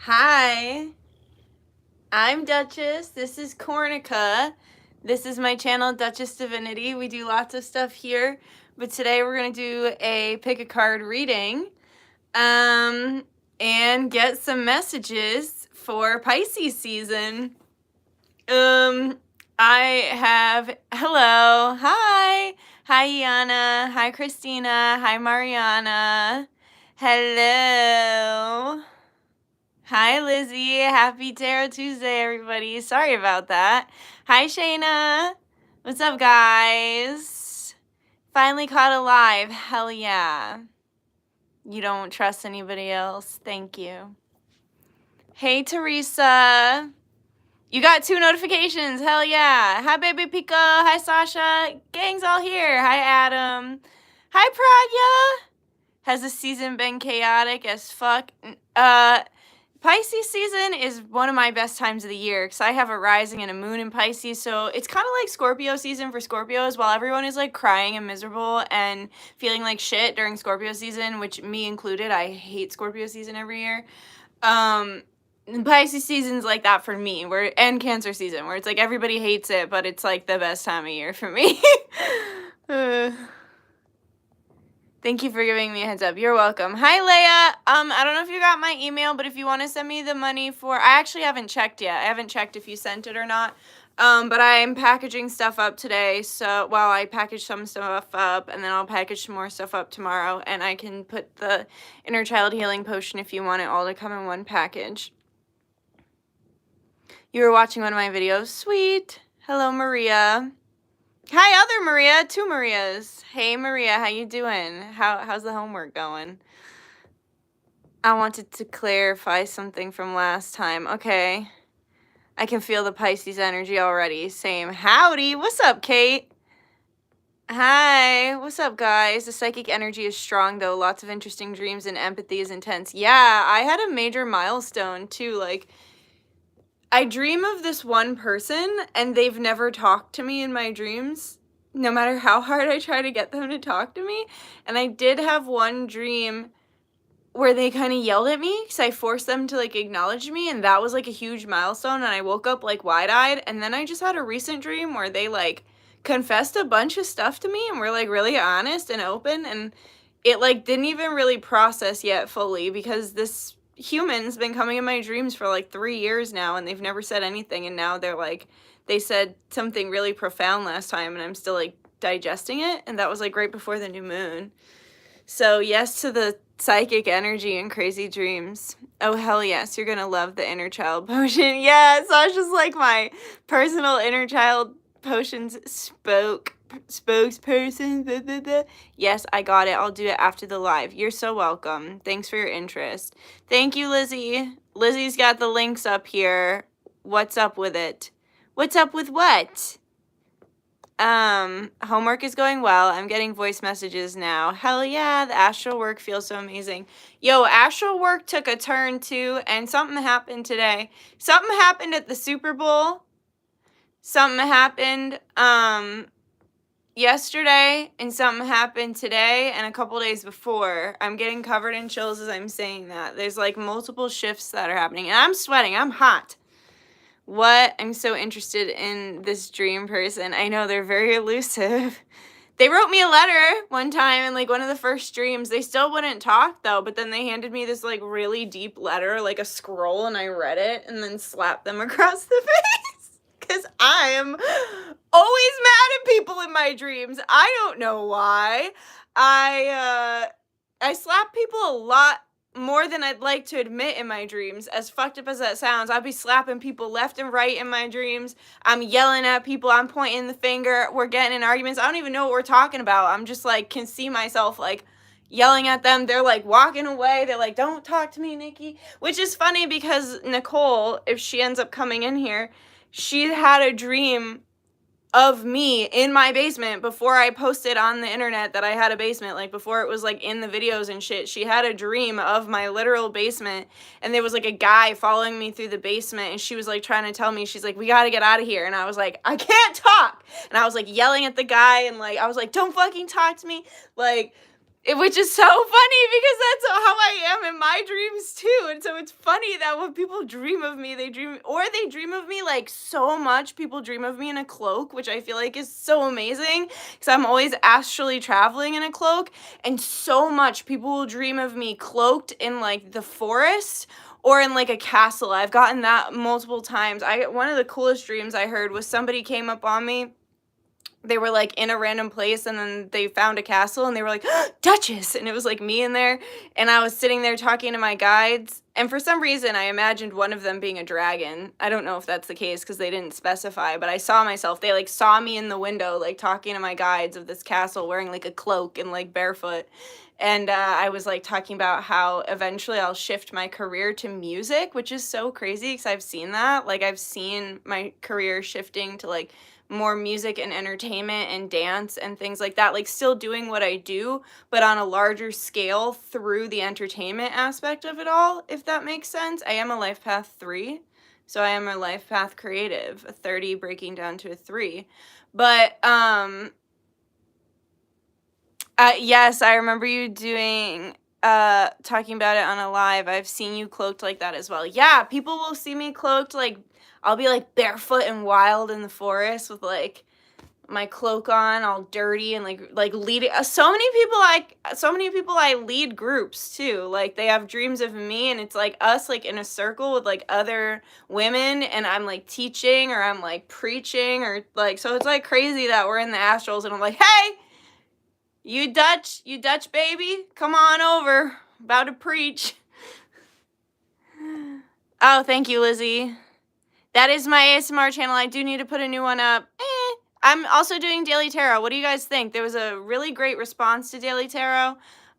Hi, I'm Duchess. This is Cornica. This is my channel, Duchess Divinity. We do lots of stuff here, but today we're going to do a pick a card reading and get some messages for Pisces season. I have, hello, hi, Iana, hi, Christina, hi, Mariana, hello. Hi, Lizzie. Happy Tarot Tuesday, everybody. Sorry about that. Hi, Shayna. What's up, guys? Finally caught alive. Hell yeah. You don't trust anybody else. Thank you. Hey, Teresa. You got 2 notifications. Hell yeah. Hi, Baby Pico. Hi, Sasha. Gang's all here. Hi, Adam. Hi, Pragya. Has the season been chaotic as fuck? Pisces season is one of my best times of the year because I have a rising and a moon in Pisces, so it's kind of like Scorpio season for Scorpios. While everyone is like crying and miserable and feeling like shit during Scorpio season, which me included, I hate Scorpio season every year. Pisces season's like that for me, and Cancer season, where it's like everybody hates it, but it's like the best time of year for me. Thank you for giving me a heads up. You're welcome. Hi, Leia. I don't know if you got my email, but if you want to send me the money I actually haven't checked yet. I haven't checked if you sent it or not. But I'm packaging stuff up today. So, well, I packaged some stuff up, and then I'll package some more stuff up tomorrow, and I can put the Inner Child Healing Potion if you want it all to come in one package. You were watching one of my videos. Sweet. Hello, Maria. Hi, other Maria. 2 Marias. Hey, Maria. How you doing? How's the homework going? I wanted to clarify something from last time. Okay. I can feel the Pisces energy already. Same. Howdy. What's up, Kate? Hi. What's up, guys? The psychic energy is strong, though. Lots of interesting dreams and empathy is intense. Yeah, I had a major milestone, too. Like, I dream of this one person, and they've never talked to me in my dreams, no matter how hard I try to get them to talk to me. And I did have one dream where they kind of yelled at me because I forced them to, like, acknowledge me, and that was, like, a huge milestone, and I woke up, like, wide-eyed. And then I just had a recent dream where they, like, confessed a bunch of stuff to me and were, like, really honest and open, and it, like, didn't even really process yet fully because this human's been coming in my dreams for like 3 years now, and they've never said anything, and now they're like, they said something really profound last time, and I'm still like digesting it, and that was like right before the new moon. So yes to the psychic energy and crazy dreams. Oh hell yes, you're gonna love the inner child potion. Yeah, Sasha's like my personal inner child potions spokesperson. Blah, blah, blah. Yes, I got it. I'll do it after the live. You're so welcome. Thanks for your interest. Thank you, Lizzie. Lizzie's got the links up here. What's up with it? What's up with what? Homework is going well. I'm getting voice messages now. Hell yeah, the astral work feels so amazing. Yo, astral work took a turn too, and something happened today. Something happened at the Super Bowl. Something happened, yesterday, and something happened today and a couple days before. I'm getting covered in chills as I'm saying that. There's like multiple shifts that are happening, and I'm sweating. I'm hot. What? I'm so interested in this dream person. I know they're very elusive. They wrote me a letter one time in like one of the first dreams. They still wouldn't talk though, but then they handed me this like really deep letter, like a scroll, and I read it and then slapped them across the face. Because I am always mad at people in my dreams. I don't know why. I slap people a lot more than I'd like to admit in my dreams. As fucked up as that sounds, I'll be slapping people left and right in my dreams. I'm yelling at people. I'm pointing the finger. We're getting in arguments. I don't even know what we're talking about. I'm just like, can see myself like yelling at them. They're like walking away. They're like, don't talk to me, Nikki. Which is funny because Nicole, if she ends up coming in here, she had a dream of me in my basement before I posted on the internet that I had a basement, like before it was like in the videos and shit. She had a dream of my literal basement, and there was like a guy following me through the basement, and she was like trying to tell me, she's like, we gotta get out of here. And I was like, I can't talk. And I was like yelling at the guy, and like I was like, don't fucking talk to me. Like, Which is so funny because that's how I am in my dreams too. And so it's funny that when people dream of me, they dream of me like so much. People dream of me in a cloak, which I feel like is so amazing because I'm always astrally traveling in a cloak. And so much people will dream of me cloaked in like the forest or in like a castle. I've gotten that multiple times. One of the coolest dreams I heard was somebody came up on me. They were like in a random place and then they found a castle and they were like, Duchess! And it was like me in there. And I was sitting there talking to my guides. And for some reason, I imagined one of them being a dragon. I don't know if that's the case because they didn't specify, but I saw myself. They like saw me in the window, like talking to my guides of this castle wearing like a cloak and like barefoot. And I was like talking about how eventually I'll shift my career to music, which is so crazy because I've seen that. Like I've seen my career shifting to like more music and entertainment and dance and things like that, like still doing what I do, but on a larger scale through the entertainment aspect of it all, if that makes sense. I am a life path 3, so I am a life path creative, a 30 breaking down to a 3. But yes, I remember you doing talking about it on a live. I've seen you cloaked like that as well. Yeah, people will see me cloaked like I'll be like barefoot and wild in the forest with like my cloak on, all dirty and like leading. So many people I lead groups too. Like they have dreams of me, and it's like us like in a circle with like other women, and I'm like teaching or I'm like preaching or like so it's like crazy that we're in the astrals, and I'm like, hey, you Dutch baby, come on over, about to preach. Oh, thank you, Lizzie. That is my ASMR channel. I do need to put a new one up. I'm also doing Daily Tarot. What do you guys think? There was a really great response to Daily Tarot.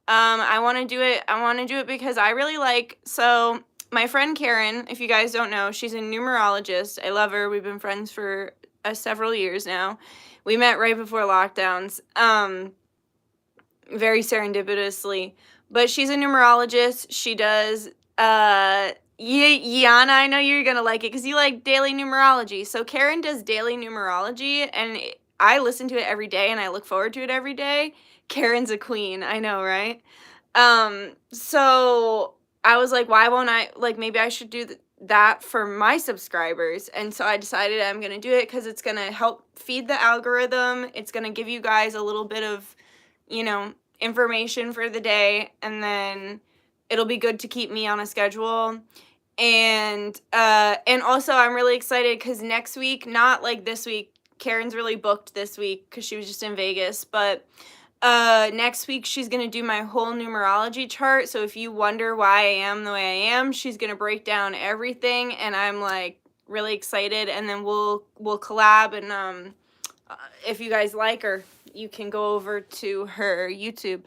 I want to do it. I want to do it because I really like, so my friend Karen, if you guys don't know, she's a numerologist. I love her. We've been friends for several years now. We met right before lockdowns, very serendipitously. But she's a numerologist. She does, Yana, I know you're going to like it because you like daily numerology. So Karen does daily numerology, and I listen to it every day, and I look forward to it every day. Karen's a queen. I know, right? So I was like, why won't I, like, maybe I should do that for my subscribers. And so I decided I'm going to do it because it's going to help feed the algorithm. It's going to give you guys a little bit of, you know, information for the day, and then it'll be good to keep me on a schedule. And also I'm really excited because next week, not like this week, Karen's really booked this week because she was just in Vegas, but next week she's going to do my whole numerology chart. So if you wonder why I am the way I am, she's going to break down everything, and I'm like really excited. And then we'll collab, and if you guys like her, you can go over to her YouTube.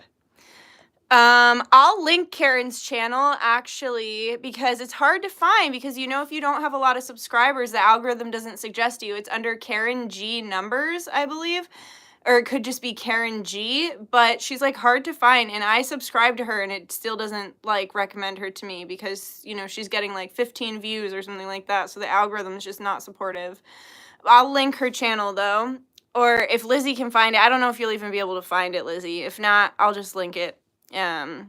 I'll link Karen's channel actually because it's hard to find because, you know, if you don't have a lot of subscribers, the algorithm doesn't suggest you. It's under Karen G Numbers, I believe, or it could just be Karen G, but she's like hard to find, and I subscribe to her and it still doesn't like recommend her to me because, you know, she's getting like 15 views or something like that, so the algorithm is just not supportive. I'll link her channel though, or if Lizzie can find it. I don't know if you'll even be able to find it, Lizzie. If not, I'll just link it. All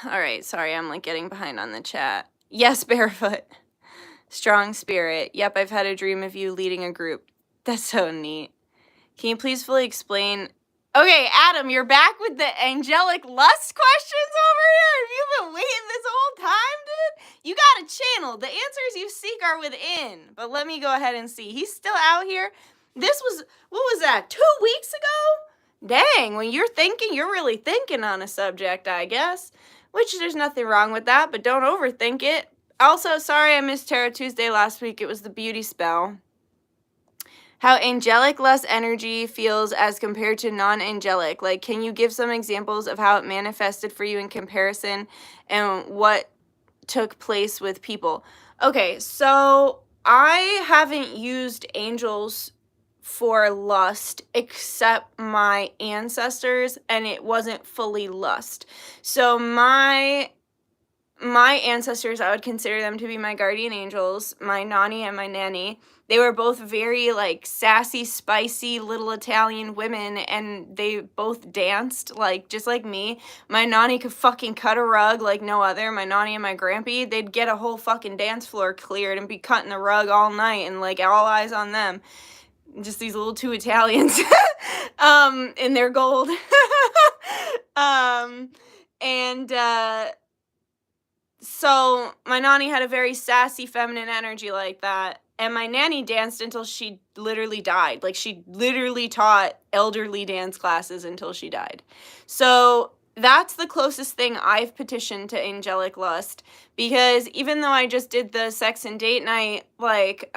right, sorry, I'm like getting behind on the chat. Yes, barefoot. Strong spirit. Yep, I've had a dream of you leading a group. That's so neat. Can you please fully explain? Okay, Adam, you're back with the angelic lust questions over here? Have you been waiting this whole time, dude? You got a channel. The answers you seek are within. But let me go ahead and see. He's still out here. This was, what was that, 2 weeks ago? Dang, when you're thinking, you're really thinking on a subject, I guess. Which there's nothing wrong with that, but don't overthink it. Also, sorry I missed Tarot Tuesday last week. It was the beauty spell. How angelic lust energy feels as compared to non-angelic. Like, can you give some examples of how it manifested for you in comparison and what took place with people? Okay, so I haven't used angels for lust except my ancestors, and it wasn't fully lust. So my my ancestors, I would consider them to be my guardian angels, my nani and my nanny. They were both very, like, sassy, spicy little Italian women, and they both danced, like, just like me. My nani could fucking cut a rug like no other. My nani and my grampy, they'd get a whole fucking dance floor cleared and be cutting the rug all night, and, like, all eyes on them. Just these little two Italians in their gold. And so my nanny had a very sassy feminine energy like that, and my nanny danced until she literally died. Like, she literally taught elderly dance classes until she died. So that's the closest thing I've petitioned to angelic lust, because even though I just did the sex and date night, like,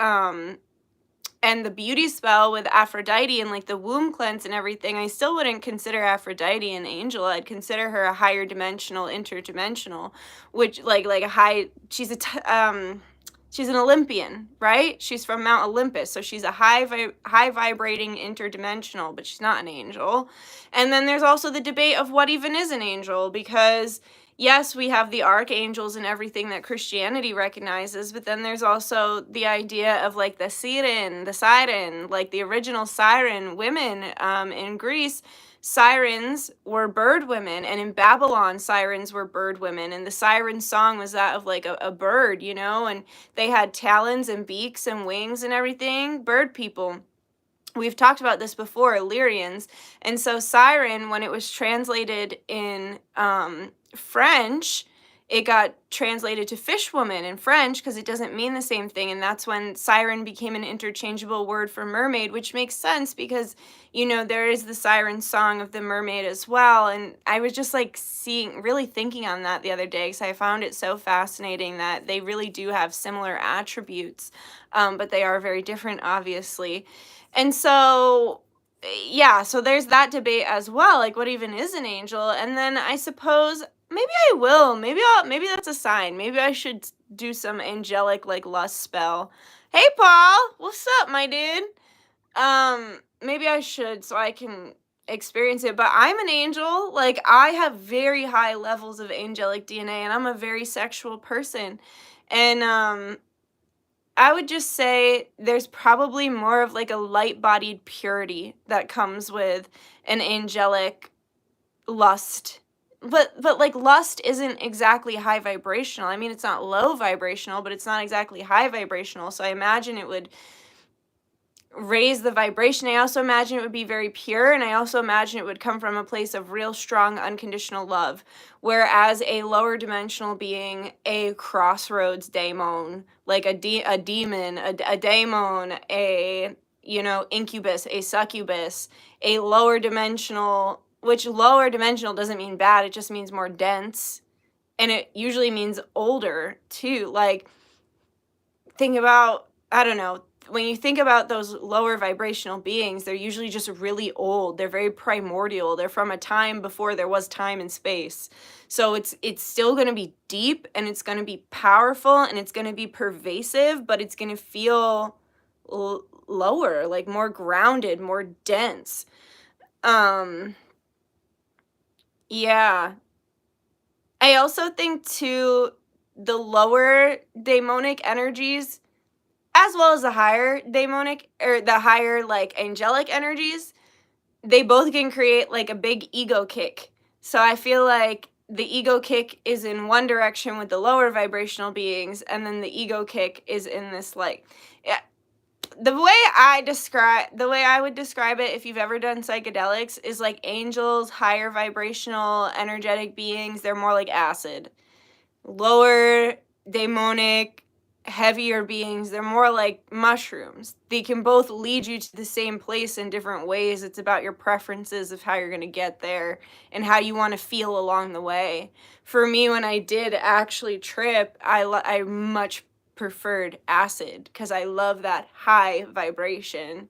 and the beauty spell with Aphrodite and, like, the womb cleanse and everything, I still wouldn't consider Aphrodite an angel. I'd consider her a higher dimensional, interdimensional, which, like a high, she's an Olympian, right? She's from Mount Olympus, so she's a high vibrating interdimensional, but she's not an angel. And then there's also the debate of what even is an angel, because yes, we have the archangels and everything that Christianity recognizes, but then there's also the idea of, like, the siren, like the original siren women in Greece. Sirens were bird women, and in Babylon, sirens were bird women, and the siren song was that of, like, a bird, you know, and they had talons and beaks and wings and everything. Bird people. We've talked about this before, Illyrians. And so siren, when it was translated in French, it got translated to fishwoman in French because it doesn't mean the same thing. And that's when siren became an interchangeable word for mermaid, which makes sense because, you know, there is the siren song of the mermaid as well. And I was just, like, really thinking on that the other day, because I found it so fascinating that they really do have similar attributes, but they are very different, obviously. And so, yeah, so there's that debate as well, like, what even is an angel? And then I suppose maybe I will. Maybe that's a sign. Maybe I should do some angelic, like, lust spell. Hey, Paul, what's up, my dude? Maybe I should, so I can experience it. But I'm an angel. Like, I have very high levels of angelic DNA, and I'm a very sexual person. And I would just say there's probably more of, like, a light-bodied purity that comes with an angelic lust. But like, lust isn't exactly high vibrational. I mean, it's not low vibrational, but it's not exactly high vibrational. So I imagine it would raise the vibration. I also imagine it would be very pure, and I also imagine it would come from a place of real strong unconditional love, whereas a lower dimensional being, a crossroads daemon, like a demon, a daemon, a, you know, incubus, a succubus, a lower dimensional, which lower dimensional doesn't mean bad, it just means more dense, and it usually means older too. Like, think about, I don't know, when you think about those lower vibrational beings, they're usually just really old. They're very primordial. They're from a time before there was time and space. So it's still going to be deep, and it's going to be powerful, and it's going to be pervasive, but it's going to feel lower, like more grounded, more dense. Yeah. I also think too, the lower daemonic energies, as well as the higher daemonic, or the higher, like, angelic energies, they both can create, like, a big ego kick. So I feel like the ego kick is in one direction with the lower vibrational beings, and then the ego kick is in this, like, yeah, the way I would describe it, if you've ever done psychedelics, is like angels, higher vibrational, energetic beings, they're more like acid. Lower daemonic, heavier beings, they're more like mushrooms. They can both lead you to the same place in different ways. It's about your preferences of how you're going to get there and how you want to feel along the way. For me, when I did actually trip, I much preferred acid because I love that high vibration.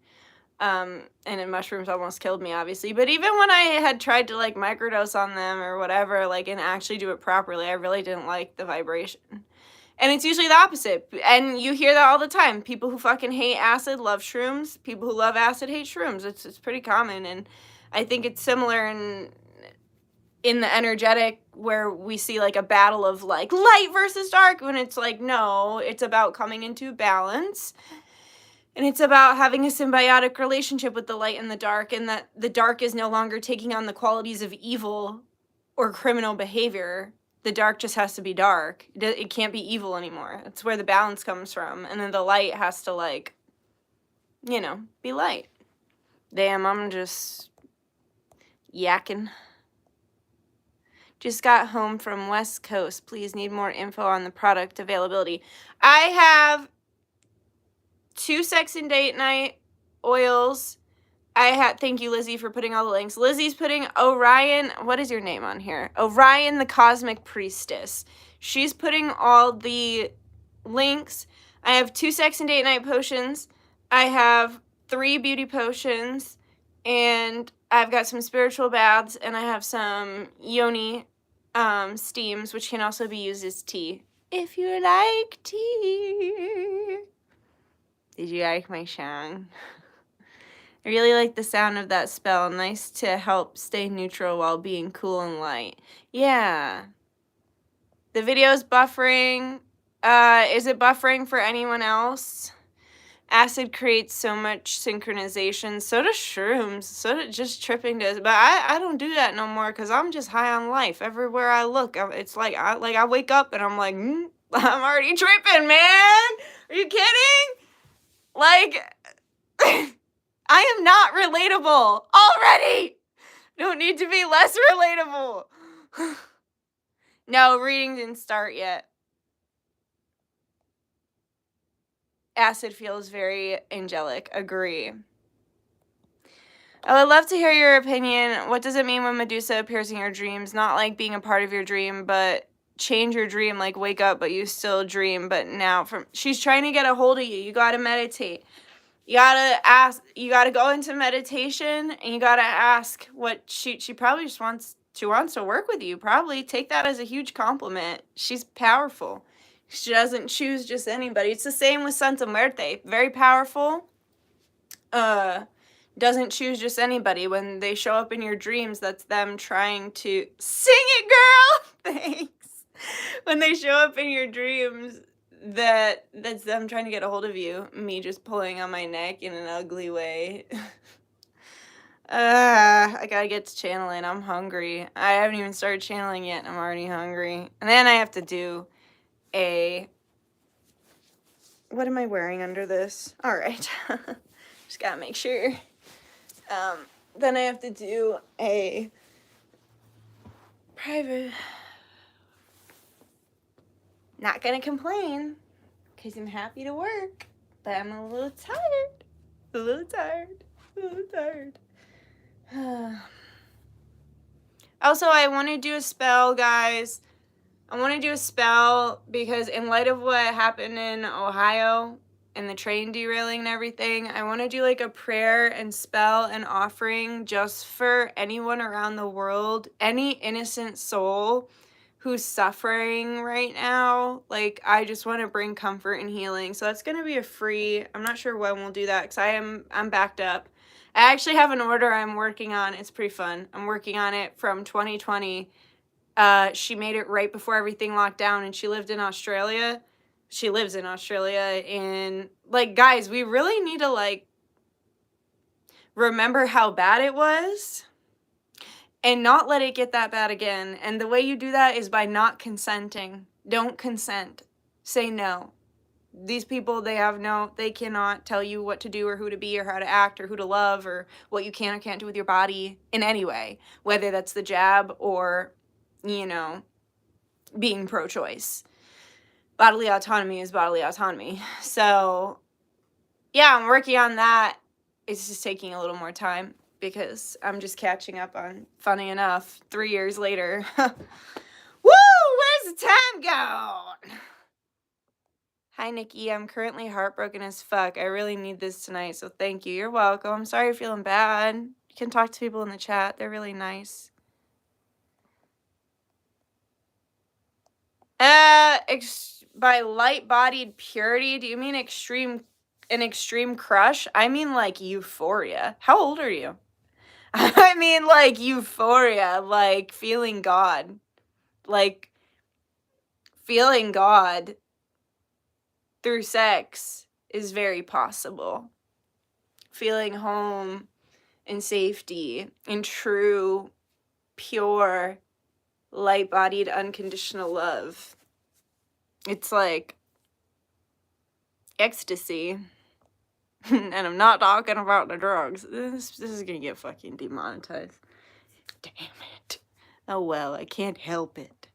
And then mushrooms almost killed me, obviously. But even when I had tried to, like, microdose on them or whatever, like, and actually do it properly, I really didn't like the vibration. And it's usually the opposite. And you hear that all the time. People who fucking hate acid love shrooms. People who love acid hate shrooms. It's pretty common. And I think it's similar in the energetic where we see like a battle of like light versus dark, when it's like, no, it's about coming into balance. And it's about having a symbiotic relationship with the light and the dark, and that the dark is no longer taking on the qualities of evil or criminal behavior. The dark just has to be dark. It can't be evil anymore. That's where the balance comes from. And then the light has to, like, you know, be light. Damn, I'm just yakking. Just got home from West Coast. Please need more info on the product availability. I have 2 sex and date night oils. Thank you, Lizzie, for putting all the links. Lizzie's putting Orion, what is your name on here? Orion, the Cosmic Priestess. She's putting all the links. I have 2 sex and date night potions. I have 3 beauty potions, and I've got some spiritual baths, and I have some yoni steams, which can also be used as tea. If you like tea. Did you like my song? I really like the sound of that spell. Nice to help stay neutral while being cool and light. Yeah. The video's buffering. Is it buffering for anyone else? Acid creates so much synchronization. So does shrooms. So does just tripping does. But I don't do that no more because I'm just high on life. Everywhere I look, it's like I wake up and I'm like, I'm already tripping, man. Are you kidding? Like... I am not relatable already. Don't need to be less relatable. No, reading didn't start yet. Acid feels very angelic. Agree. I would love to hear your opinion. What does it mean when Medusa appears in your dreams? Not like being a part of your dream, but change your dream, like wake up, but you still dream. But now she's trying to get a hold of you. You got to meditate. You gotta go into meditation, and you gotta ask what she probably just wants to work with you. Probably take that as a huge compliment. She's powerful. She doesn't choose just anybody. It's the same with Santa Muerte. Very powerful. Doesn't choose just anybody. When they show up in your dreams, that's them trying to sing it, girl. Thanks. When they show up in your dreams, that's them trying to get a hold of you. Me just pulling on my neck in an ugly way. I gotta get to channeling. I'm hungry. I haven't even started channeling yet, and I'm already hungry. And then I have to do what am I wearing under this? All right. Just gotta make sure. Then I have to do a private... Not gonna complain, because I'm happy to work, but I'm a little tired. A little tired. Also, I want to do a spell, guys. I want to do a spell because in light of what happened in Ohio and the train derailing and everything, I want to do like a prayer and spell and offering just for anyone around the world, any innocent soul who's suffering right now. Like, I just want to bring comfort and healing. So that's going to be a free, I'm not sure when we'll do that because I'm backed up. I actually have an order I'm working on. It's pretty fun. I'm working on it from 2020. She made it right before everything locked down, and she lived in Australia. She lives in Australia, and like, guys, we really need to like remember how bad it was and not let it get that bad again. And the way you do that is by not consenting. Don't consent. Say no. These people, they cannot tell you what to do or who to be or how to act or who to love or what you can or can't do with your body in any way, whether that's the jab or, you know, being pro-choice. Bodily autonomy is bodily autonomy. So, yeah, I'm working on that. It's just taking a little more time because I'm just catching up on, funny enough, 3 years later. Woo! Where's the time gone? Hi, Nikki. I'm currently heartbroken as fuck. I really need this tonight, so thank you. You're welcome. I'm sorry you're feeling bad. You can talk to people in the chat. They're really nice. By light-bodied purity, do you mean an extreme crush? I mean, like, euphoria. How old are you? I mean, like, euphoria, like, feeling God. like, feeling God through sex is very possible. Feeling home and safety and true, pure, light-bodied, unconditional love. It's like ecstasy. And I'm not talking about the drugs. This is gonna get fucking demonetized. Damn it. Oh well, I can't help it.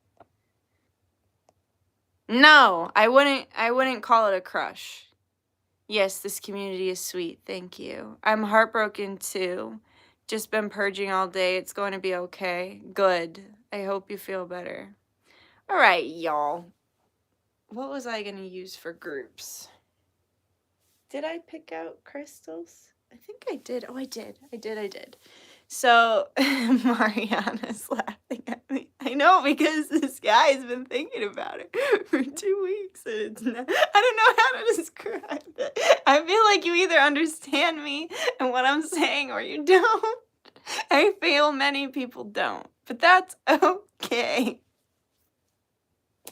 No, I wouldn't call it a crush. Yes, this community is sweet. Thank you. I'm heartbroken too. Just been purging all day. It's going to be okay. Good. I hope you feel better. All right, y'all. What was I going to use for groups? Did I pick out crystals? I think I did. Oh, I did. I did. So, Mariana's laughing at me. I know, because this guy's been thinking about it for 2 weeks, and it's not, I don't know how to describe it. I feel like you either understand me and what I'm saying, or you don't. I feel many people don't, but that's okay.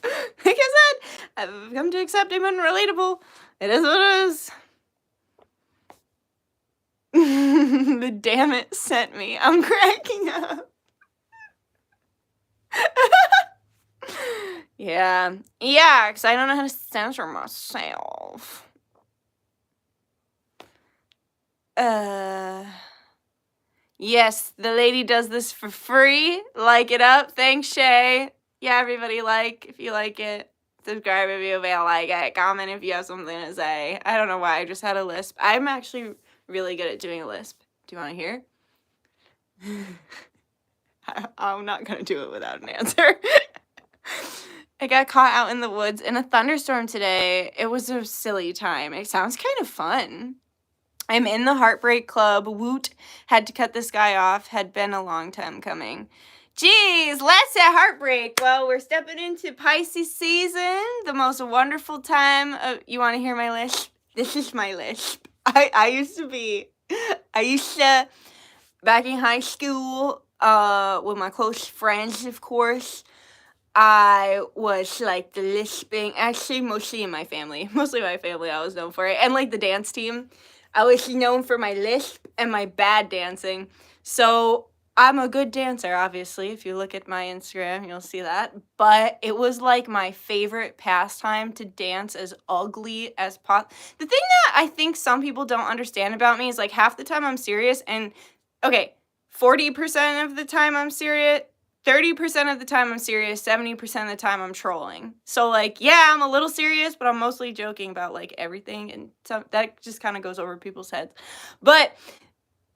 Like I said, I've come to accept I'm unrelatable. It is what it is. The damn it sent me. I'm cracking up. Yeah, because I don't know how to censor myself. Yes, the lady does this for free. Like it up. Thanks, Shay. Yeah, everybody if you like it. Subscribe if you feel like it. Comment if you have something to say. I don't know why, I just had a lisp. I'm actually really good at doing a lisp. Do you want to hear? I'm not going to do it without an answer. I got caught out in the woods in a thunderstorm today. It was a silly time. It sounds kind of fun. I'm in the Heartbreak Club. Woot. Had to cut this guy off. Had been a long time coming. Jeez, let's say heartbreak. Well, we're stepping into Pisces season. The most wonderful time. You want to hear my lisp? This is my lisp. I used to, back in high school, with my close friends, of course, I was like the lisping, actually mostly my family I was known for it, and like the dance team, I was known for my lisp and my bad dancing. So I'm a good dancer, obviously. If you look at my Instagram, you'll see that. But it was like my favorite pastime to dance as ugly as possible. The thing that I think some people don't understand about me is like half the time I'm serious, and okay, 40% of the time I'm serious, 30% of the time I'm serious, 70% of the time I'm trolling. So like, yeah, I'm a little serious, but I'm mostly joking about like everything, and that just kind of goes over people's heads. But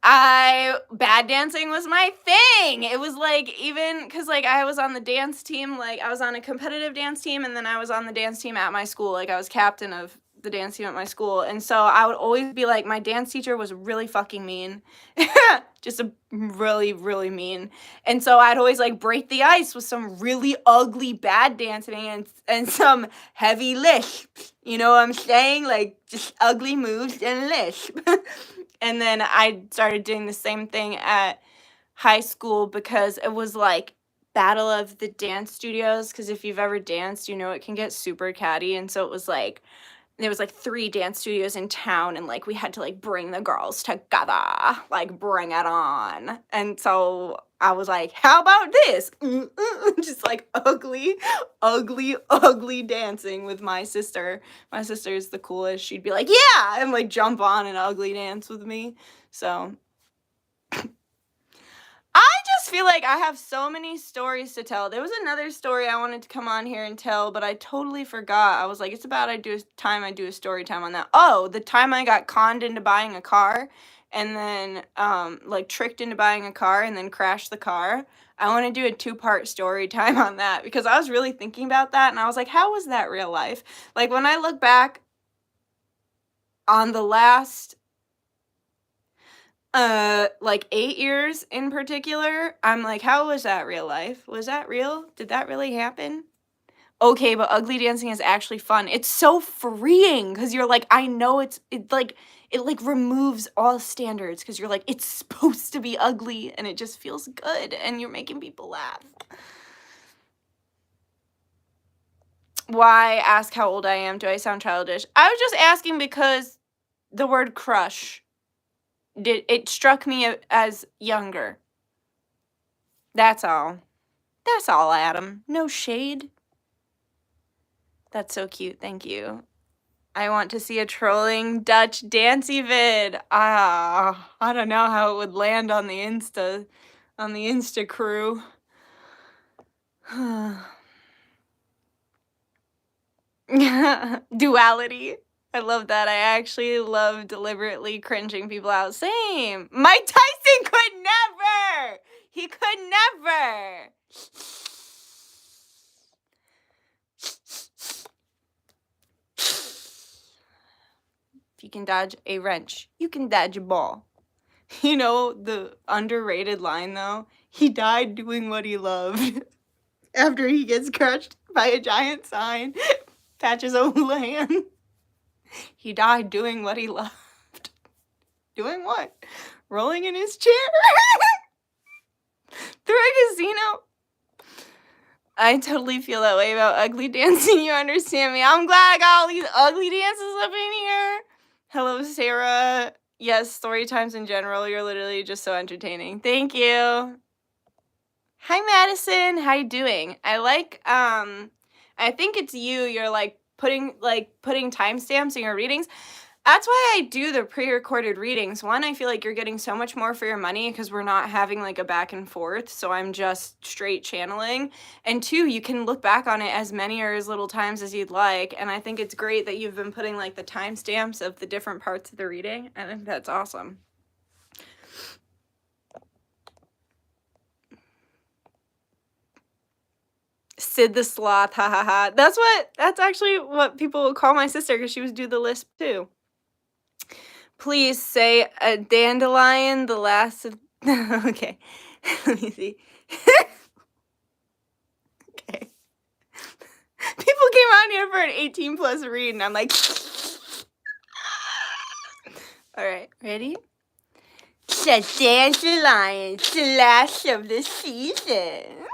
bad dancing was my thing. It was like, even because like I was on the dance team, like I was on a competitive dance team, and then I was on the dance team at my school. Like I was captain of the dance team at my school, and so I would always be like, my dance teacher was really fucking mean. Just a really, really mean. And so I'd always like break the ice with some really ugly bad dancing and some heavy lisps. You know what I'm saying? Like just ugly moves and lisp. And then I started doing the same thing at high school because it was like battle of the dance studios. Because if you've ever danced, you know it can get super catty. And so it was like, there was like 3 dance studios in town, and like we had to like bring the girls together, like bring it on. And so I was like, how about this? Just like ugly dancing with my sister. My sister is the coolest. She'd be like, yeah, and like jump on an ugly dance with me. So I just feel like I have so many stories to tell. There was another story I wanted to come on here and tell, but I totally forgot. I was like, it's about I do a story time on that. Oh, the time I got conned into buying a car, and then like tricked into buying a car and then crashed the car. I want to do a 2-part story time on that, because I was really thinking about that, and I was like, how was that real life? Like when I look back on the last like 8 years in particular, I'm like, how was that real life? Was that real? Did that really happen? Okay, but ugly dancing is actually fun. It's so freeing, because you're like, I know it removes all standards, because you're like, it's supposed to be ugly, and it just feels good, and you're making people laugh. Why ask how old I am? Do I sound childish? I was just asking because the word crush, it struck me as younger. That's all. That's all, Adam. No shade. That's so cute. Thank you. I want to see a trolling Dutch dancey vid. I don't know how it would land on the Insta crew. Duality. I love that. I actually love deliberately cringing people out. Same. Mike Tyson could never. He could never. If you can dodge a wrench, you can dodge a ball. You know the underrated line though? He died doing what he loved. After he gets crushed by a giant sign, Patches O'Houlihan. He died doing what he loved. Doing what? Rolling in his chair. Through a casino. I totally feel that way about ugly dancing. You understand me? I'm glad I got all these ugly dances up in here. Hello, Sarah. Yes, story times in general. You're literally just so entertaining. Thank you. Hi, Madison. How you doing? I like, I think it's you. You're putting timestamps in your readings. That's why I do the pre-recorded readings. One, I feel like you're getting so much more for your money because we're not having a back and forth, so I'm just straight channeling. And two, you can look back on it as many or as little times as you'd like, and I think it's great that you've been putting the timestamps of the different parts of the reading. I think that's awesome. Sid the Sloth, ha ha ha. That's actually what people would call my sister because she would do the lisp too. Please say a dandelion, the last of... Okay, let me see. Okay. People came on here for an 18 plus read and I'm like... Alright, ready? The dandelion, the last of the season.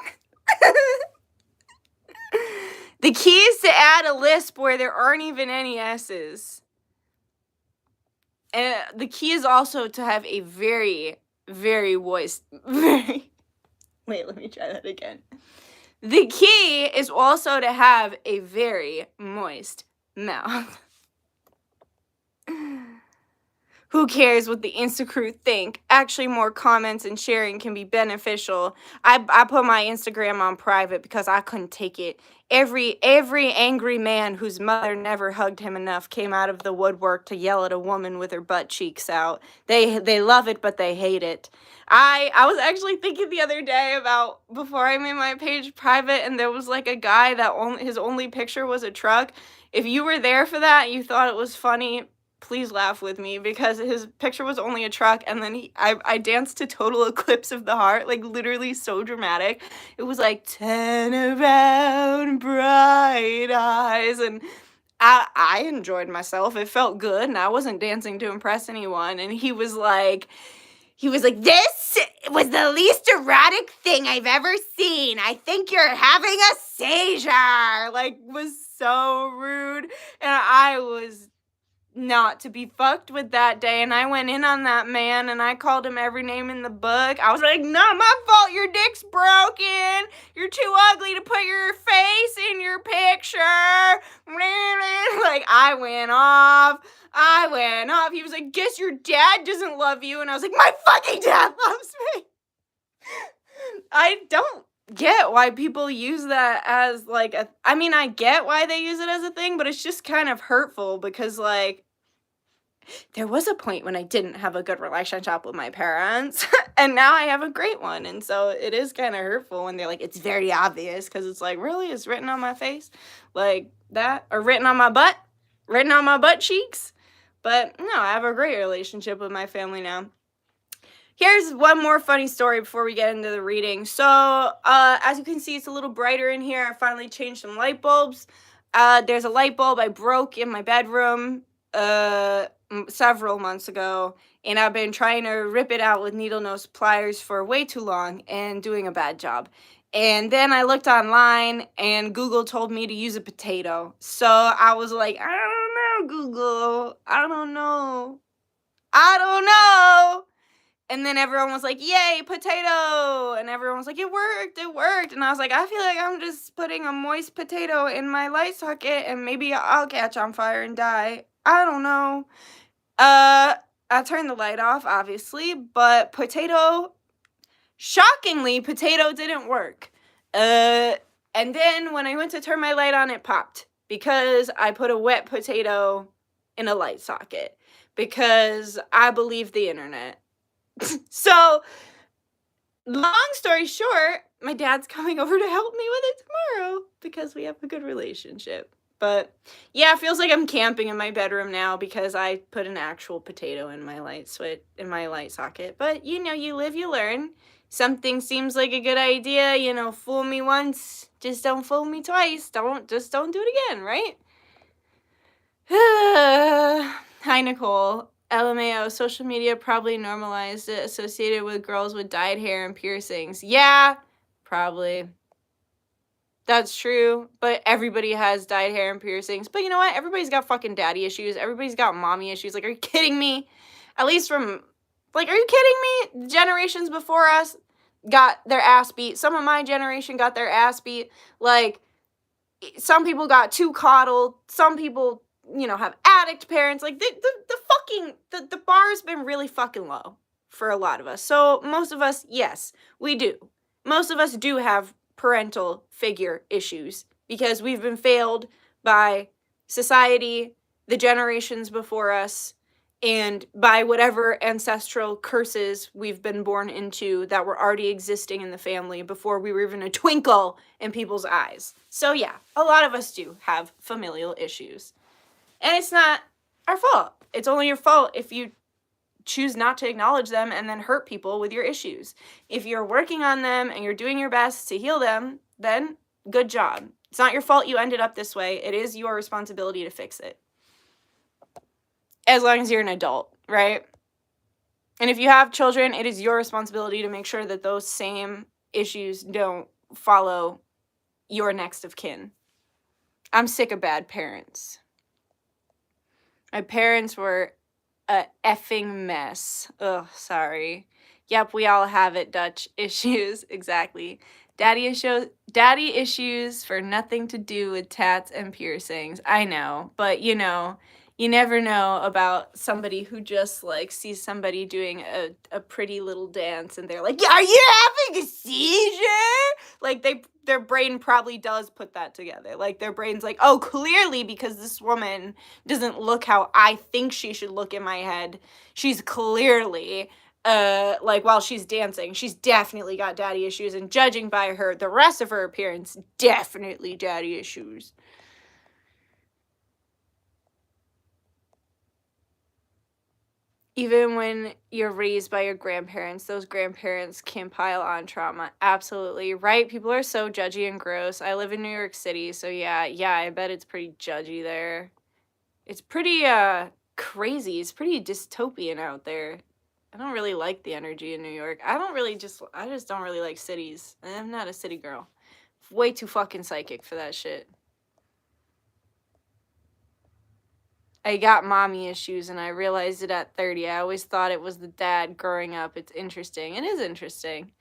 The key is to add a lisp where there aren't even any S's. And the key is also to have a very, very voiced, Wait, let me try that again. The key is also to have a very moist mouth. Who cares what the Insta crew think? Actually, more comments and sharing can be beneficial. I put my Instagram on private because I couldn't take it. Every angry man whose mother never hugged him enough came out of the woodwork to yell at a woman with her butt cheeks out. They love it, but they hate it. I was actually thinking the other day about before I made my page private, and there was a guy that his only picture was a truck. If you were there for that and you thought it was funny, please laugh with me because his picture was only a truck, and then I danced to Total Eclipse of the Heart, literally so dramatic. It was turn around bright eyes, and I enjoyed myself. It felt good, and I wasn't dancing to impress anyone, and he was like, this was the least erotic thing I've ever seen. I think you're having a seizure. Was so rude, and I was not to be fucked with that day, and I went in on that man and I called him every name in the book. I was like, not my fault your dick's broken. You're too ugly to put your face in your picture. I went off. He was like, guess your dad doesn't love you. And I was like, my fucking dad loves me. I don't get why people use that as I get why they use it as a thing, but it's just kind of hurtful because there was a point when I didn't have a good relationship with my parents, and now I have a great one, and so it is kind of hurtful when they're like, it's very obvious, because it's really? It's written on my face? That? Or written on my butt? Written on my butt cheeks? But no, I have a great relationship with my family now. Here's one more funny story before we get into the reading. So, as you can see, it's a little brighter in here. I finally changed some light bulbs. There's a light bulb I broke in my bedroom, several months ago, and I've been trying to rip it out with needle nose pliers for way too long and doing a bad job. And then I looked online and Google told me to use a potato. So I was like, I don't know, Google. I don't know. And then everyone was like, yay, potato. And everyone was like, it worked. And I was like, I feel like I'm just putting a moist potato in my light socket and maybe I'll catch on fire and die. I don't know. I turned the light off, obviously, but shockingly, potato didn't work. And then when I went to turn my light on, it popped because I put a wet potato in a light socket because I believe the internet. So, long story short, my dad's coming over to help me with it tomorrow because we have a good relationship. But yeah, it feels like I'm camping in my bedroom now because I put an actual potato in my light socket. But you know, you live, you learn. Something seems like a good idea, you know, fool me once, just don't fool me twice. Don't do it again, right? Hi, Nicole. LMAO, social media probably normalized it, associated with girls with dyed hair and piercings. Yeah, probably. That's true, but everybody has dyed hair and piercings. But you know what? Everybody's got fucking daddy issues. Everybody's got mommy issues. Like, are you kidding me? At least from, like, are you kidding me? Generations before us got their ass beat. Some of my generation got their ass beat. Like, some people got too coddled. Some people, you know, have addict parents. Like, the bar's been really fucking low for a lot of us. So most of us, yes, we do. Most of us do have parental figure issues because we've been failed by society, the generations before us, and by whatever ancestral curses we've been born into that were already existing in the family before we were even a twinkle in people's eyes. So yeah, a lot of us do have familial issues. And it's not our fault. It's only your fault if you choose not to acknowledge them and then hurt people with your issues. If you're working on them and you're doing your best to heal them, then good job. It's not your fault you ended up this way. It is your responsibility to fix it. As long as you're an adult, right? And if you have children, it is your responsibility to make sure that those same issues don't follow your next of kin. I'm sick of bad parents. My parents were a effing mess. Ugh, sorry. Yep, we all have it, Dutch issues. Exactly. Daddy issues for nothing to do with tats and piercings. I know, but you know, you never know about somebody who just like sees somebody doing a pretty little dance and they're like, are you having a seizure? Like their brain probably does put that together. Like their brain's like, oh, clearly because this woman doesn't look how I think she should look in my head. She's clearly like while she's dancing, she's definitely got daddy issues, and judging by her, the rest of her appearance, definitely daddy issues. Even when you're raised by your grandparents, those grandparents can pile on trauma. Absolutely. Right? People are so judgy and gross. I live in New York City, so yeah, I bet it's pretty judgy there. It's pretty crazy. It's pretty dystopian out there. I don't really like the energy in New York. I just don't really like cities. I'm not a city girl. Way too fucking psychic for that shit. I got mommy issues and I realized it at 30. I always thought it was the dad growing up. It's interesting. It is interesting.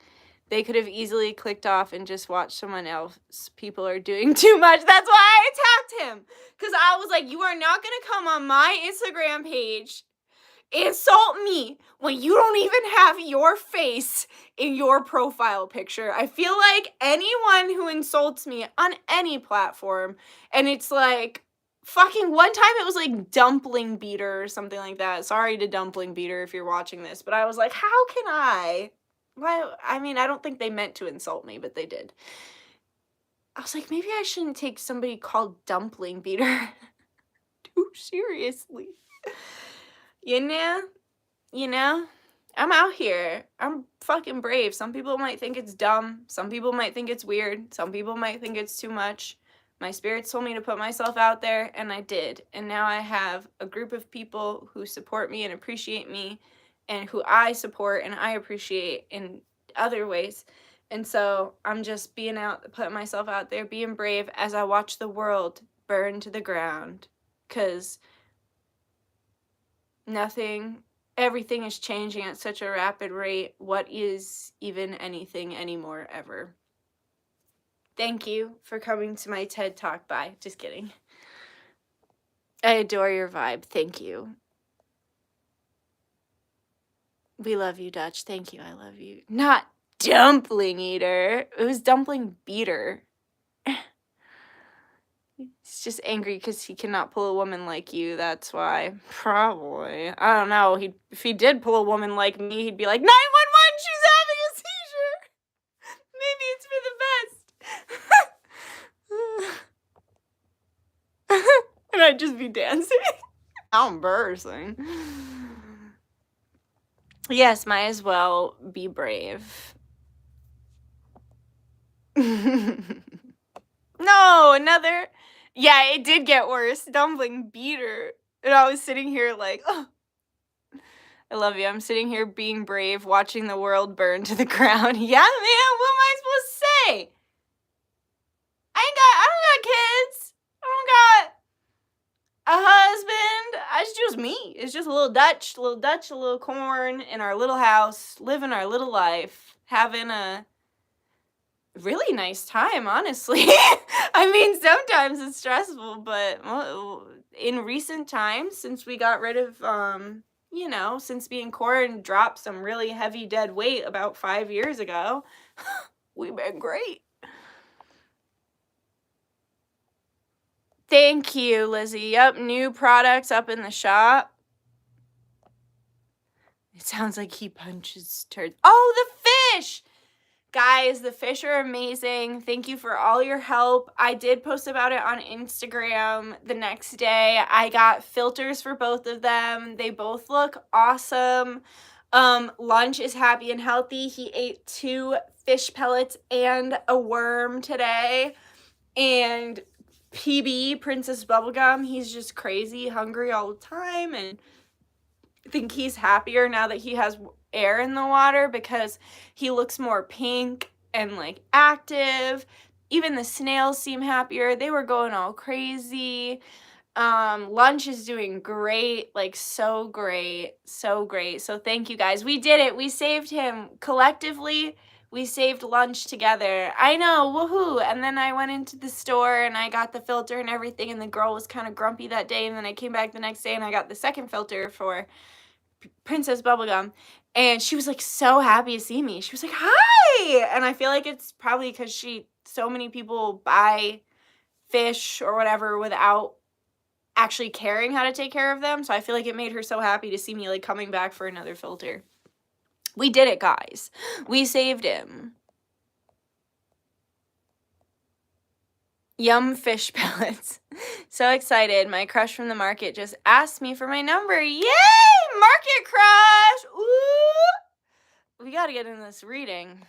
They could have easily clicked off and just watched someone else. People are doing too much. That's why I attacked him. Because I was like, you are not going to come on my Instagram page, insult me when you don't even have your face in your profile picture. I feel like anyone who insults me on any platform, and it's like, fucking one time it was like Dumpling Beater or something like that. Sorry to Dumpling Beater if you're watching this, but I was like, how can I? Why? I mean, I don't think they meant to insult me, but they did. I was like, maybe I shouldn't take somebody called Dumpling Beater too seriously. You know? I'm out here. I'm fucking brave. Some people might think it's dumb. Some people might think it's weird. Some people might think it's too much. My spirits told me to put myself out there, and I did. And now I have a group of people who support me and appreciate me, and who I support and I appreciate in other ways. And so I'm just putting myself out there, being brave as I watch the world burn to the ground. 'Cause everything is changing at such a rapid rate. What is even anything anymore ever? Thank you for coming to my TED Talk. Bye. Just kidding. I adore your vibe. Thank you. We love you, Dutch. Thank you. I love you. Not dumpling eater. It was dumpling beater. He's just angry because he cannot pull a woman like you. That's why. Probably. I don't know. If he did pull a woman like me, he'd be like, 911, she's having a seizure. Maybe it's for the best. And I'd just be dancing. How embarrassing. Yes, might as well be brave. No, another. Yeah, it did get worse. Dumpling beater. And I was sitting here like, oh. I love you. I'm sitting here being brave, watching the world burn to the ground. Yeah, man, what am I supposed to say? I don't got kids. I don't got a husband. It's just me. It's just a little Dutch, a little corn in our little house, living our little life, having a really nice time, honestly. I mean, sometimes it's stressful, but in recent times, since we got rid of, since being corn dropped some really heavy dead weight about 5 years ago, we've been great. Thank you, Lizzie. Yep, new products up in the shop. It sounds like he punches turds. Oh, the fish! Guys, the fish are amazing. Thank you for all your help. I did post about it on Instagram the next day. I got filters for both of them. They both look awesome. Lunch is happy and healthy. He ate 2 fish pellets and a worm today. And PB, Princess Bubblegum, he's just crazy, hungry all the time. And I think he's happier now that he has air in the water because he looks more pink and like active. Even the snails seem happier. They were going all crazy. Lunch is doing great, like so great. So thank you guys. We did it. We saved him collectively. We saved lunch together. I know, woohoo. And then I went into the store and I got the filter and everything, and the girl was kind of grumpy that day, and then I came back the next day and I got the second filter for Princess Bubblegum, and she was like so happy to see me. She was like, hi! And I feel like it's probably because so many people buy fish or whatever without actually caring how to take care of them. So I feel like it made her so happy to see me like coming back for another filter. We did it, guys. We saved him. Yum fish pellets. So excited. My crush from the market just asked me for my number. Yay! Market crush! Ooh! We gotta get in this reading.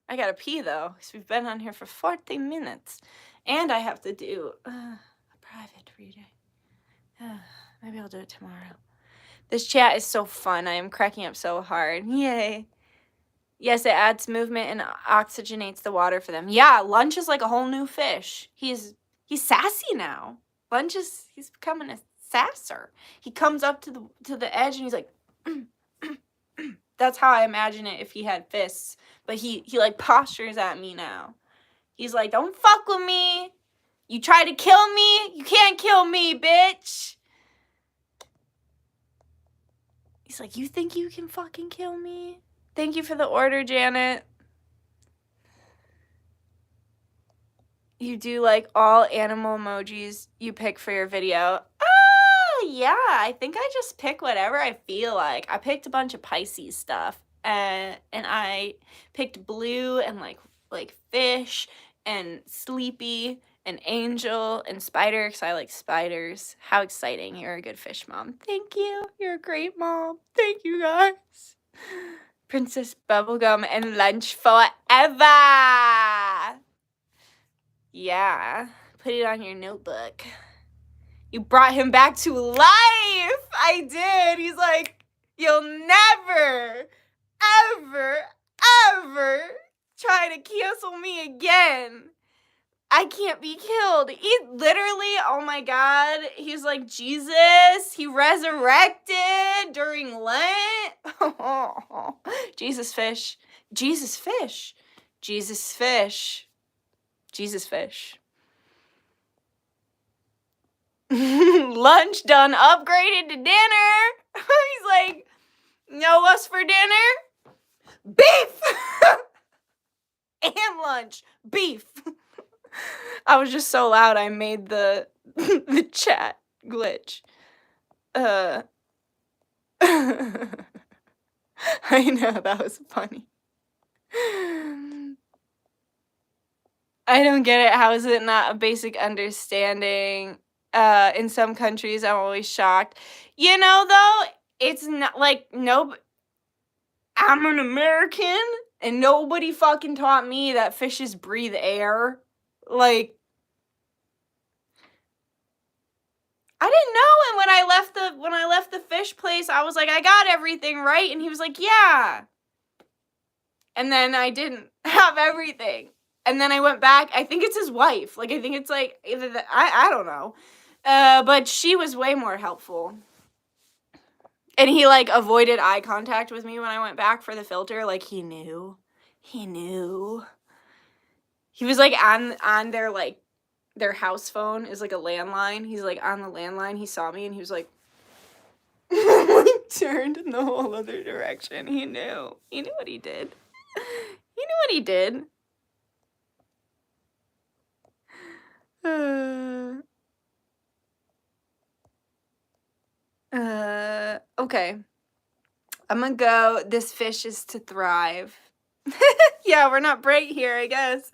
I gotta pee though, because we've been on here for 40 minutes. And I have to do a private reading. Maybe I'll do it tomorrow. This chat is so fun. I am cracking up so hard. Yay. Yes, it adds movement and oxygenates the water for them. Yeah, Lunch is like a whole new fish. He's sassy now. He's becoming a sasser. He comes up to the edge and he's like, that's how I imagine it if he had fists. But he like postures at me now. He's like, don't fuck with me. You try to kill me, you can't kill me, bitch. He's like, you think you can fucking kill me? Thank you for the order, Janet. You do like all animal emojis you pick for your video. Yeah, I think I just pick whatever I feel like. I picked a bunch of Pisces stuff, and I picked blue and like fish and sleepy and angel and spider because I like spiders. How exciting. You're a good fish mom. Thank you. You're a great mom. Thank you, guys. Princess Bubblegum and Lunch forever. Yeah. Put it on your notebook. You brought him back to life. I did. He's like, you'll never, ever, ever try to cancel me again. I can't be killed. He literally, oh my God, he's like Jesus. He resurrected during Lent. Jesus fish. Jesus fish. Jesus fish. Jesus fish. Lunch done upgraded to dinner. He's like, know what's for dinner? Beef! And lunch. Beef. I was just so loud I made the the chat glitch. I know, that was funny. I don't get it. How is it not a basic understanding? In some countries, I'm always shocked. You know, though, it's not like, I'm an American, and nobody fucking taught me that fishes breathe air. Like, I didn't know, and when I left the fish place, I was like, I got everything right, and he was like, yeah. And then I didn't have everything. And then I went back. I think it's his wife. Like, I think it's like either I don't know. But she was way more helpful. And he like avoided eye contact with me when I went back for the filter. Like, he knew. He knew. He was like on their house phone is like a landline. He's like on the landline. He saw me and he was like turned in the whole other direction. He knew. He knew what he did. He knew what he did. Okay. I'm gonna go. This fish is to thrive. Yeah, we're not bright here, I guess.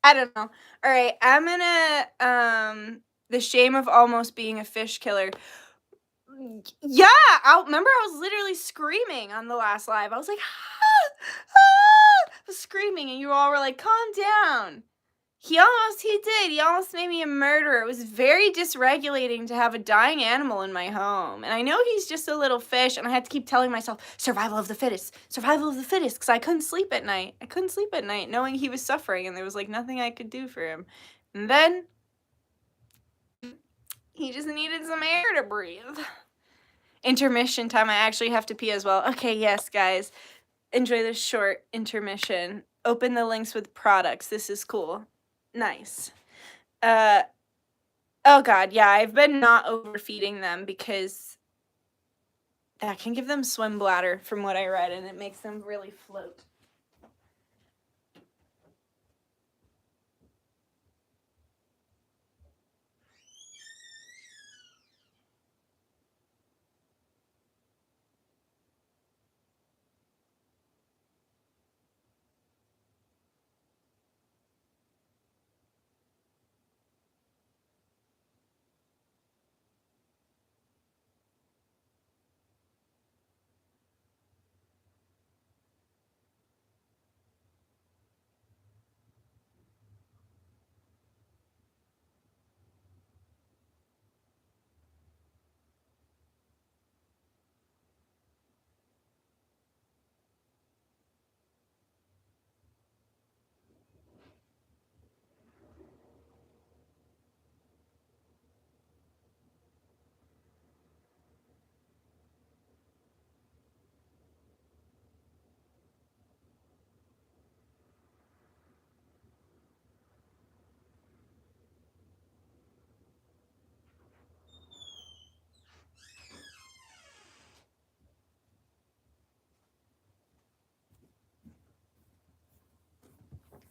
I don't know. All right, I'm gonna, the shame of almost being a fish killer. Yeah, remember I was literally screaming on the last live. I was like, ah, ah, I was screaming, and you all were like, calm down. He did. He almost made me a murderer. It was very dysregulating to have a dying animal in my home. And I know he's just a little fish, and I had to keep telling myself, survival of the fittest, because I couldn't sleep at night. I couldn't sleep at night knowing he was suffering, and there was like nothing I could do for him. And then he just needed some air to breathe. Intermission time. I actually have to pee as well. Okay, yes, guys. Enjoy this short intermission. Open the links with products. This is cool. Nice. Oh God, yeah, I've been not overfeeding them because that can give them swim bladder from what I read, and it makes them really float.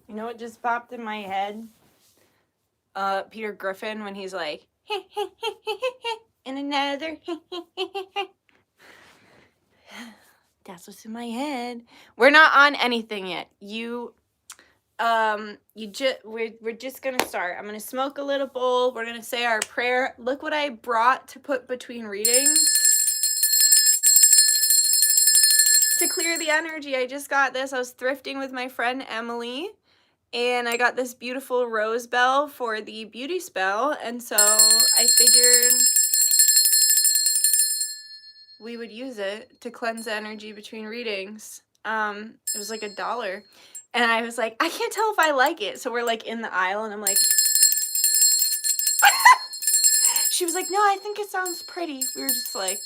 You know what just popped in my head? Peter Griffin when he's like, and another. That's what's in my head. We're not on anything yet. We're just gonna start. I'm gonna smoke a little bowl. We're gonna say our prayer. Look what I brought to put between readings. To clear the energy, I just got this. I was thrifting with my friend Emily, and I got this beautiful rose bell for the beauty spell, and so I figured we would use it to cleanse the energy between readings. It was like $1. And I was like, I can't tell if I like it. So we're like in the aisle and I'm like, she was like, no, I think it sounds pretty. We were just like,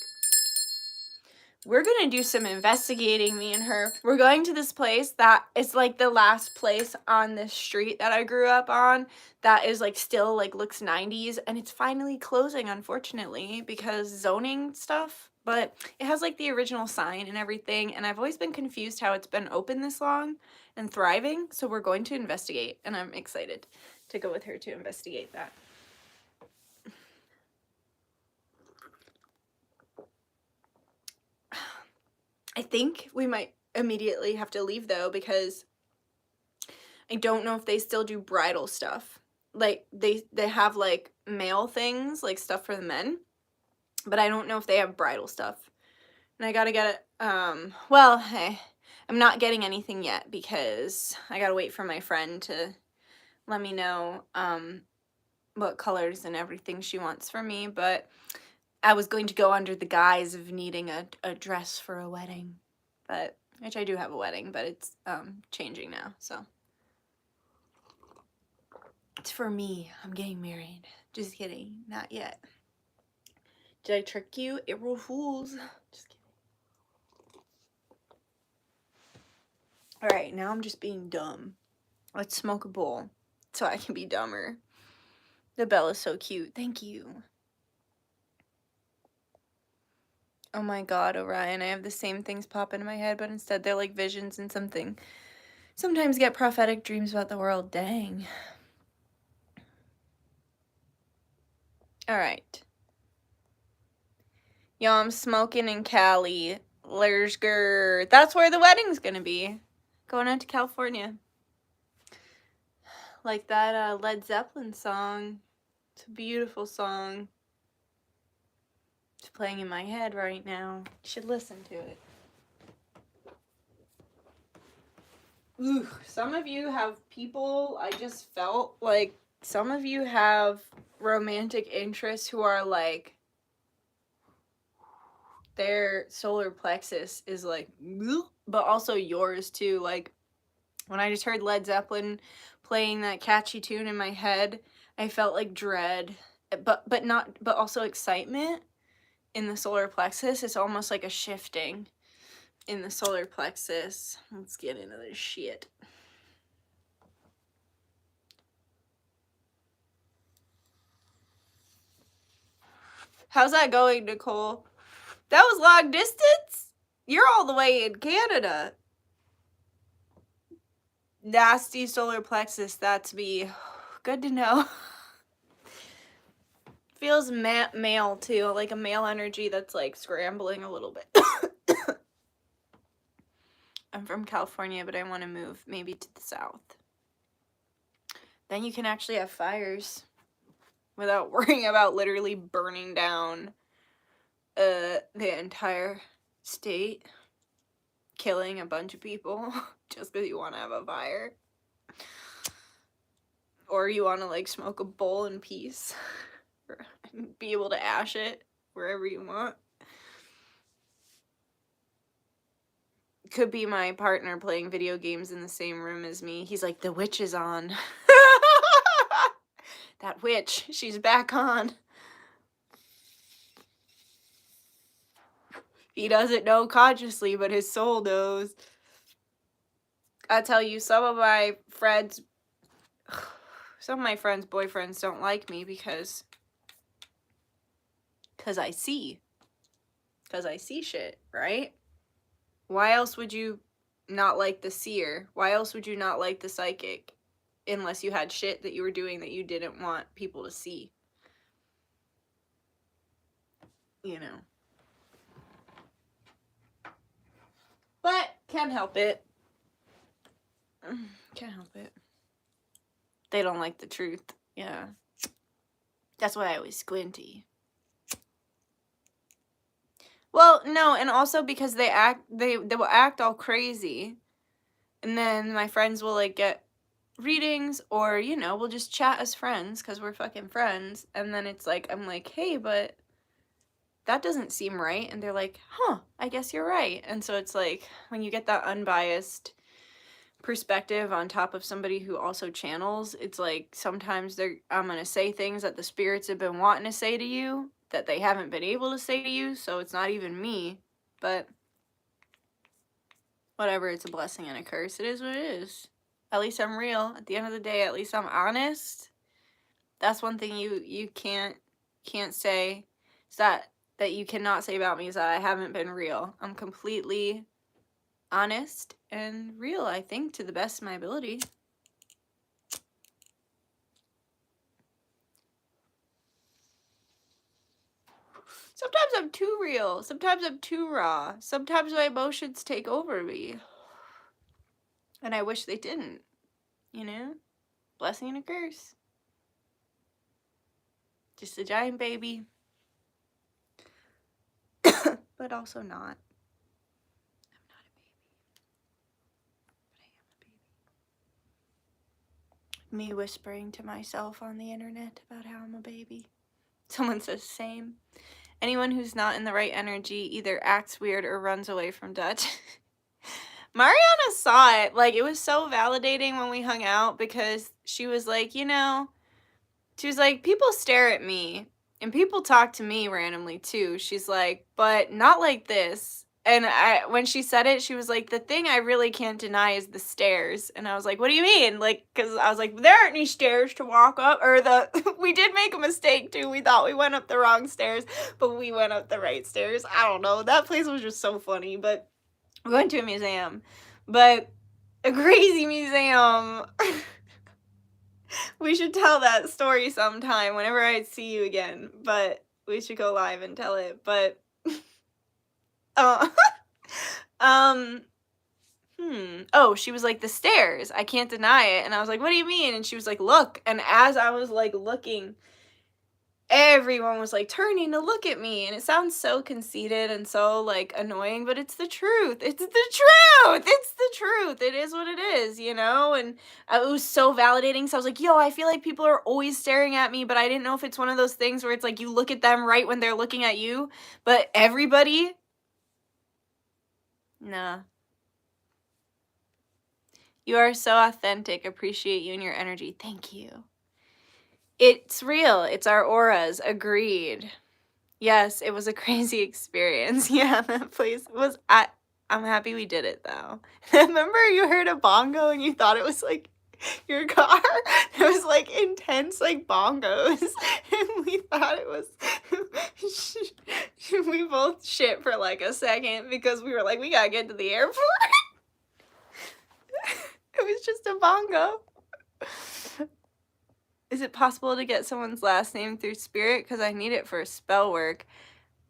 we're gonna do some investigating, me and her. We're going to this place that is like the last place on this street that I grew up on that is like still like looks 90s, and it's finally closing, unfortunately, because zoning stuff. But it has like the original sign and everything, and I've always been confused how it's been open this long and thriving. So we're going to investigate, and I'm excited to go with her to investigate that. I think we might immediately have to leave though, because I don't know if they still do bridal stuff. Like they have like male things, like stuff for the men, but I don't know if they have bridal stuff. And I gotta get it. Well, hey, I'm not getting anything yet because I gotta wait for my friend to let me know what colors and everything she wants for me. But I was going to go under the guise of needing a dress for a wedding, but which I do have a wedding, but it's changing now, so it's for me. I'm getting married. Just kidding, not yet. Did I trick you? April Fools. Just kidding. All right, now I'm just being dumb. Let's smoke a bowl so I can be dumber. The bell is so cute. Thank you. Oh my god, Orion, I have the same things pop into my head, but instead they're like visions and something. Sometimes get prophetic dreams about the world. Dang. Alright. Yo, I'm smoking in Cali. Lersger. That's where the wedding's gonna be. Going out to California. Like that Led Zeppelin song. It's a beautiful song. It's playing in my head right now. You should listen to it. Ooh, some of you have people, I just felt like some of you have romantic interests who are like, their solar plexus is like, but also yours too. Like when I just heard Led Zeppelin playing that catchy tune in my head, I felt like dread, but also excitement in the solar plexus. It's almost like a shifting in the solar plexus. Let's get into this shit. How's that going, Nicole? That was long distance? You're all the way in Canada. Nasty solar plexus, that's me. Good to know. Feels male too, like a male energy that's like scrambling a little bit. I'm from California, but I want to move maybe to the south. Then you can actually have fires without worrying about literally burning down the entire state, killing a bunch of people just because you want to have a fire. Or you want to like smoke a bowl in peace. Be able to ash it wherever you want. Could be my partner playing video games in the same room as me. He's like, the witch is on. That witch, she's back on. He doesn't know consciously, but his soul knows. I tell you, some of my friends' boyfriends don't like me because I see. Because I see shit, right? Why else would you not like the seer? Why else would you not like the psychic? Unless you had shit that you were doing that you didn't want people to see. You know. But can't help it. Can't help it. They don't like the truth. Yeah. That's why I always squinty. Well, no, and also because they will act all crazy. And then my friends will like get readings, or you know, we'll just chat as friends because we're fucking friends. And then it's like, I'm like, hey, but that doesn't seem right. And they're like, huh, I guess you're right. And so it's like when you get that unbiased perspective on top of somebody who also channels, it's like sometimes I'm gonna say things that the spirits have been wanting to say to you that they haven't been able to say to you, so it's not even me. But whatever, it's a blessing and a curse. It is what it is. At least I'm real. At the end of the day, at least I'm honest. That's one thing you can't say. Is that you cannot say about me is that I haven't been real. I'm completely honest and real, I think, to the best of my ability. Sometimes I'm too real. Sometimes I'm too raw. Sometimes my emotions take over me. And I wish they didn't. You know? Blessing and a curse. Just a giant baby. But also not. I'm not a baby. But I am a baby. Me whispering to myself on the internet about how I'm a baby. Someone says same. Anyone who's not in the right energy either acts weird or runs away from Dutch. Mariana saw it. Like, it was so validating when we hung out because she was like, you know, she was like, people stare at me and people talk to me randomly too. She's like, but not like this. And when she said it, she was like, the thing I really can't deny is the stairs. And I was like, what do you mean? Like, because I was like, there aren't any stairs to walk up. Or we did make a mistake too. We thought we went up the wrong stairs, but we went up the right stairs. I don't know. That place was just so funny. But we went to a museum. But a crazy museum. We should tell that story sometime whenever I see you again, but we should go live and tell it. But oh, she was like, the stairs, I can't deny it. And I was like, what do you mean? And she was like, look. And as I was like looking, everyone was like turning to look at me, and it sounds so conceited and so like annoying, but it's the truth. It's the truth. It's the truth. It is what it is, you know? And it was so validating. So I was like, yo, I feel like people are always staring at me, but I didn't know if it's one of those things where it's like you look at them right when they're looking at you, but everybody, nah. You are so authentic. Appreciate you and your energy. Thank you. It's real. It's our auras. Agreed. Yes, it was a crazy experience. Yeah, that place was. I'm happy we did it though. Remember you heard a bongo and you thought it was like your car? It was like intense like bongos, and we thought it was. We both shit for like a second because we were like, we gotta get to the airport. It was just a bongo. Is it possible to get someone's last name through spirit? Because I need it for spell work.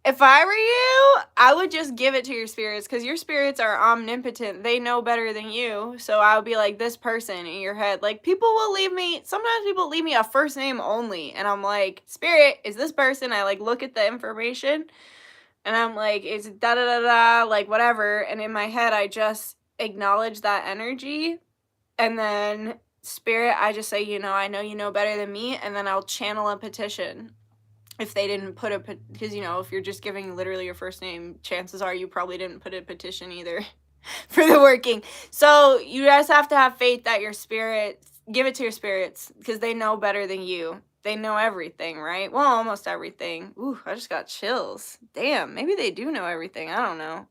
If I were you, I would just give it to your spirits because your spirits are omnipotent. They know better than you. So I would be like, this person in your head. Like, people will leave me, sometimes people leave me a first name only. And I'm like, spirit, is this person? I like look at the information and I'm like, it's da-da-da-da, like whatever. And in my head, I just acknowledge that energy. And then spirit, I just say, you know, I know you know better than me. And then I'll channel a petition. If they didn't put because, you know, if you're just giving literally your first name, chances are you probably didn't put a petition either for the working. So you just have to have faith that your spirits, give it to your spirits because they know better than you. They know everything, right? Well, almost everything. Ooh, I just got chills. Damn, maybe they do know everything. I don't know.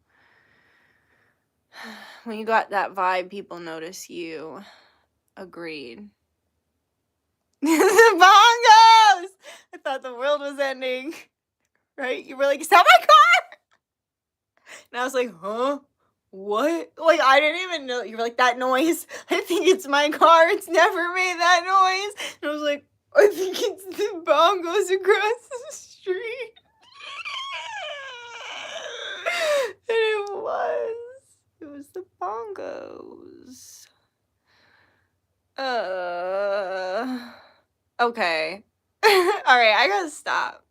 When you got that vibe, people notice you. Agreed. The bongos! I thought the world was ending. Right? You were like, is that my car? And I was like, huh? What? Like, I didn't even know. You were like, that noise. I think it's my car. It's never made that noise. And I was like, I think it's the bongos across the street. And it was. It was the bongos. Okay. Alright, I gotta stop.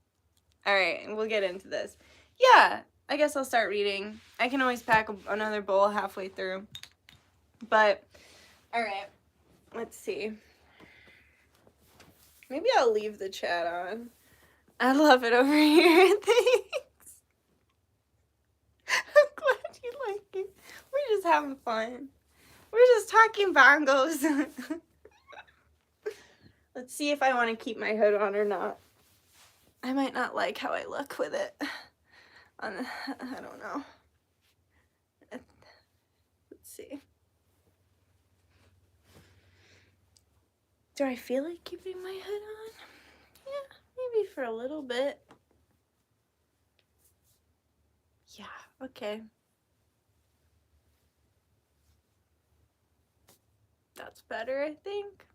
Alright, we'll get into this. Yeah, I guess I'll start reading. I can always pack another bowl halfway through. But, alright, let's see. Maybe I'll leave the chat on. I love it over here. Thanks. I'm glad you like it. We're just having fun. We're just talking bongos. Let's see if I want to keep my hood on or not. I might not like how I look with it. I don't know. Let's see. Do I feel like keeping my hood on? Yeah, maybe for a little bit. Yeah, okay. That's better, I think.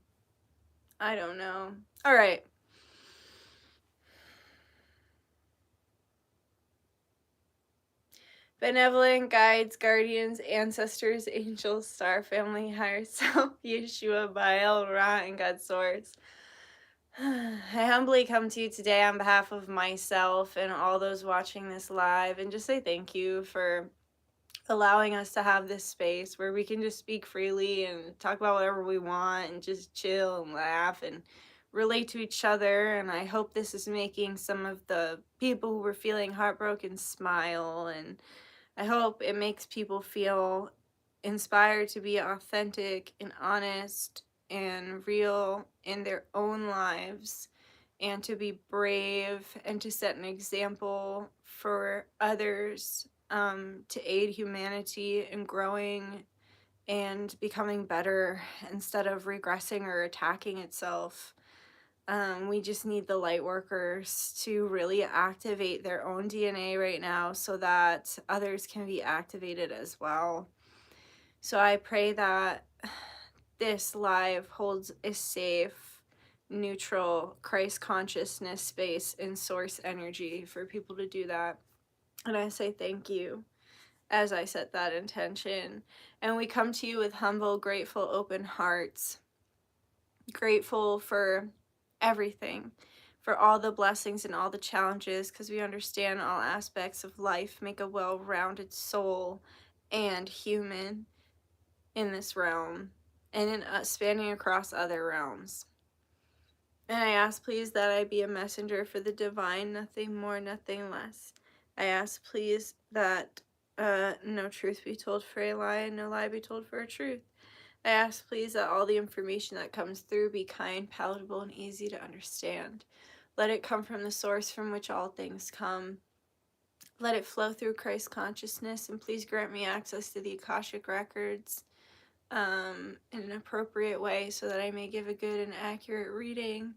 I don't know. All right. Benevolent guides, guardians, ancestors, angels, star family, higher self, Yeshua, Baal, Ra, and God's source. I humbly come to you today on behalf of myself and all those watching this live and just say thank you for allowing us to have this space where we can just speak freely and talk about whatever we want and just chill and laugh and relate to each other. And I hope this is making some of the people who were feeling heartbroken smile, and I hope it makes people feel inspired to be authentic and honest and real in their own lives, and to be brave and to set an example for others, to aid humanity in growing and becoming better instead of regressing or attacking itself. We just need the light workers to really activate their own DNA right now so that others can be activated as well. So I pray that this live holds a safe, neutral, Christ consciousness space and source energy for people to do that. And I say thank you as I set that intention. And we come to you with humble, grateful, open hearts, grateful for everything, for all the blessings and all the challenges, because we understand all aspects of life make a well-rounded soul and human in this realm and in spanning across other realms. And I ask please that I be a messenger for the divine, nothing more, nothing less. I ask please that no truth be told for a lie and no lie be told for a truth. I ask please that all the information that comes through be kind, palatable, and easy to understand. Let it come from the source from which all things come. Let it flow through Christ consciousness, and please grant me access to the Akashic records in an appropriate way so that I may give a good and accurate reading,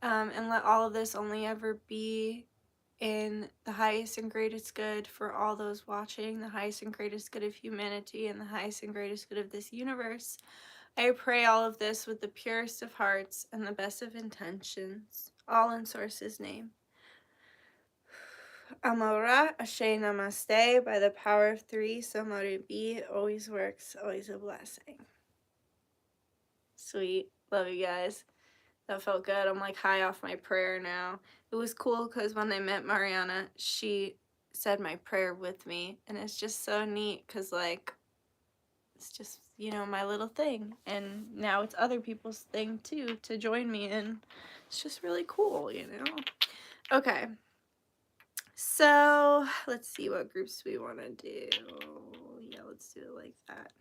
and let all of this only ever be in the highest and greatest good for all those watching, the highest and greatest good of humanity, and the highest and greatest good of this universe. I pray all of this with the purest of hearts and the best of intentions, all in Source's name. Amora, Ashe Namaste, by the power of three, so mote it be, always works, always a blessing. Sweet. Love you guys. That felt good. I'm like high off my prayer now. It was cool because when I met Mariana, she said my prayer with me, and it's just so neat because like it's just, you know, my little thing, and now it's other people's thing too to join me in. It's just really cool, you know. Okay, so let's see what groups we want to do. Yeah, let's do it like that.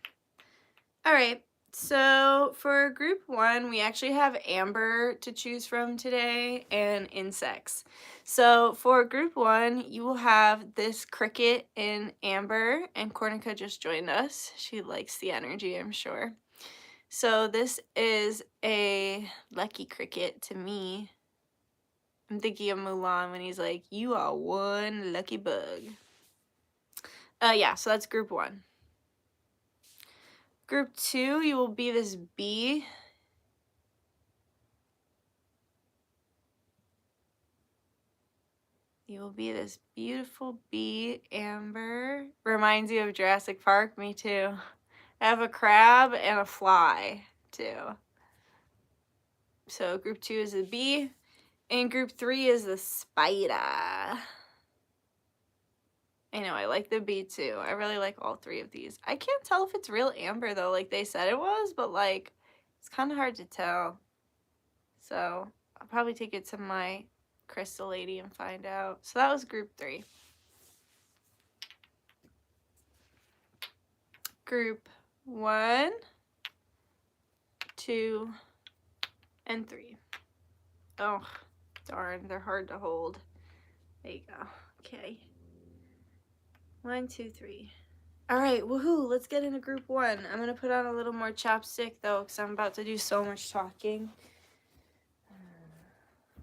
All right, so for group one, we actually have amber to choose from today and insects. So for group one, you will have this cricket in amber, and Cornica just joined us. She likes the energy, I'm sure. So this is a lucky cricket to me. I'm thinking of Mulan when he's like, "You are one lucky bug." Yeah, so that's group one. Group two, you will be this bee. You will be this beautiful bee, amber. Reminds you of Jurassic Park, me too. I have a crab and a fly, too. So group two is the bee, and group three is the spider. I know, I like the bee too. I really like all three of these. I can't tell if it's real amber though, like they said it was, but like, it's kind of hard to tell. So I'll probably take it to my crystal lady and find out. So that was group three. Group 1, 2, and 3. Oh, darn, they're hard to hold. There you go. Okay. 1, 2, 3. All right, woohoo, let's get into group 1. I'm going to put on a little more chapstick, though, because I'm about to do so much talking.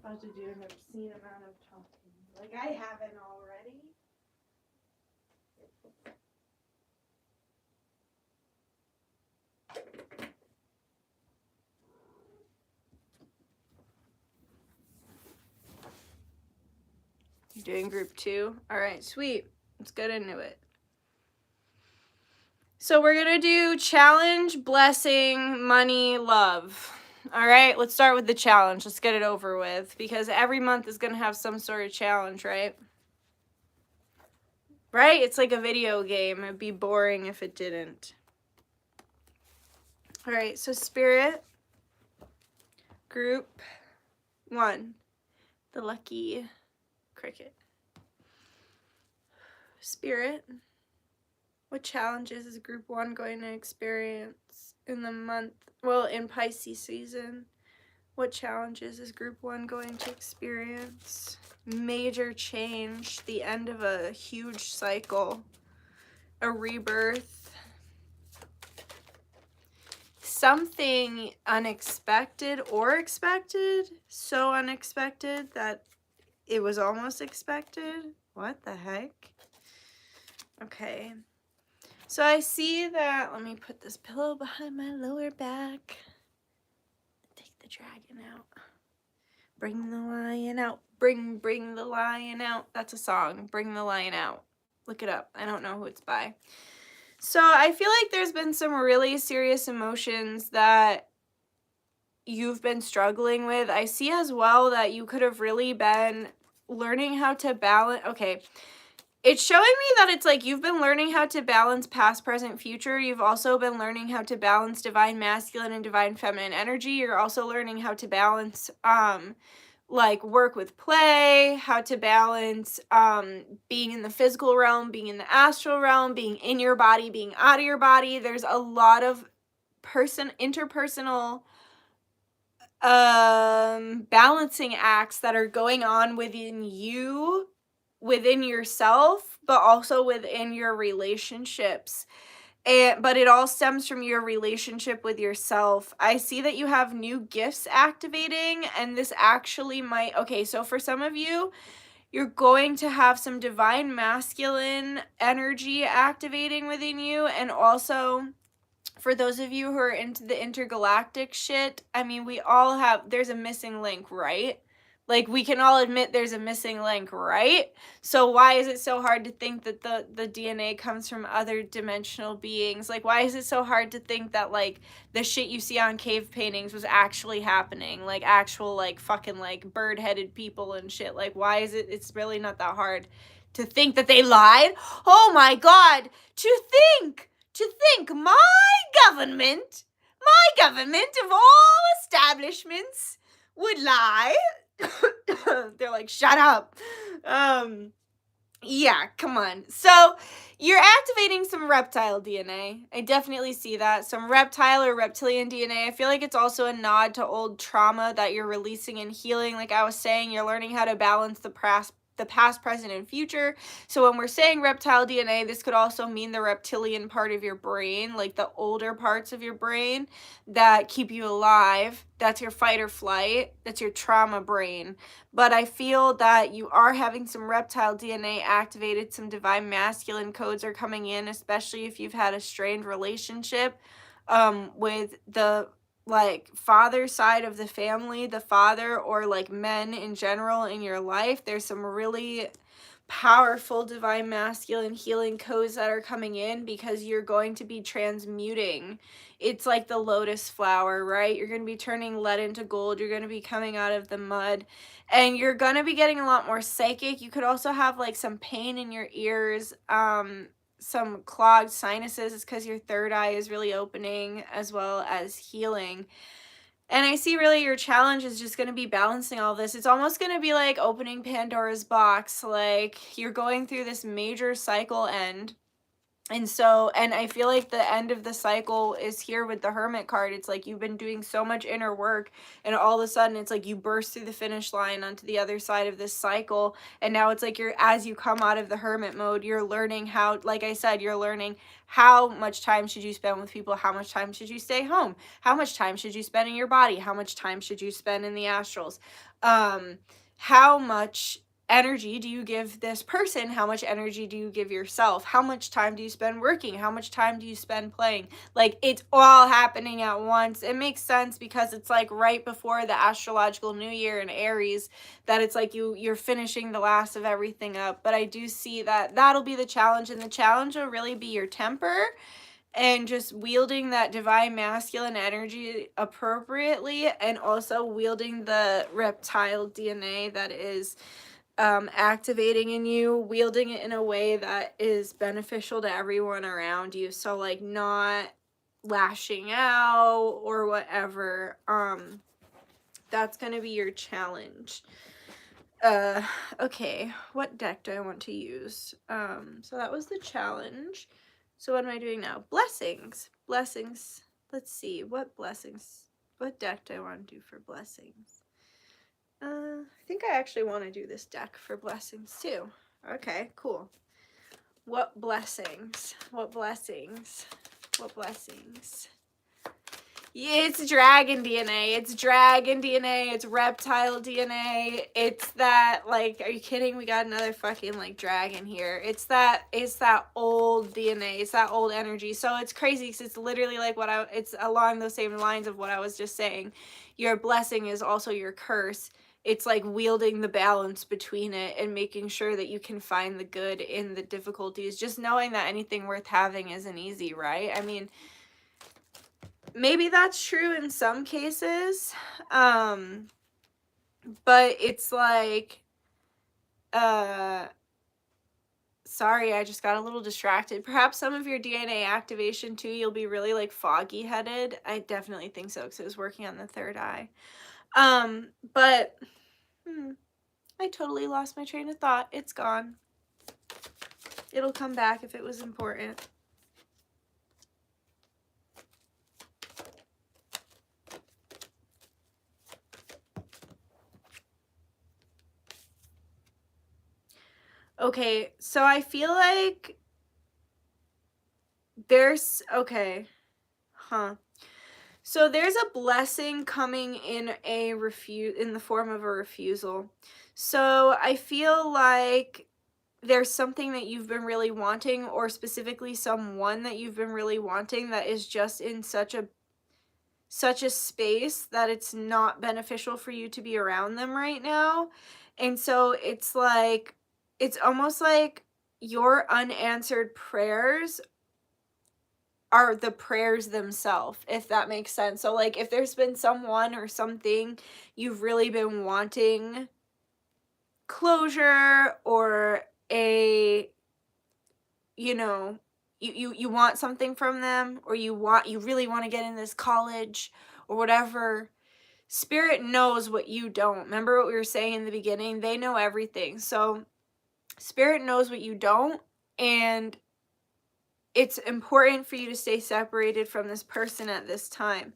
About to do an obscene amount of talking. Like I haven't already. You're doing group 2? All right, sweet. Let's get into it. So we're going to do challenge, blessing, money, love. All right, let's start with the challenge. Let's get it over with, because every month is going to have some sort of challenge, right? Right? It's like a video game. It'd be boring if it didn't. All right, so Spirit, group 1, the lucky cricket. Spirit, what challenges is group 1 going to experience in the month, well, in Pisces season? What challenges is group 1 going to experience? Major change, the end of a huge cycle, a rebirth, something unexpected or expected, so unexpected that it was almost expected. What the heck? Okay. So I see that, let me put this pillow behind my lower back. Take the dragon out. Bring the lion out. Bring the lion out. That's a song. Bring the lion out. Look it up. I don't know who it's by. So I feel like there's been some really serious emotions that you've been struggling with. I see as well that you could have really been learning how to balance. Okay. It's showing me that it's like you've been learning how to balance past, present, future. You've also been learning how to balance divine masculine and divine feminine energy. You're also learning how to balance like work with play, how to balance being in the physical realm, being in the astral realm, being in your body, being out of your body. There's a lot of interpersonal balancing acts that are going on within you, within yourself, but also within your relationships. But it all stems from your relationship with yourself. I see that you have new gifts activating, and this actually might, okay, so for some of you, you're going to have some divine masculine energy activating within you, and also for those of you who are into the intergalactic shit, I mean, we all have, there's a missing link, right? Like, we can all admit there's a missing link, right? So why is it so hard to think that the DNA comes from other dimensional beings? Like, why is it so hard to think that, like, the shit you see on cave paintings was actually happening? Like, actual, like, fucking, like, bird-headed people and shit. Like, why is it, it's really not that hard to think that they lied? Oh my God, to think my government of all establishments would lie. They're like, shut up. Yeah, come on. So you're activating some reptile DNA. I definitely see that. Some reptile or reptilian DNA. I feel like it's also a nod to old trauma that you're releasing and healing. Like I was saying, you're learning how to balance the past, present, and future. So when we're saying reptile DNA, this could also mean the reptilian part of your brain, like the older parts of your brain that keep you alive. That's your fight or flight. That's your trauma brain. But I feel that you are having some reptile DNA activated. Some divine masculine codes are coming in, especially if you've had a strained relationship with the like father side of the family, the father, or like men in general in your life. There's some really powerful divine masculine healing codes that are coming in because you're going to be transmuting. It's like the lotus flower, right? You're going to be turning lead into gold. You're going to be coming out of the mud, and you're going to be getting a lot more psychic. You could also have like some pain in your ears, some clogged sinuses. It's because your third eye is really opening, as well as healing. And I see really your challenge is just going to be balancing all this. It's almost going to be like opening Pandora's box. Like you're going through this major cycle end. And so, and I feel like the end of the cycle is here with the Hermit card. It's like you've been doing so much inner work, and all of a sudden it's like you burst through the finish line onto the other side of this cycle. And now it's like as you come out of the Hermit mode, you're learning how, like I said, you're learning how much time should you spend with people, how much time should you stay home, how much time should you spend in your body, how much time should you spend in the astrals, how much energy do you give this person? How much energy do you give yourself? How much time do you spend working? How much time do you spend playing? Like, it's all happening at once. It makes sense because it's like right before the astrological new year in Aries that it's like you're finishing the last of everything up. But I do see that that'll be the challenge, and the challenge will really be your temper and just wielding that divine masculine energy appropriately, and also wielding the reptile DNA that is activating in you, wielding it in a way that is beneficial to everyone around you. So like not lashing out or whatever. That's going to be your challenge. Okay, what deck do I want to use? So that was the challenge. So what am I doing now? Blessings. Blessings. Let's see, what blessings? What deck do I want to do for blessings? I think I actually want to do this deck for blessings too. Okay, cool. What blessings? What blessings? What blessings? Yeah, it's dragon DNA. It's dragon DNA. It's reptile DNA. It's that, like, are you kidding? We got another fucking, like, dragon here. It's that old DNA. It's that old energy. So it's crazy because it's literally like it's along those same lines of what I was just saying. Your blessing is also your curse. It's like wielding the balance between it and making sure that you can find the good in the difficulties. Just knowing that anything worth having isn't easy, right? I mean, maybe that's true in some cases, but it's like, sorry, I just got a little distracted. Perhaps some of your DNA activation too, you'll be really like foggy headed. I definitely think so because it was working on the third eye. But I totally lost my train of thought. It's gone. It'll come back if it was important. Okay, so I feel like there's, okay, so there's a blessing coming in in the form of a refusal. So I feel like there's something that you've been really wanting, or specifically someone that you've been really wanting, that is just in such a space that it's not beneficial for you to be around them right now. And so it's like, it's almost like your unanswered prayers are the prayers themselves, if that makes sense. So like if there's been someone or something you've really been wanting closure, or a, you know, you want something from them, or you really want to get in this college or whatever, Spirit knows what you don't. Remember what we were saying in the beginning? They know everything. So Spirit knows what you don't, and it's important for you to stay separated from this person at this time,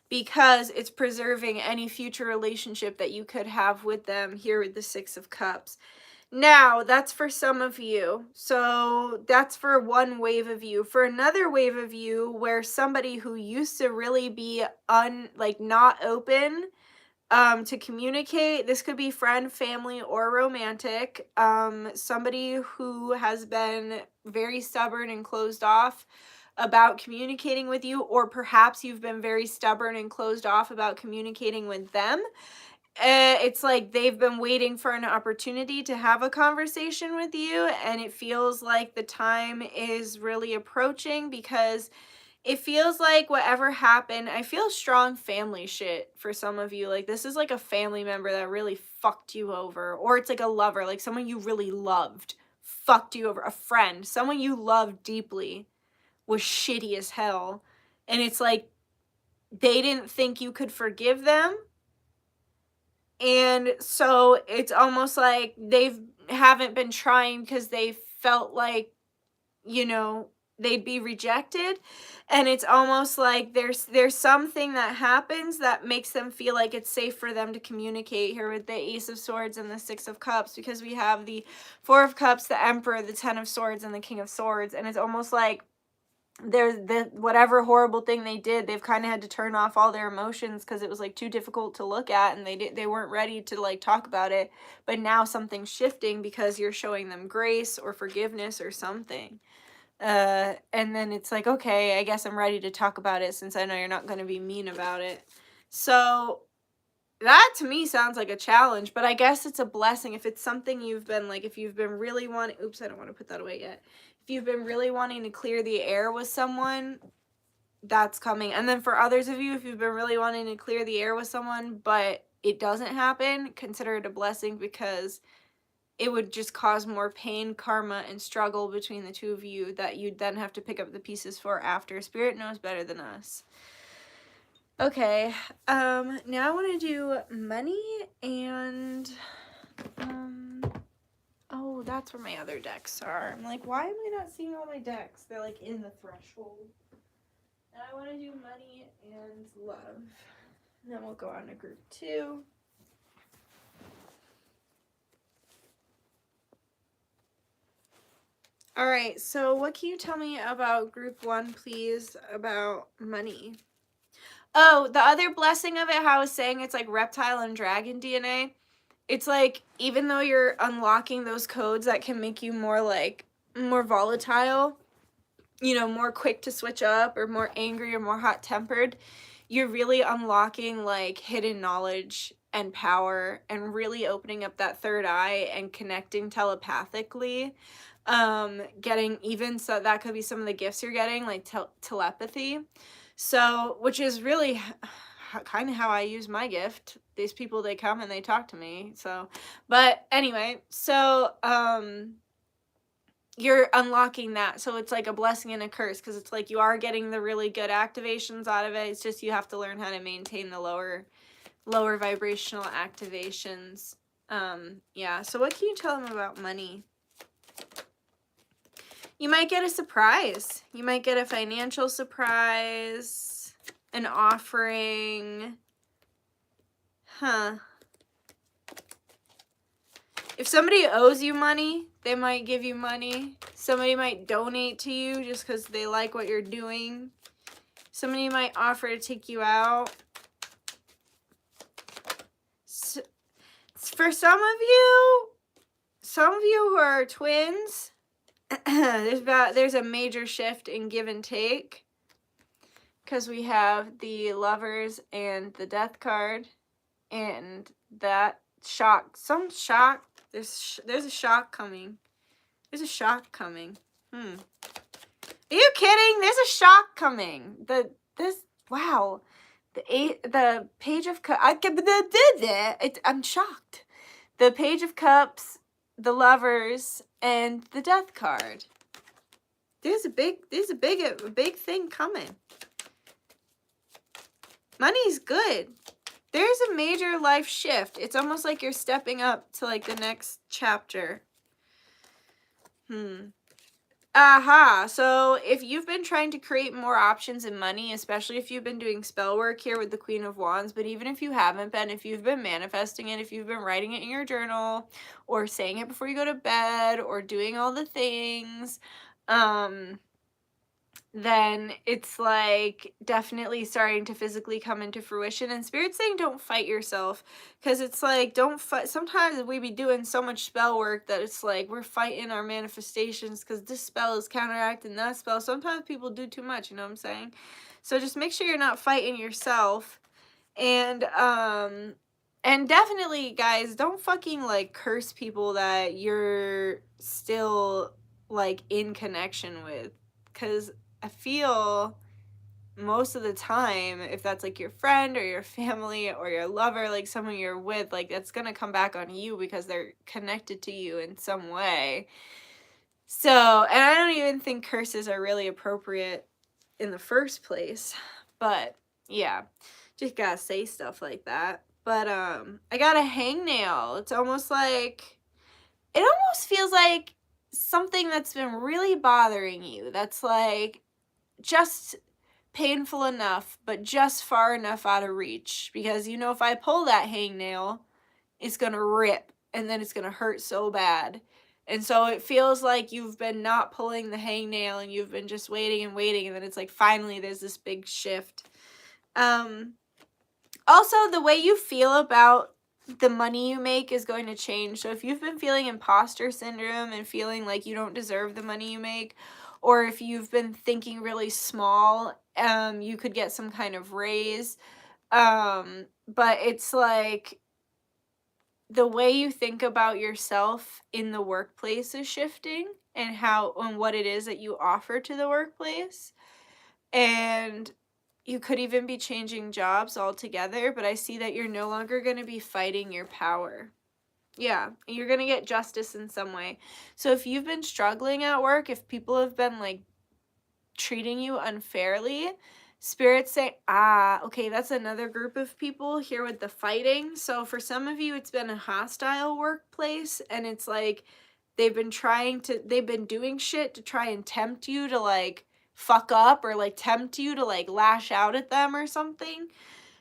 because it's preserving any future relationship that you could have with them here with the Six of Cups. Now, that's for some of you. So that's for one wave of you. For another wave of you, where somebody who used to really be not open to communicate, this could be friend, family, or romantic, somebody who has been very stubborn and closed off about communicating with you, or perhaps you've been very stubborn and closed off about communicating with them. It's like they've been waiting for an opportunity to have a conversation with you, and it feels like the time is really approaching, because it feels like whatever happened, I feel strong family shit for some of you. Like, this is like a family member that really fucked you over, or it's like a lover, like someone you really loved fucked you over. A friend, someone you loved deeply, was shitty as hell, and it's like they didn't think you could forgive them. And so it's almost like haven't been trying because they felt like, you know, they'd be rejected, and it's almost like there's something that happens that makes them feel like it's safe for them to communicate here with the Ace of Swords and the Six of Cups, because we have the Four of Cups, the Emperor, the Ten of Swords, and the King of Swords, and it's almost like there's the whatever horrible thing they did, they've kind of had to turn off all their emotions because it was like too difficult to look at, and they weren't ready to like talk about it. But now something's shifting because you're showing them grace or forgiveness or something. And then it's like, okay, I guess I'm ready to talk about it since I know you're not going to be mean about it. So that to me sounds like a challenge, but I guess it's a blessing if it's something you've been like, if you've been really wanting, oops, I don't want to put that away yet. If you've been really wanting to clear the air with someone, that's coming. And then for others of you, if you've been really wanting to clear the air with someone, but it doesn't happen, consider it a blessing, because it would just cause more pain, karma, and struggle between the two of you that you'd then have to pick up the pieces for after. Spirit knows better than us. Okay, now I want to do money and, oh, that's where my other decks are. I'm like, why am I not seeing all my decks? They're like in the threshold. And I want to do money and love. And then we'll go on to group 2. All right, so what can you tell me about group 1, please, about money? Oh, the other blessing of it, how I was saying it's like reptile and dragon DNA. It's like, even though you're unlocking those codes that can make you more like, more volatile, you know, more quick to switch up or more angry or more hot-tempered, you're really unlocking like hidden knowledge and power and really opening up that third eye and connecting telepathically. Getting even, so that could be some of the gifts you're getting, like telepathy. So, which is really kind of how I use my gift. These people, they come and they talk to me. So, but anyway, so, you're unlocking that. So it's like a blessing and a curse, because it's like you are getting the really good activations out of it. It's just you have to learn how to maintain the lower vibrational activations. Yeah. So what can you tell them about money? You might get a surprise. You might get a financial surprise, an offering. Huh. If somebody owes you money, they might give you money. Somebody might donate to you just because they like what you're doing. Somebody might offer to take you out. So, for some of you who are twins, there's a major shift in give and take, because we have the Lovers and the Death card, and that shock, there's a shock coming. There's a shock coming. Are you kidding? There's a shock coming. Wow. The Page of Cups. I'm shocked. The Page of Cups, the Lovers, and the Death card. There's a big thing coming. Money's good. There's a major life shift. It's almost like you're stepping up to like the next chapter. Aha. So if you've been trying to create more options in money, especially if you've been doing spell work here with the Queen of Wands, but even if you haven't been, if you've been manifesting it, if you've been writing it in your journal or saying it before you go to bed or doing all the things, then it's like definitely starting to physically come into fruition. And Spirit's saying don't fight yourself, because it's like, don't fight. Sometimes we be doing so much spell work that it's like we're fighting our manifestations because this spell is counteracting that spell. Sometimes people do too much, you know what I'm saying? So just make sure you're not fighting yourself. And definitely, guys, don't fucking like curse people that you're still like in connection with, because I feel most of the time, if that's like your friend or your family or your lover, like someone you're with, like that's gonna come back on you because they're connected to you in some way. So, and I don't even think curses are really appropriate in the first place, but yeah, just gotta say stuff like that. But I got a hangnail. It's almost like, it almost feels like something that's been really bothering you, that's like just painful enough, but just far enough out of reach. Because you know, if I pull that hangnail, it's gonna rip and then it's gonna hurt so bad. And so it feels like you've been not pulling the hangnail and you've been just waiting and waiting, and then it's like finally there's this big shift. Also, the way you feel about the money you make is going to change. So if you've been feeling imposter syndrome and feeling like you don't deserve the money you make, or if you've been thinking really small, you could get some kind of raise. But it's like the way you think about yourself in the workplace is shifting, and how and what it is that you offer to the workplace. And you could even be changing jobs altogether, but I see that you're no longer going to be fighting your power. Yeah, you're going to get justice in some way. So if you've been struggling at work, if people have been like treating you unfairly, spirits say, okay, that's another group of people here with the fighting. So for some of you, it's been a hostile workplace, and it's like they've been doing shit to try and tempt you to like fuck up, or like tempt you to like lash out at them or something.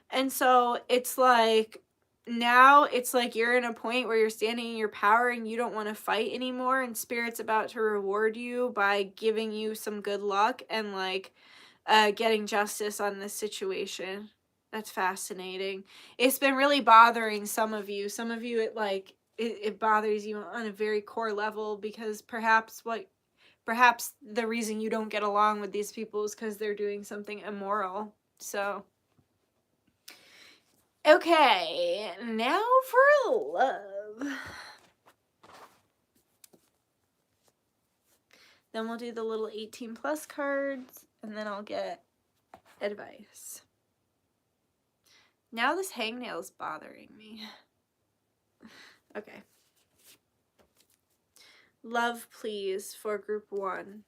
And so it's like now it's like you're in a point where you're standing in your power and you don't want to fight anymore, and spirit's about to reward you by giving you some good luck and like getting justice on this situation. That's fascinating. It's been really bothering some of you. Some of you, it bothers you on a very core level, because perhaps the reason you don't get along with these people is because they're doing something immoral. So okay, now for love. Then we'll do the little 18 plus cards, and then I'll get advice. Now this hangnail's bothering me. Okay. Love, please, for group 1.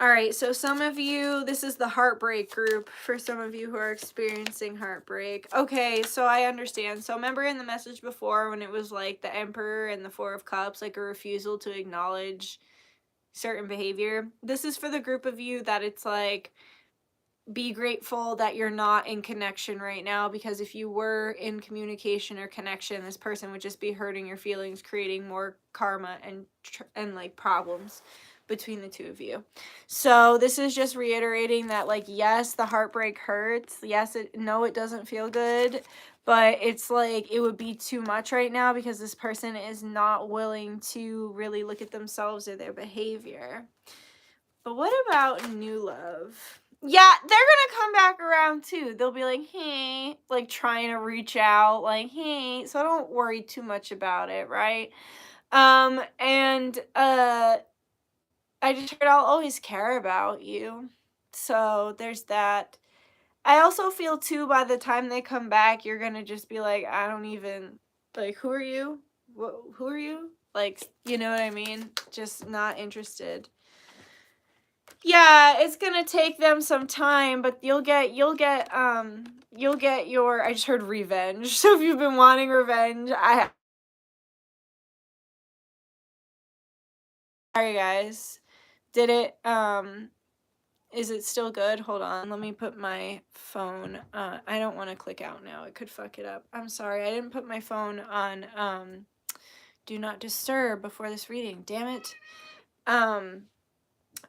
All right, so some of you, this is the heartbreak group for some of you who are experiencing heartbreak. Okay, so I understand. So remember in the message before when it was like the Emperor and the Four of Cups, like a refusal to acknowledge certain behavior? This is for the group of you that it's like, be grateful that you're not in connection right now, because if you were in communication or connection, this person would just be hurting your feelings, creating more karma and like problems between the two of you. So this is just reiterating that, like, yes, the heartbreak hurts. Yes, it doesn't feel good, but it's like it would be too much right now because this person is not willing to really look at themselves or their behavior. But what about new love? Yeah, they're gonna come back around too. They'll be like, hey, like trying to reach out, like, hey, so don't worry too much about it, right? I just heard I'll always care about you. So there's that. I also feel too, by the time they come back, you're gonna just be like, I don't even, like, who are you? Who are you? Like, you know what I mean? Just not interested. Yeah, it's gonna take them some time, but you'll get your, I just heard revenge. So if you've been wanting revenge, sorry guys. Did it, is it still good? Hold on, let me put my phone, I don't want to click out now. It could fuck it up. I'm sorry, I didn't put my phone on, do not disturb before this reading. Damn it.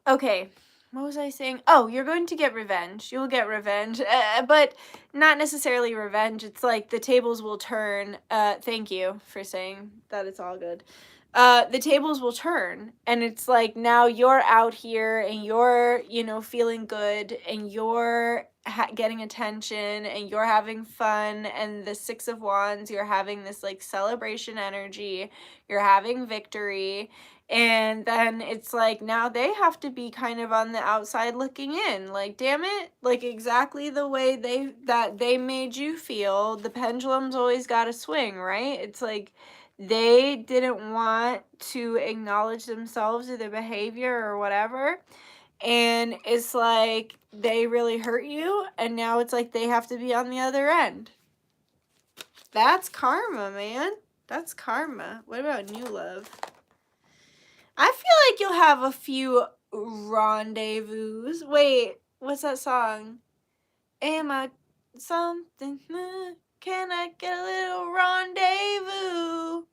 Okay. What was I saying? Oh, you're going to get revenge. You'll get revenge, but not necessarily revenge. It's like the tables will turn. Thank you for saying that it's all good. The tables will turn, and it's like now you're out here and you're, feeling good, and you're getting attention, and you're having fun, and the 6 of Wands, you're having this like celebration energy, you're having victory. And then it's like now they have to be kind of on the outside looking in, like, damn it, like exactly the way they made you feel. The pendulum's always got to swing, right? It's like they didn't want to acknowledge themselves or their behavior or whatever, and it's like they really hurt you, and now it's like they have to be on the other end. That's karma, man. That's karma. What about new love? I feel like you'll have a few rendezvous. Wait, what's that song? Am I something? Can I get a little rendezvous?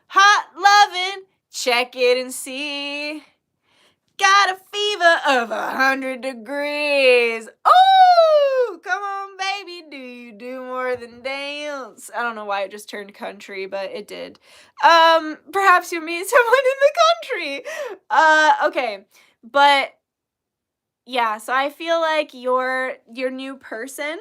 Hot loving, check it and see. Got a fever of 100 degrees. Oh, come on, baby. Do you do more than dance? I don't know why it just turned country, but it did. Perhaps you meet someone in the country. Okay. But yeah, so I feel like your new person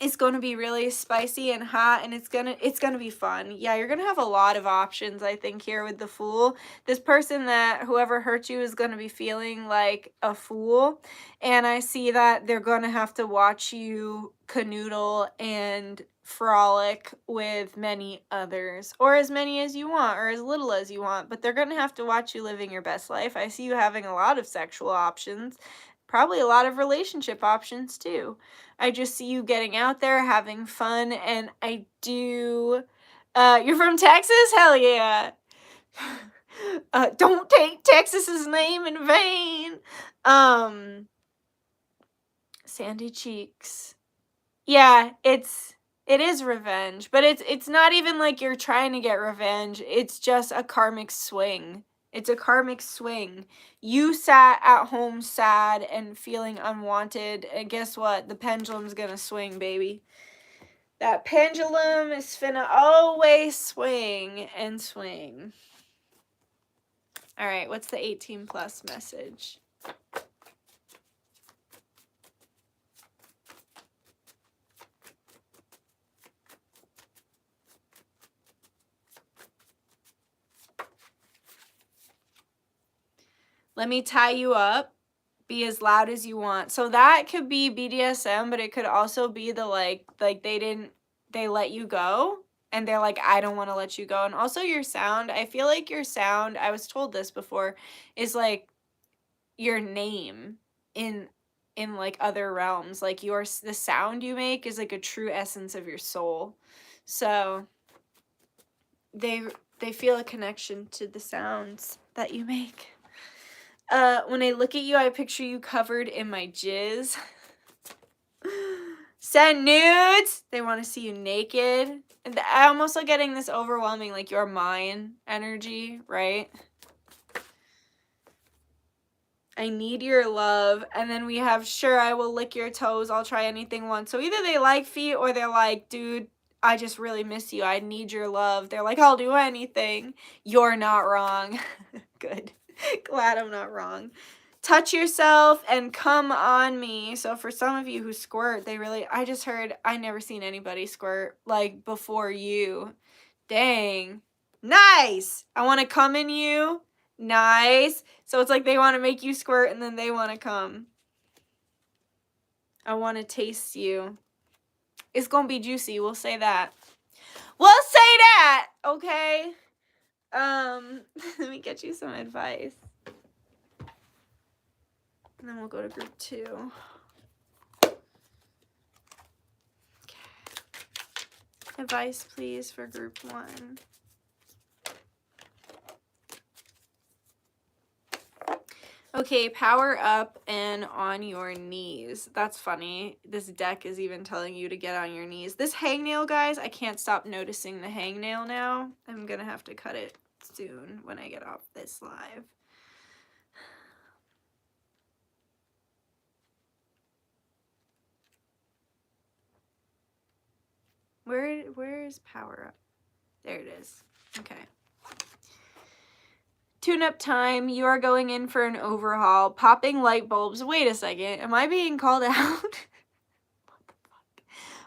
is going to be really spicy and hot, and it's gonna be fun. Yeah, you're gonna have a lot of options, I think, here with the Fool. This person that whoever hurt you is gonna be feeling like a fool, and I see that they're gonna have to watch you canoodle and frolic with many others, or as many as you want, or as little as you want, but they're gonna have to watch you living your best life. I see you having a lot of sexual options, probably a lot of relationship options too. I just see you getting out there, having fun, and I do... you're from Texas? Hell yeah. Don't take Texas's name in vain. Sandy cheeks. Yeah, it is revenge, but it's not even like you're trying to get revenge. It's just a karmic swing. It's a karmic swing. You sat at home sad and feeling unwanted, and guess what? The pendulum's gonna swing, baby. That pendulum is finna always swing and swing. All right, what's the 18 plus message? Let me tie you up. Be as loud as you want. So that could be BDSM, but it could also be the like they let you go and they're like, I don't want to let you go. And also your sound, I feel like your sound, I was told this before, is like your name in like other realms. Like the sound you make is like a true essence of your soul. So they feel a connection to the sounds that you make. When I look at you, I picture you covered in my jizz. Send nudes! They want to see you naked. And I'm also getting this overwhelming, like, you're mine energy, right? I need your love. And then we have, sure, I will lick your toes. I'll try anything once. So either they like feet or they're like, dude, I just really miss you. I need your love. They're like, I'll do anything. You're not wrong. Good. Glad I'm not wrong. Touch yourself and come on me. So for some of you who squirt, I just heard, I never seen anybody squirt like before you. Dang. Nice. I want to come in you. Nice. So it's like they want to make you squirt and then they want to come. I want to taste you. It's going to be juicy. We'll say that. We'll say that. Okay. Let me get you some advice. And then we'll go to group 2. Okay. Advice, please, for group 1. Okay, power up and on your knees. That's funny. This deck is even telling you to get on your knees. This hangnail, guys, I can't stop noticing the hangnail now. I'm gonna have to cut it soon when I get off this live. Where is power up? There it is. Okay. Tune-up time. You are going in for an overhaul. Popping light bulbs. Wait a second. Am I being called out? What the fuck?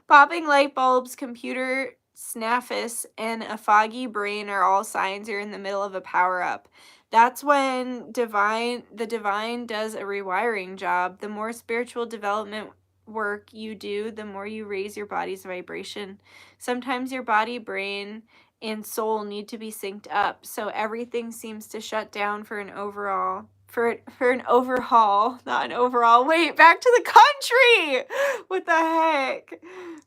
Popping light bulbs, computer snaffus, and a foggy brain are all signs you're in the middle of a power-up. That's when the divine does a rewiring job. The more spiritual development work you do, the more you raise your body's vibration. Sometimes your body, brain, and soul need to be synced up, so everything seems to shut down for an overall for an overhaul, not an overall. Wait, back to the country. What the heck?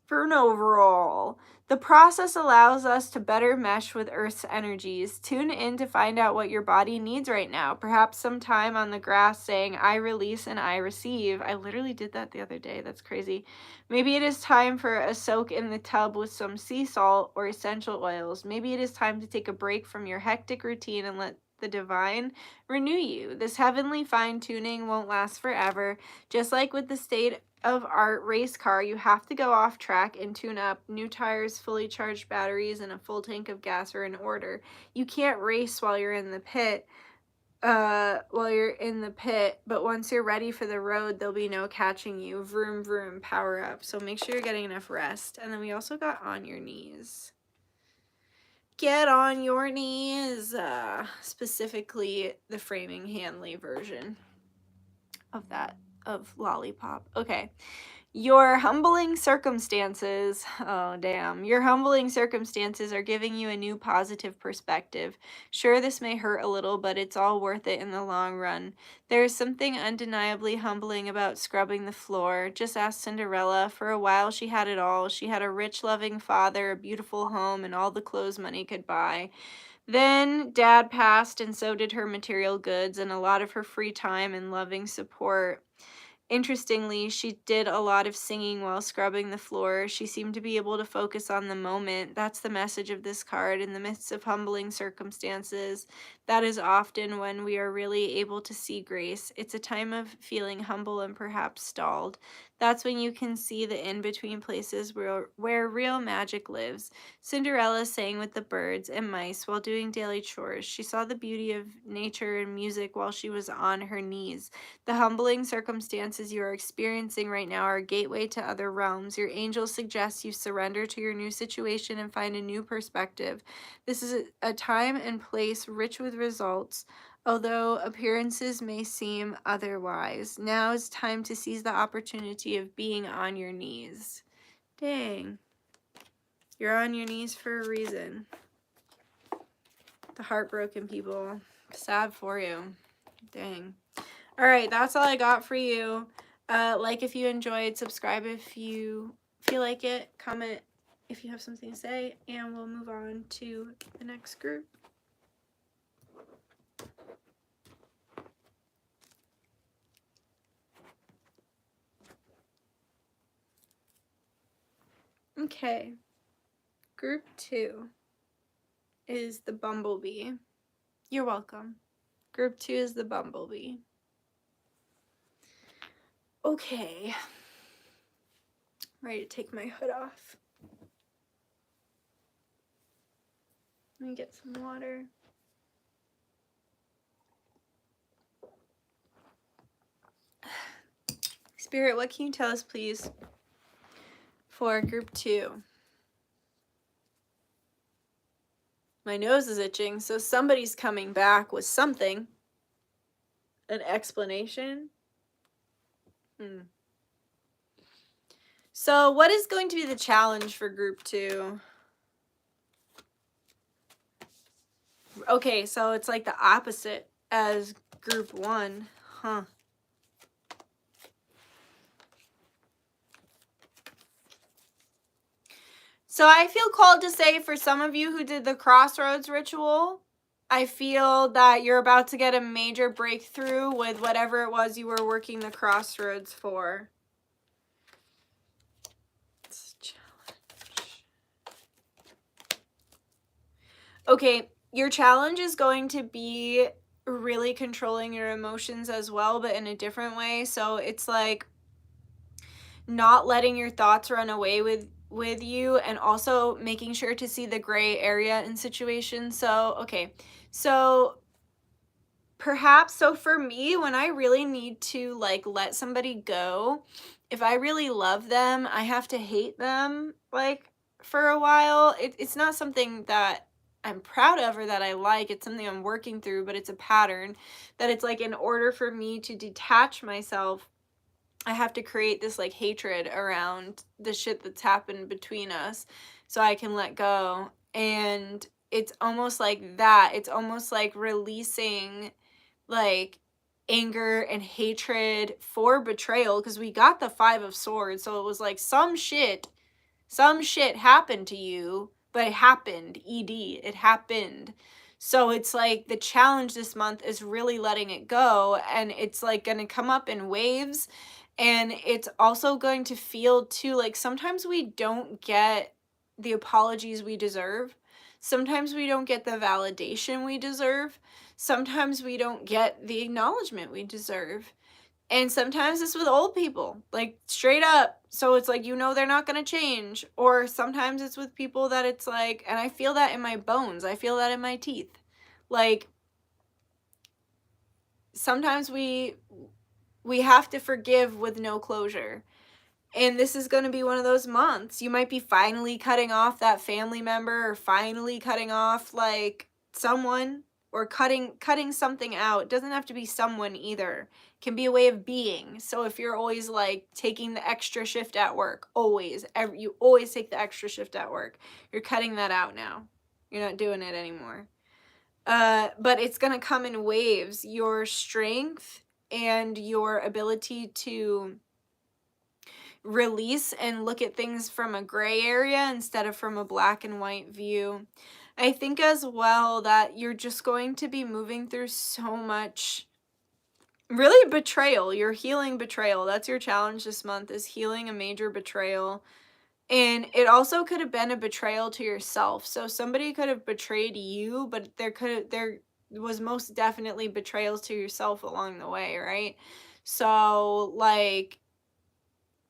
For an overall. The process allows us to better mesh with Earth's energies. Tune in to find out what your body needs right now. Perhaps some time on the grass saying, I release and I receive. I literally did that the other day. That's crazy. Maybe it is time for a soak in the tub with some sea salt or essential oils. Maybe it is time to take a break from your hectic routine and let the divine renew you. This heavenly fine-tuning won't last forever. Just like with the state of art race car, you have to go off track and tune up. New tires, fully charged batteries, and a full tank of gas are in order. You can't race while you're in the pit. But once you're ready for the road, there'll be no catching you. Vroom, vroom, power up. So make sure you're getting enough rest. And then we also got on your knees. Get on your knees. Specifically the Framing Hanley version of that, of Lollipop. Okay. Your humbling circumstances, oh damn, your humbling circumstances are giving you a new positive perspective. Sure, this may hurt a little, but it's all worth it in the long run. There is something undeniably humbling about scrubbing the floor. Just ask Cinderella. For a while, she had it all. She had a rich, loving father, a beautiful home, and all the clothes money could buy. Then Dad passed, and so did her material goods and a lot of her free time and loving support. Interestingly, she did a lot of singing while scrubbing the floor. She seemed to be able to focus on the moment. That's the message of this card. In the midst of humbling circumstances, that is often when we are really able to see grace. It's a time of feeling humble and perhaps stalled. That's when you can see the in-between places where real magic lives. Cinderella sang with the birds and mice while doing daily chores. She saw the beauty of nature and music while she was on her knees. The humbling circumstances you are experiencing right now are a gateway to other realms. Your angels suggest you surrender to your new situation and find a new perspective. This is a time and place rich with results, although appearances may seem otherwise. Now is time to seize the opportunity of being on your knees. Dang. You're on your knees for a reason. The heartbroken people. Sad for you. Dang. All right, that's all I got for you. Like if you enjoyed, subscribe if you feel like it, comment if you have something to say, and we'll move on to the next group. Okay, group 2 is the bumblebee. You're welcome. Group 2 is the bumblebee. Okay, ready to take my hood off. Let me get some water. Spirit, what can you tell us, please, for group 2? My nose is itching, so somebody's coming back with something. An explanation. So what is going to be the challenge for group 2? Okay, so it's like the opposite as group 1. Huh. So I feel called to say, for some of you who did the crossroads ritual, I feel that you're about to get a major breakthrough with whatever it was you were working the crossroads for. It's a challenge. Okay, your challenge is going to be really controlling your emotions as well, but in a different way. So it's like not letting your thoughts run away with you, and also making sure to see the gray area in situations. So, okay. So perhaps, so for me, when I really need to like let somebody go, if I really love them, I have to hate them like for a while. It's not something that I'm proud of or that I like. It's something I'm working through, but it's a pattern that it's like, in order for me to detach myself, I have to create this like hatred around the shit that's happened between us so I can let go. And it's almost like that. It's almost like releasing like anger and hatred for betrayal, because we got the 5 of Swords, so it was like some shit happened to you, but it happened, it happened. So it's like the challenge this month is really letting it go, and it's like going to come up in waves, and it's also going to feel too like sometimes we don't get the apologies we deserve. Sometimes we don't get the validation we deserve. Sometimes we don't get the acknowledgement we deserve. And sometimes it's with old people, like straight up. So it's like, they're not going to change. Or sometimes it's with people that it's like, and I feel that in my bones. I feel that in my teeth. Like, sometimes we have to forgive with no closure. And this is going to be one of those months. You might be finally cutting off that family member, or finally cutting off like someone, or cutting something out. It doesn't have to be someone either. It can be a way of being. So if you're always like taking the extra shift at work, you always take the extra shift at work, you're cutting that out now. You're not doing it anymore. But it's going to come in waves. Your strength and your ability to release and look at things from a gray area instead of from a black and white view. I think as well that you're just going to be moving through so much really betrayal. You're healing betrayal. That's your challenge this month, is healing a major betrayal. And it also could have been a betrayal to yourself. So somebody could have betrayed you, but there was most definitely betrayals to yourself along the way, right? So like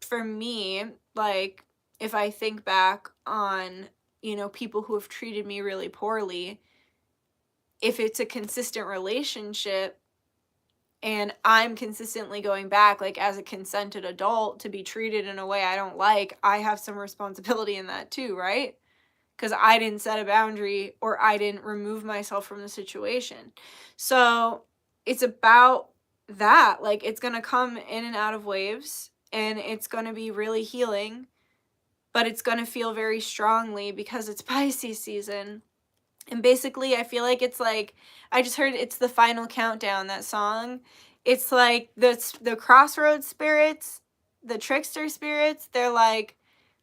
for me, like if I think back on, people who have treated me really poorly, if it's a consistent relationship and I'm consistently going back, like as a consented adult, to be treated in a way I don't like, I have some responsibility in that too, right? Because I didn't set a boundary, or I didn't remove myself from the situation. So it's about that. Like, it's going to come in and out of waves, and it's going to be really healing, but it's going to feel very strongly because it's Pisces season. And basically, I feel like it's like, I just heard it's the final countdown, that song. It's like the crossroads spirits, the trickster spirits, they're like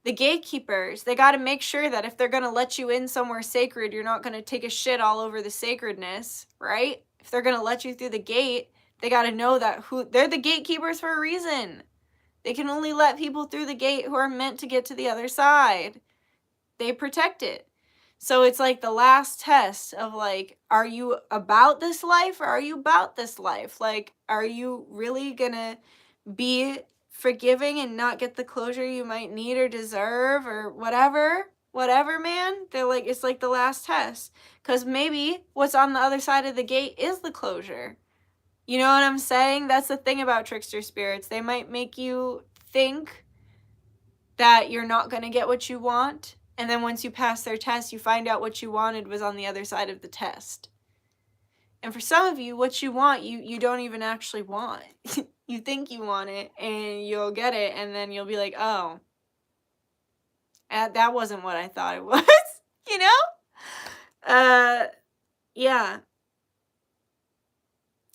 the gatekeepers. They got to make sure that if they're going to let you in somewhere sacred, you're not going to take a shit all over the sacredness, right? If they're going to let you through the gate, they got to know that they're the gatekeepers for a reason. They can only let people through the gate who are meant to get to the other side. They protect it. So it's like the last test of like, are you about this life, or are you about this life? Like, are you really gonna be forgiving and not get the closure you might need or deserve, or whatever, man? They're like, it's like the last test, because maybe what's on the other side of the gate is the closure. You know what I'm saying? That's the thing about trickster spirits. They might make you think that you're not going to get what you want, and then once you pass their test, you find out what you wanted was on the other side of the test. And for some of you, what you want, you don't even actually want. You think you want it, and you'll get it, and then you'll be like, oh, that wasn't what I thought it was, you know? Yeah.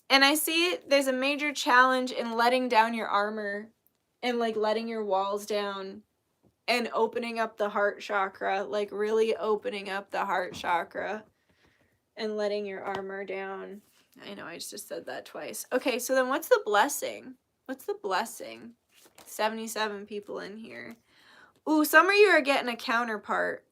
And I see there's a major challenge in letting down your armor, and like letting your walls down, and opening up the heart chakra, like really opening up the heart chakra and letting your armor down. I know I just said that twice. Okay, so then what's the blessing? What's the blessing? 77 people in here. Ooh, some of you are getting a counterpart.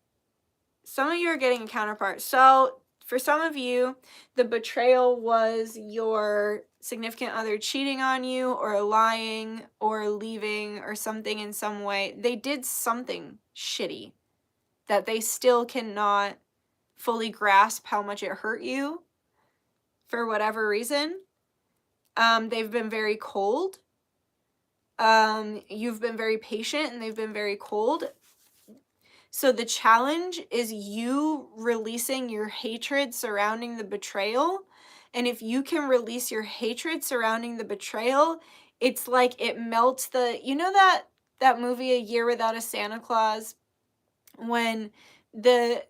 Some of you are getting a counterpart. So for some of you, the betrayal was your significant other cheating on you, or lying, or leaving, or something in some way. They did something shitty that they still cannot fully grasp how much it hurt you for whatever reason. They've been very cold. You've been very patient, and they've been very cold. So the challenge is you releasing your hatred surrounding the betrayal. And if you can release your hatred surrounding the betrayal, it's like it melts that movie A Year Without a Santa Claus, when the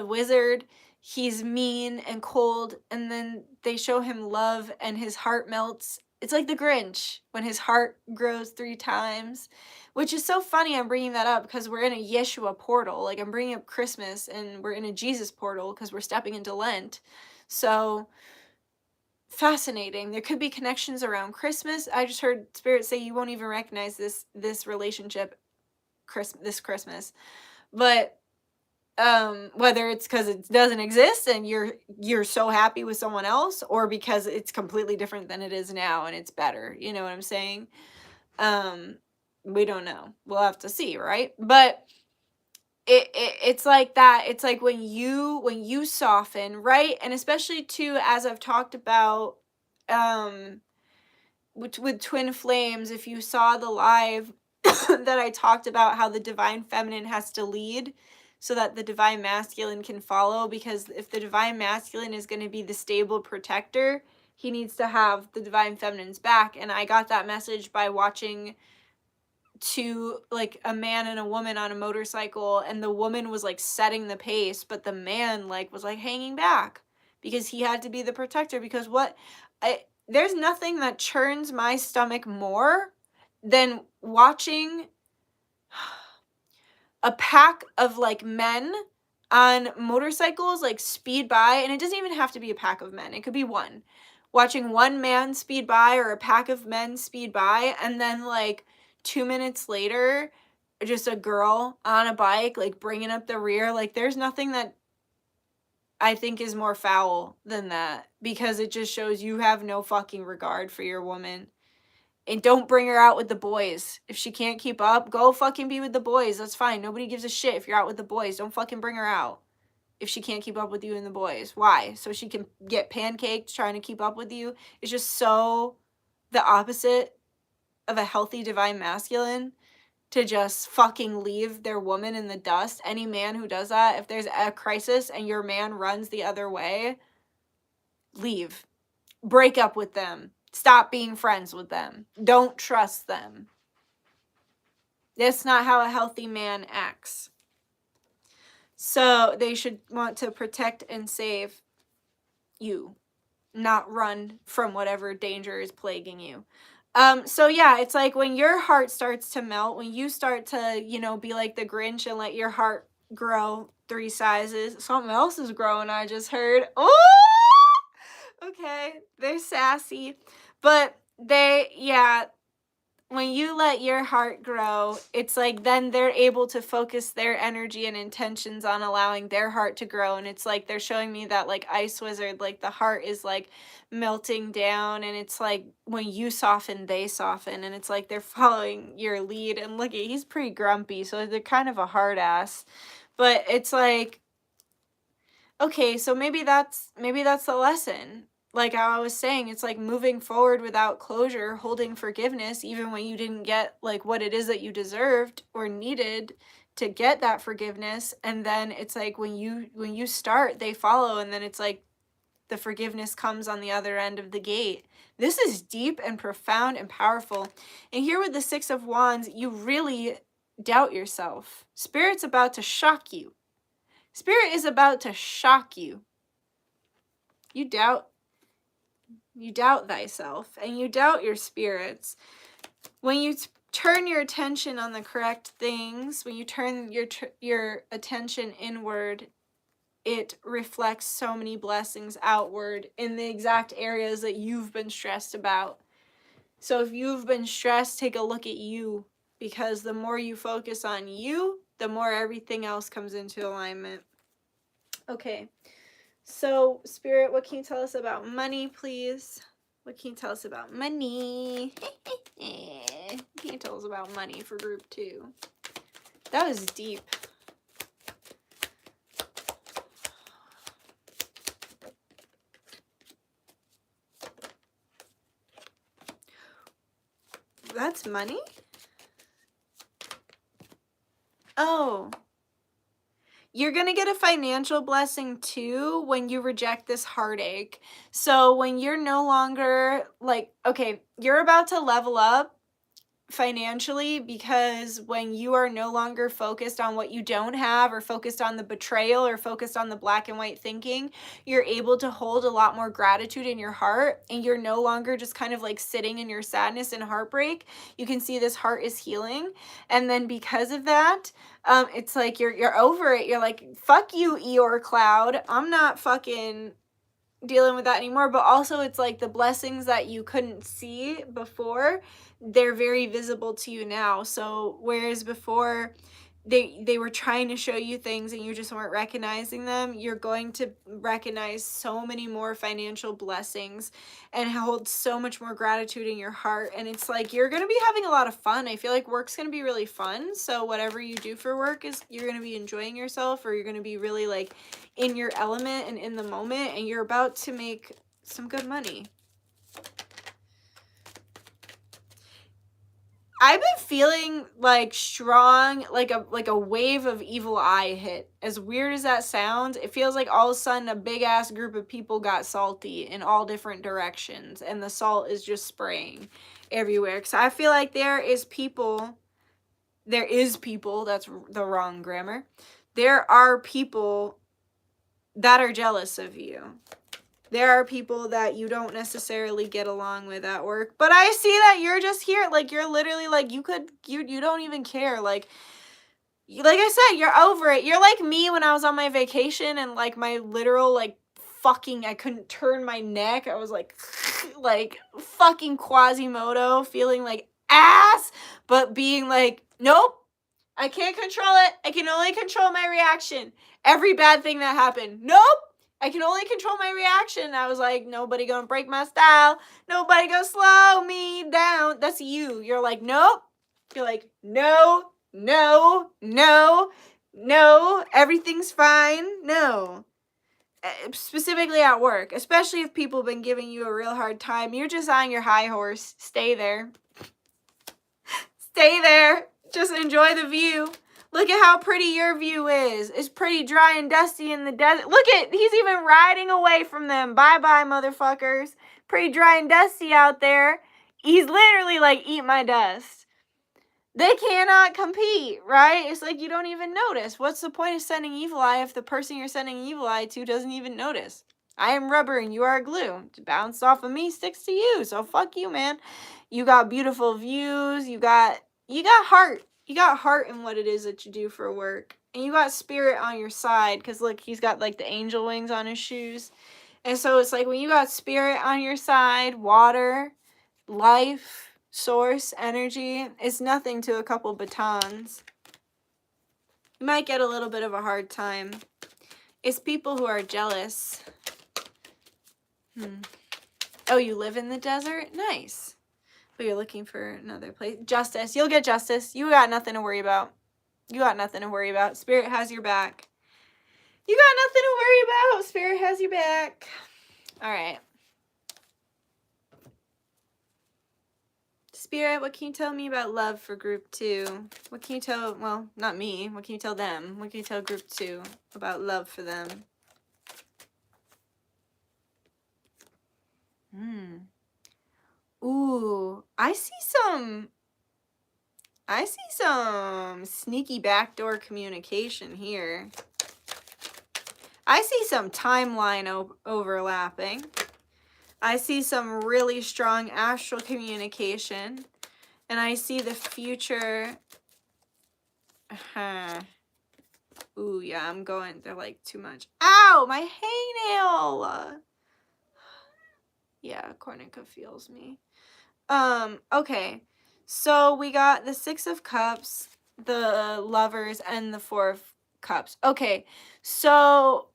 wizard, he's mean and cold, and then they show him love and his heart melts. It's like the Grinch when his heart grows 3 times, which is so funny. I'm bringing that up because we're in a Yeshua portal. Like, I'm bringing up Christmas and we're in a Jesus portal because we're stepping into Lent. So fascinating. There could be connections around Christmas. I just heard Spirit say you won't even recognize this relationship this Christmas. But whether it's because it doesn't exist and you're so happy with someone else, or because it's completely different than it is now and it's better, you know what I'm saying? We don't know. We'll have to see, right? But it's like that. It's like when you soften, right? And especially too, as I've talked about with twin flames, if you saw the live that I talked about how the divine feminine has to lead so that the divine masculine can follow, because if the divine masculine is going to be the stable protector, he needs to have the divine feminine's back. And I got that message by watching like a man and a woman on a motorcycle, and the woman was like setting the pace, but the man like was like hanging back because he had to be the protector. Because there's nothing that churns my stomach more than watching a pack of like men on motorcycles like speed by, and it doesn't even have to be a pack of men, it could be one. Watching one man speed by or a pack of men speed by, and then like 2 minutes later just a girl on a bike like bringing up the rear. Like, there's nothing that I think is more foul than that, because it just shows you have no fucking regard for your woman. And don't bring her out with the boys. If she can't keep up, go fucking be with the boys. That's fine. Nobody gives a shit if you're out with the boys. Don't fucking bring her out if she can't keep up with you and the boys. Why? So she can get pancaked trying to keep up with you? It's just so the opposite of a healthy divine masculine to just fucking leave their woman in the dust. Any man who does that, if there's a crisis and your man runs the other way, leave. Break up with them. Stop being friends with them. Don't trust them. That's not how a healthy man acts. So they should want to protect and save you, not run from whatever danger is plaguing you. So yeah, it's like when your heart starts to melt, when you start to, be like the Grinch and let your heart grow 3 sizes. Something else is growing, I just heard. Oh! Okay, they're sassy. But when you let your heart grow, it's like then they're able to focus their energy and intentions on allowing their heart to grow. And it's like they're showing me that like ice wizard, like the heart is like melting down, and it's like when you soften, they soften, and it's like they're following your lead. And look, he's pretty grumpy, so they're kind of a hard ass. But it's like, okay, so maybe that's the lesson. Like how I was saying, it's like moving forward without closure, holding forgiveness even when you didn't get like what it is that you deserved or needed to get that forgiveness. And then it's like when you start, they follow, and then it's like the forgiveness comes on the other end of the gate. This is deep and profound and powerful. And here with the 6 of Wands, you really doubt yourself. Spirit's about to shock you. Spirit is about to shock you. You doubt thyself, and you doubt your spirits. When you turn your attention on the correct things, when you turn your attention inward, it reflects so many blessings outward in the exact areas that you've been stressed about. So if you've been stressed, take a look at you, because the more you focus on you, the more everything else comes into alignment. Okay. So, Spirit, what can you tell us about money, please? What can you tell us about money? What can you tell us about money for group 2? That was deep. That's money? Oh. You're going to get a financial blessing too when you reject this heartache. So when you're no longer like, okay, you're about to level up financially, because when you are no longer focused on what you don't have, or focused on the betrayal, or focused on the black and white thinking, you're able to hold a lot more gratitude in your heart, and you're no longer just kind of like sitting in your sadness and heartbreak. You can see this heart is healing, and then because of that, it's like you're over it. You're like, fuck you, Eeyore Cloud. I'm not fucking dealing with that anymore. But also, it's like the blessings that you couldn't see before, they're very visible to you now. So whereas before they were trying to show you things and you just weren't recognizing them, you're going to recognize so many more financial blessings and hold so much more gratitude in your heart. And it's like you're going to be having a lot of fun. I feel like work's going to be really fun. So whatever you do for work, is you're going to be enjoying yourself, or you're going to be really like in your element and in the moment, and you're about to make some good money. I've been feeling like strong, like a wave of evil eye hit. As weird as that sounds, it feels like all of a sudden a big ass group of people got salty in all different directions, and the salt is just spraying everywhere. Because I feel like there is people, that's the wrong grammar. There are people that are jealous of you. There are people that you don't necessarily get along with at work. But I see that you're just here. Like, you're literally like, you don't even care. Like I said, you're over it. You're like me when I was on my vacation, and like my literal like fucking, I couldn't turn my neck. I was like fucking Quasimodo, feeling like ass, but being like, nope, I can't control it. I can only control my reaction. Every bad thing that happened, nope, I can only control my reaction. I was like, nobody gonna break my style. Nobody gonna slow me down. That's you. You're like, nope. You're like, no, no, no, no. Everything's fine. No. Specifically at work. Especially if people have been giving you a real hard time. You're just on your high horse. Stay there. Stay there. Just enjoy the view. Look at how pretty your view is. It's pretty dry and dusty in the desert. Look at, he's even riding away from them. Bye-bye, motherfuckers. Pretty dry and dusty out there. He's literally like, eat my dust. They cannot compete, right? It's like you don't even notice. What's the point of sending evil eye if the person you're sending evil eye to doesn't even notice? I am rubber and you are glue. To bounce off of me sticks to you. So fuck you, man. You got beautiful views. You got heart. You got heart in what it is that you do for work. And you got spirit on your side. Because look, he's got like the angel wings on his shoes. And so it's like when you got spirit on your side, water, life, source, energy, it's nothing to a couple batons. You might get a little bit of a hard time. It's people who are jealous. Oh, you live in the desert? Nice. But you're looking for another place. Justice. You'll get justice. You got nothing to worry about. You got nothing to worry about. Spirit has your back. You got nothing to worry about. Spirit has your back. All right. Spirit, what can you tell me about love for group 2? What can you tell, well, not me. What can you tell them? What can you tell group 2 about love for them? Ooh, I see some sneaky backdoor communication here. I see some timeline overlapping. I see some really strong astral communication. And I see the future. Ooh, yeah, I'm going, they're like too much. Ow, my hangnail. Yeah, Cornica feels me. Okay. So we got the 6 of Cups, the Lovers, and the 4 of Cups. Okay. So,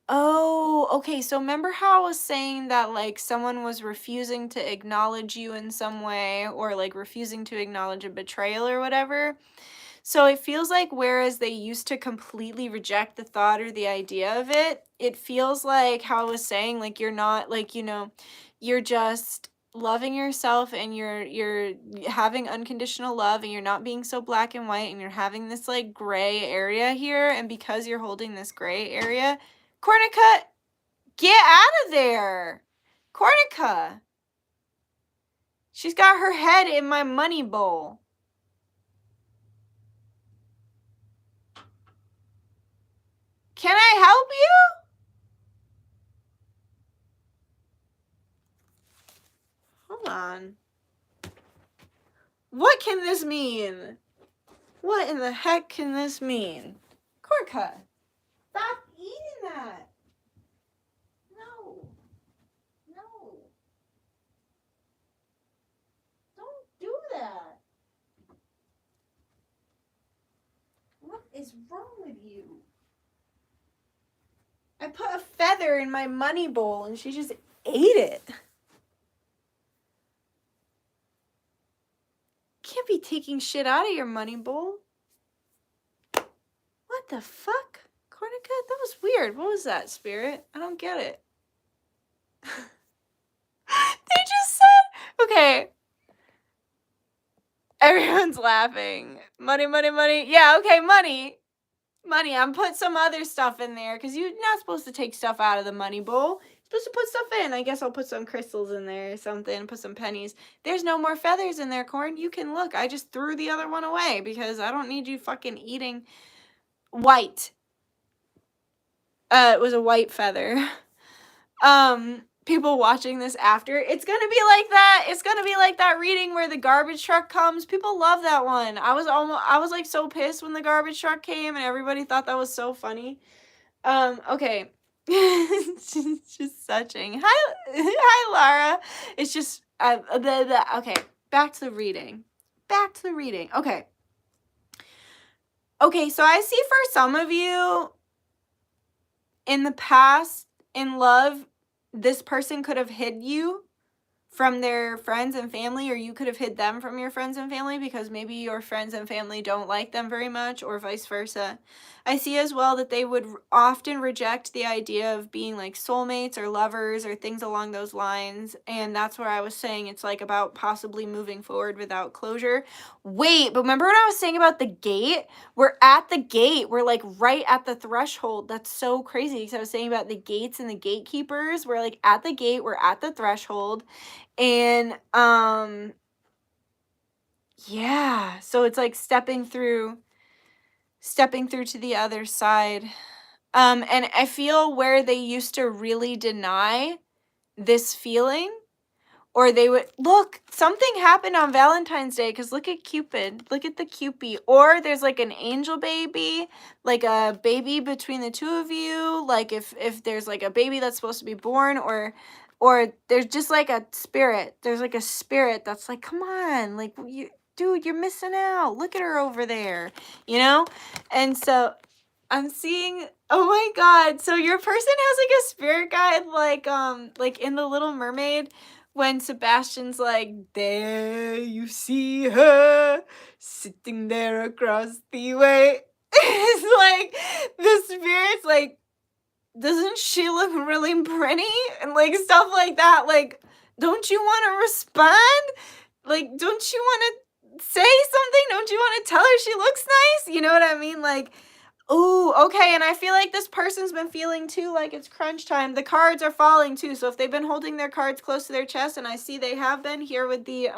okay. So remember how I was saying that like someone was refusing to acknowledge you in some way, or like refusing to acknowledge a betrayal or whatever? So it feels like whereas they used to completely reject the thought or the idea of it, it feels like how I was saying, like you're not like, you're just loving yourself, and you're having unconditional love, and you're not being so black and white, and you're having this like gray area here. And because you're holding this gray area, Cornica, get out of there. Cornica. She's got her head in my money bowl. Can I help you? Hold on. What can this mean? What in the heck can this mean? Corca, stop eating that. No. No. Don't do that. What is wrong with you? I put a feather in my money bowl and she just ate it. Can't be taking shit out of your money bowl. What the fuck? Cornica? That was weird. What was that, Spirit? I don't get it. They just said, okay. Everyone's laughing. Money, money, money. Yeah, okay, money. Money. I'm put some other stuff in there because you're not supposed to take stuff out of the money bowl. You're supposed to put stuff in. I guess I'll put some crystals in there or something. Put some pennies. There's no more feathers in there, Corn. You can look. I just threw the other one away because I don't need you fucking eating white. It was a white feather. People watching this after, it's gonna be like that. It's gonna be like that reading where the garbage truck comes. People love that one. I was like so pissed when the garbage truck came and everybody thought that was so funny. Okay. Just suching. Hi Lara. It's just okay, back to the reading. Okay. Okay, so I see for some of you in the past in love, this person could have hid you from their friends and family, or you could have hid them from your friends and family because maybe your friends and family don't like them very much, or vice versa. I see as well that they would often reject the idea of being like soulmates or lovers or things along those lines, and that's where I was saying it's like about possibly moving forward without closure. Wait, but remember what I was saying about the gate? We're at the gate. We're like right at the threshold. That's so crazy because I was saying about the gates and the gatekeepers. We're like at the gate. We're at the threshold. And yeah, so it's like stepping through to the other side. And I feel where they used to really deny this feeling, or they would look, something happened on Valentine's Day because look at Cupid, look at the Cupid, or there's like an angel baby, like a baby between the two of you, like if there's like a baby that's supposed to be born, or there's just like a spirit, there's like a spirit that's like, come on, like you, dude, you're missing out, look at her over there, you know? And so I'm seeing, oh my god, so your person has like a spirit guide, like in The Little Mermaid, when Sebastian's like, there you see her, sitting there across the way. It's like, the spirit's like, doesn't she look really pretty? And like stuff like that, like, don't you want to respond? Like, don't you want to say something? Don't you want to tell her she looks nice? You know what I mean? Like, ooh, okay, and I feel like this person's been feeling too like it's crunch time. The cards are falling too, so if they've been holding their cards close to their chest, and I see they have been here with the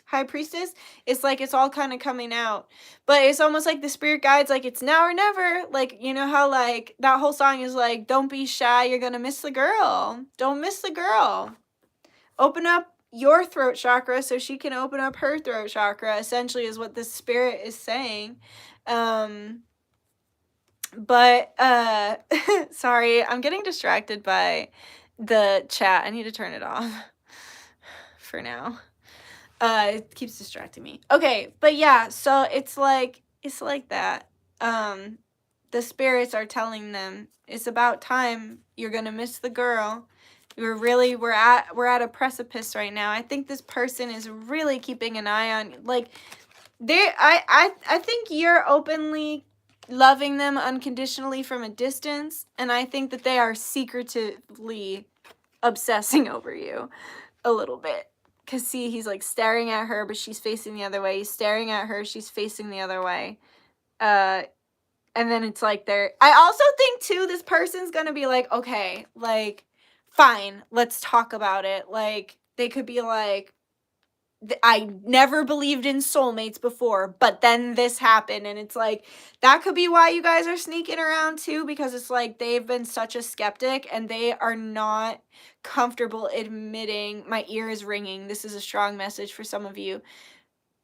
High Priestess, it's like it's all kind of coming out. But it's almost like the spirit guide's like, it's now or never. Like, you know how like that whole song is like, don't be shy, you're gonna miss the girl. Don't miss the girl. Open up your throat chakra so she can open up her throat chakra, essentially is what the spirit is saying. But sorry, I'm getting distracted by the chat. I need to turn it off for now. It keeps distracting me. Okay, but yeah, so it's like that. The spirits are telling them it's about time, you're gonna miss the girl. We're at a precipice right now. I think this person is really keeping an eye on, like, I think you're openly loving them unconditionally from a distance, and I think that they are secretively obsessing over you a little bit. Because see, he's like staring at her, but she's facing the other way. He's staring at her, she's facing the other way. And then it's like I also think too, this person's gonna be like, okay, like, fine, let's talk about it. Like, they could be like, I never believed in soulmates before, but then this happened. And it's like, that could be why you guys are sneaking around too, because it's like they've been such a skeptic and they are not comfortable admitting. My ear is ringing. This is a strong message for some of you.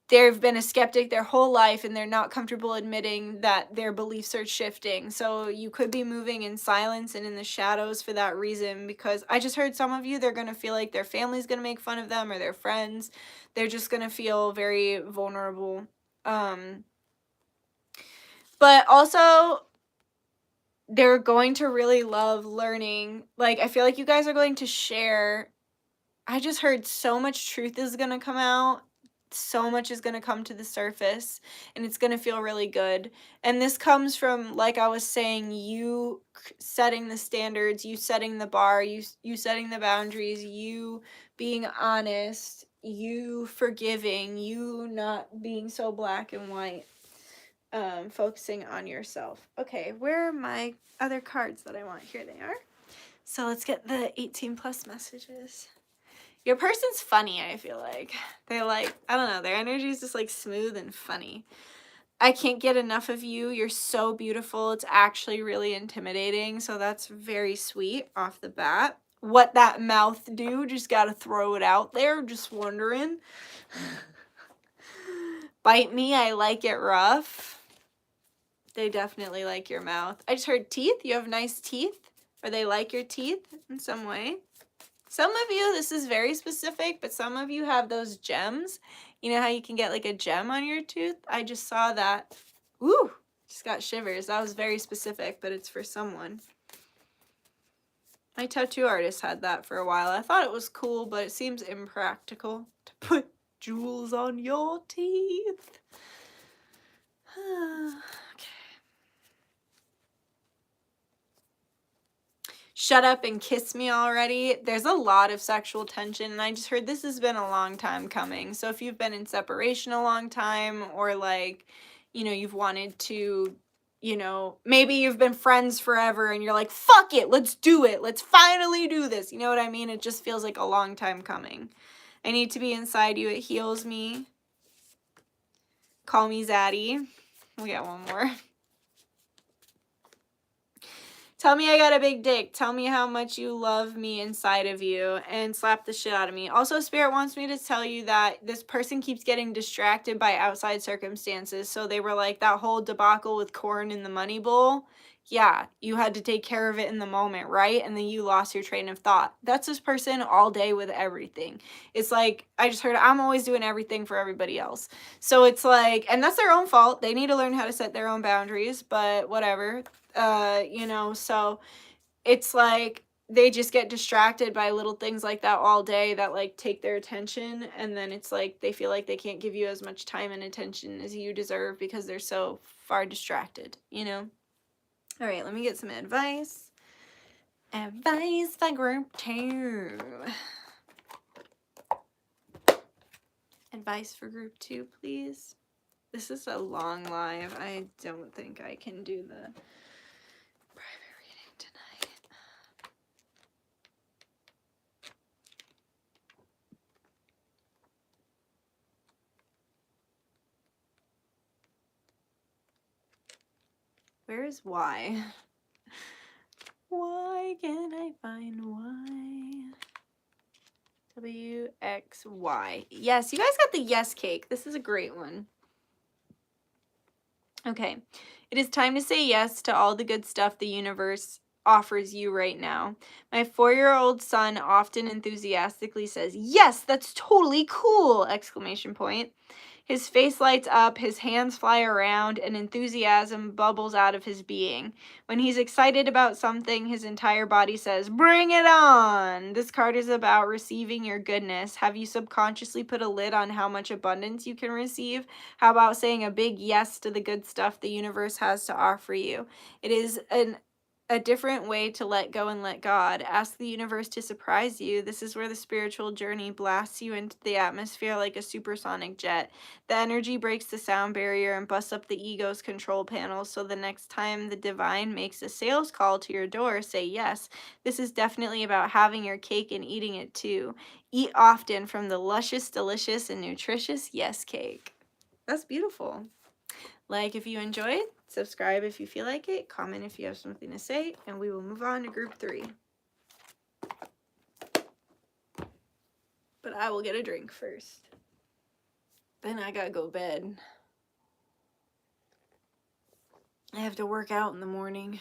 They've been a skeptic their whole life and they're not comfortable admitting that their beliefs are shifting. So you could be moving in silence and in the shadows for that reason, because I just heard some of you, they're going to feel like their family's going to make fun of them or their friends. They're just going to feel very vulnerable. But also, they're going to really love learning. Like, I feel like you guys are going to share. I just heard so much truth is going to come out. So much is going to come to the surface and it's going to feel really good. And this comes from, like I was saying, you setting the standards, you setting the bar, you setting the boundaries, you being honest, you forgiving, you not being so black and white, focusing on yourself. Okay, where are my other cards that I want? Here they are. So let's get the 18 plus messages. Your person's funny, I feel like. They like, I don't know, their energy is just like smooth and funny. I can't get enough of you. You're so beautiful. It's actually really intimidating. So that's very sweet off the bat. What that mouth do, just gotta throw it out there. Just wondering. Bite me, I like it rough. They definitely like your mouth. I just heard teeth. You have nice teeth. Or they like your teeth in some way. Some of you, this is very specific, but some of you have those gems. You know how you can get like a gem on your tooth? I just saw that. Ooh, just got shivers. That was very specific, but it's for someone. My tattoo artist had that for a while. I thought it was cool, but it seems impractical to put jewels on your teeth. Shut up and kiss me already. There's a lot of sexual tension, and I just heard this has been a long time coming. So if you've been in separation a long time, or like, you know, you've wanted to, you know, maybe you've been friends forever and you're like, fuck it, let's do it. Let's finally do this. You know what I mean? It just feels like a long time coming. I need to be inside you. It heals me. Call me Zaddy. We got one more. Tell me I got a big dick. Tell me how much you love me inside of you, and slap the shit out of me. Also, Spirit wants me to tell you that this person keeps getting distracted by outside circumstances. So they were like, that whole debacle with corn in the money bowl. Yeah, you had to take care of it in the moment, right? And then you lost your train of thought. That's this person all day with everything. It's like, I just heard, I'm always doing everything for everybody else. So it's like, and that's their own fault. They need to learn how to set their own boundaries, but whatever. You know, so it's like they just get distracted by little things like that all day that like take their attention, and then it's like they feel like they can't give you as much time and attention as you deserve because they're so far distracted, you know? All right, let me get some advice. Advice for group 2. Advice for group 2, please. This is a long live. I don't think I can do the private reading tonight. Where is Y? Why can't I find Y? W, X, Y. Yes, you guys got the yes cake. This is a great one. Okay. It is time to say yes to all the good stuff the universe offers you right now. My 4-year-old son often enthusiastically says, "Yes, that's totally cool!" exclamation point. His face lights up, his hands fly around, and enthusiasm bubbles out of his being. When he's excited about something, his entire body says, "Bring it on!" This card is about receiving your goodness. Have you subconsciously put a lid on how much abundance you can receive? How about saying a big yes to the good stuff the universe has to offer you? It is an a different way to let go and let God. Ask the universe to surprise you. This is where the spiritual journey blasts you into the atmosphere like a supersonic jet. The energy breaks the sound barrier and busts up the ego's control panel, so the next time the divine makes a sales call to your door, say yes. This is definitely about having your cake and eating it too. Eat often from the luscious, delicious, and nutritious yes cake. That's beautiful. Like if you enjoyed, subscribe if you feel like it, comment if you have something to say, and we will move on to group 3. But I will get a drink first. Then I gotta go to bed. I have to work out in the morning.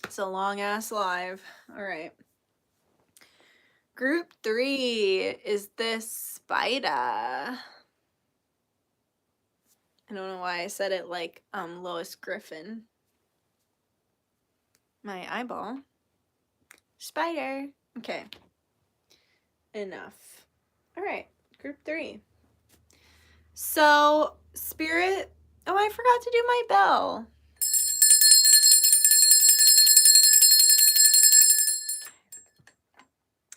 It's a long ass live. All right. Group 3 is this spider. I don't know why I said it like Lois Griffin. My eyeball. Spider. Okay. Enough. All right. Group 3. So, Spirit. Oh, I forgot to do my bell.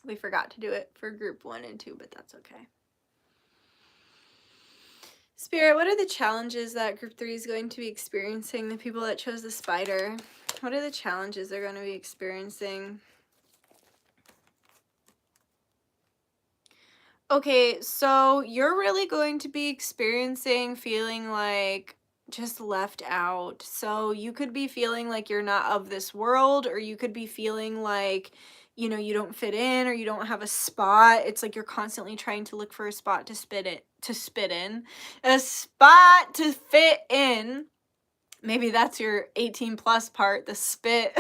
We forgot to do it for group 1 and 2, but that's okay. Spirit, what are the challenges that group 3 is going to be experiencing? The people that chose the spider, what are the challenges they're going to be experiencing? Okay, so you're really going to be experiencing feeling like just left out. So you could be feeling like you're not of this world, or you could be feeling like, you know, you don't fit in or you don't have a spot. It's like you're constantly trying to look for a spot to spit in. A spot to fit in. Maybe that's your 18 plus part, the spit.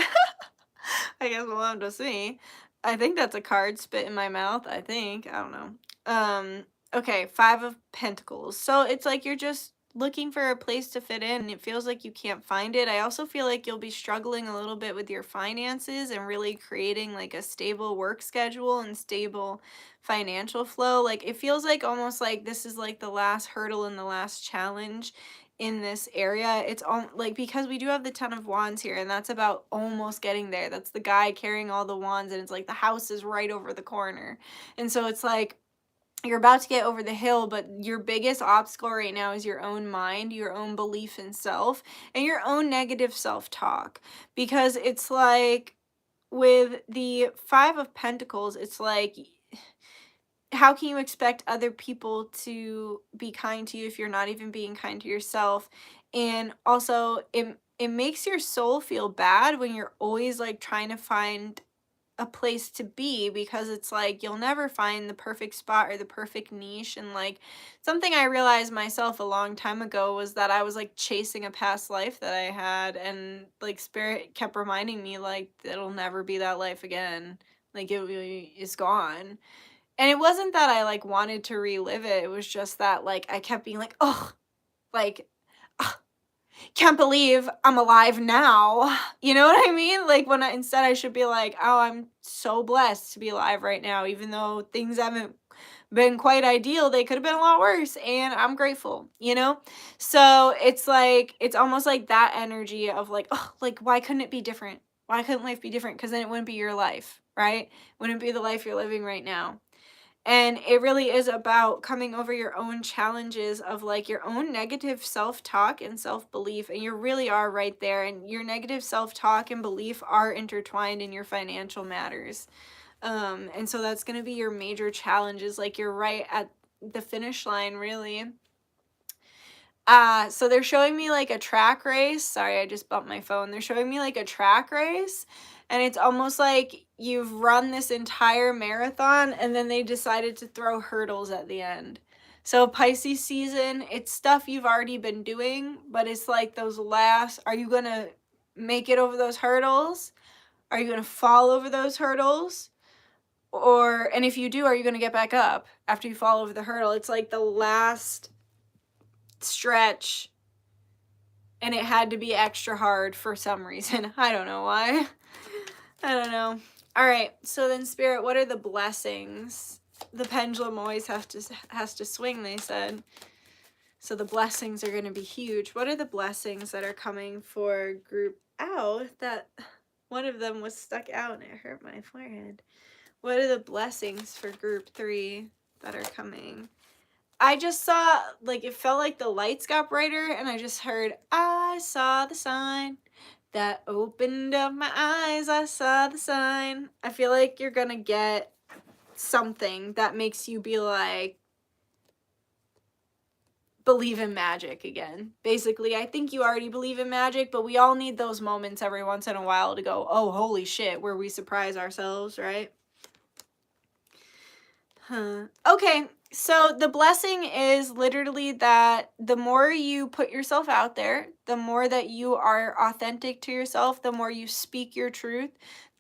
I guess we'll have to see. I think that's a card, spit in my mouth. I don't know. Okay, 5 of Pentacles. So it's like you're just looking for a place to fit in and it feels like you can't find it. I also feel like you'll be struggling a little bit with your finances and really creating like a stable work schedule and stable financial flow. Like it feels like almost like this is like the last hurdle and the last challenge in this area. It's all like, because we do have the 10 of Wands here, and that's about almost getting there. That's the guy carrying all the wands, and it's like the house is right over the corner. And so it's like you're about to get over the hill, but your biggest obstacle right now is your own mind, your own belief in self, and your own negative self-talk. Because it's like with the 5 of Pentacles, it's like, how can you expect other people to be kind to you if you're not even being kind to yourself? And also, it makes your soul feel bad when you're always like trying to find a place to be, because it's like you'll never find the perfect spot or the perfect niche. And like something I realized myself a long time ago was that I was like chasing a past life that I had, and like Spirit kept reminding me like it'll never be that life again. Like it's gone. And it wasn't that I like wanted to relive it. It was just that like I kept being like, oh, like, ugh, can't believe I'm alive now. You know what I mean? Like when instead I should be like, oh, I'm so blessed to be alive right now, even though things haven't been quite ideal. They could have been a lot worse, and I'm grateful, you know? So it's like, it's almost like that energy of like, oh, like, why couldn't it be different? Why couldn't life be different? Because then it wouldn't be your life, right? Wouldn't be the life you're living right now. And it really is about coming over your own challenges of like your own negative self-talk and self-belief. And you really are right there. And your negative self-talk and belief are intertwined in your financial matters. And so that's going to be your major challenges. Like you're right at the finish line, really. So they're showing me like a track race. Sorry, I just bumped my phone. They're showing me like a track race, and it's almost like you've run this entire marathon and then they decided to throw hurdles at the end. So Pisces season, it's stuff you've already been doing, but it's like those last, are you going to make it over those hurdles? Are you going to fall over those hurdles? And if you do, are you going to get back up after you fall over the hurdle? It's like the last stretch, and it had to be extra hard for some reason. I don't know why. I don't know. All right, so then Spirit, what are the blessings? The pendulum always has to swing, they said. So the blessings are going to be huge. What are the blessings that are coming for group out? That one of them was stuck out and it hurt my forehead. What are the blessings for group 3 that are coming? I just saw, like, it felt like the lights got brighter and I just heard, I saw the sign that opened up my eyes. I saw the sign. I feel like you're going to get something that makes you be like, believe in magic again. Basically, I think you already believe in magic, but we all need those moments every once in a while to go, oh, holy shit, where we surprise ourselves, right? Okay, so the blessing is literally that the more you put yourself out there, the more that you are authentic to yourself, the more you speak your truth,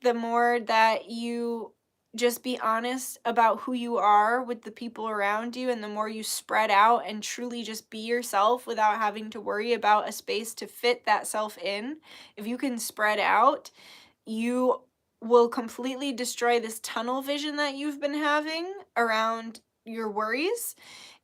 the more that you just be honest about who you are with the people around you, and the more you spread out and truly just be yourself without having to worry about a space to fit that self in. If you can spread out, you will completely destroy this tunnel vision that you've been having around your worries,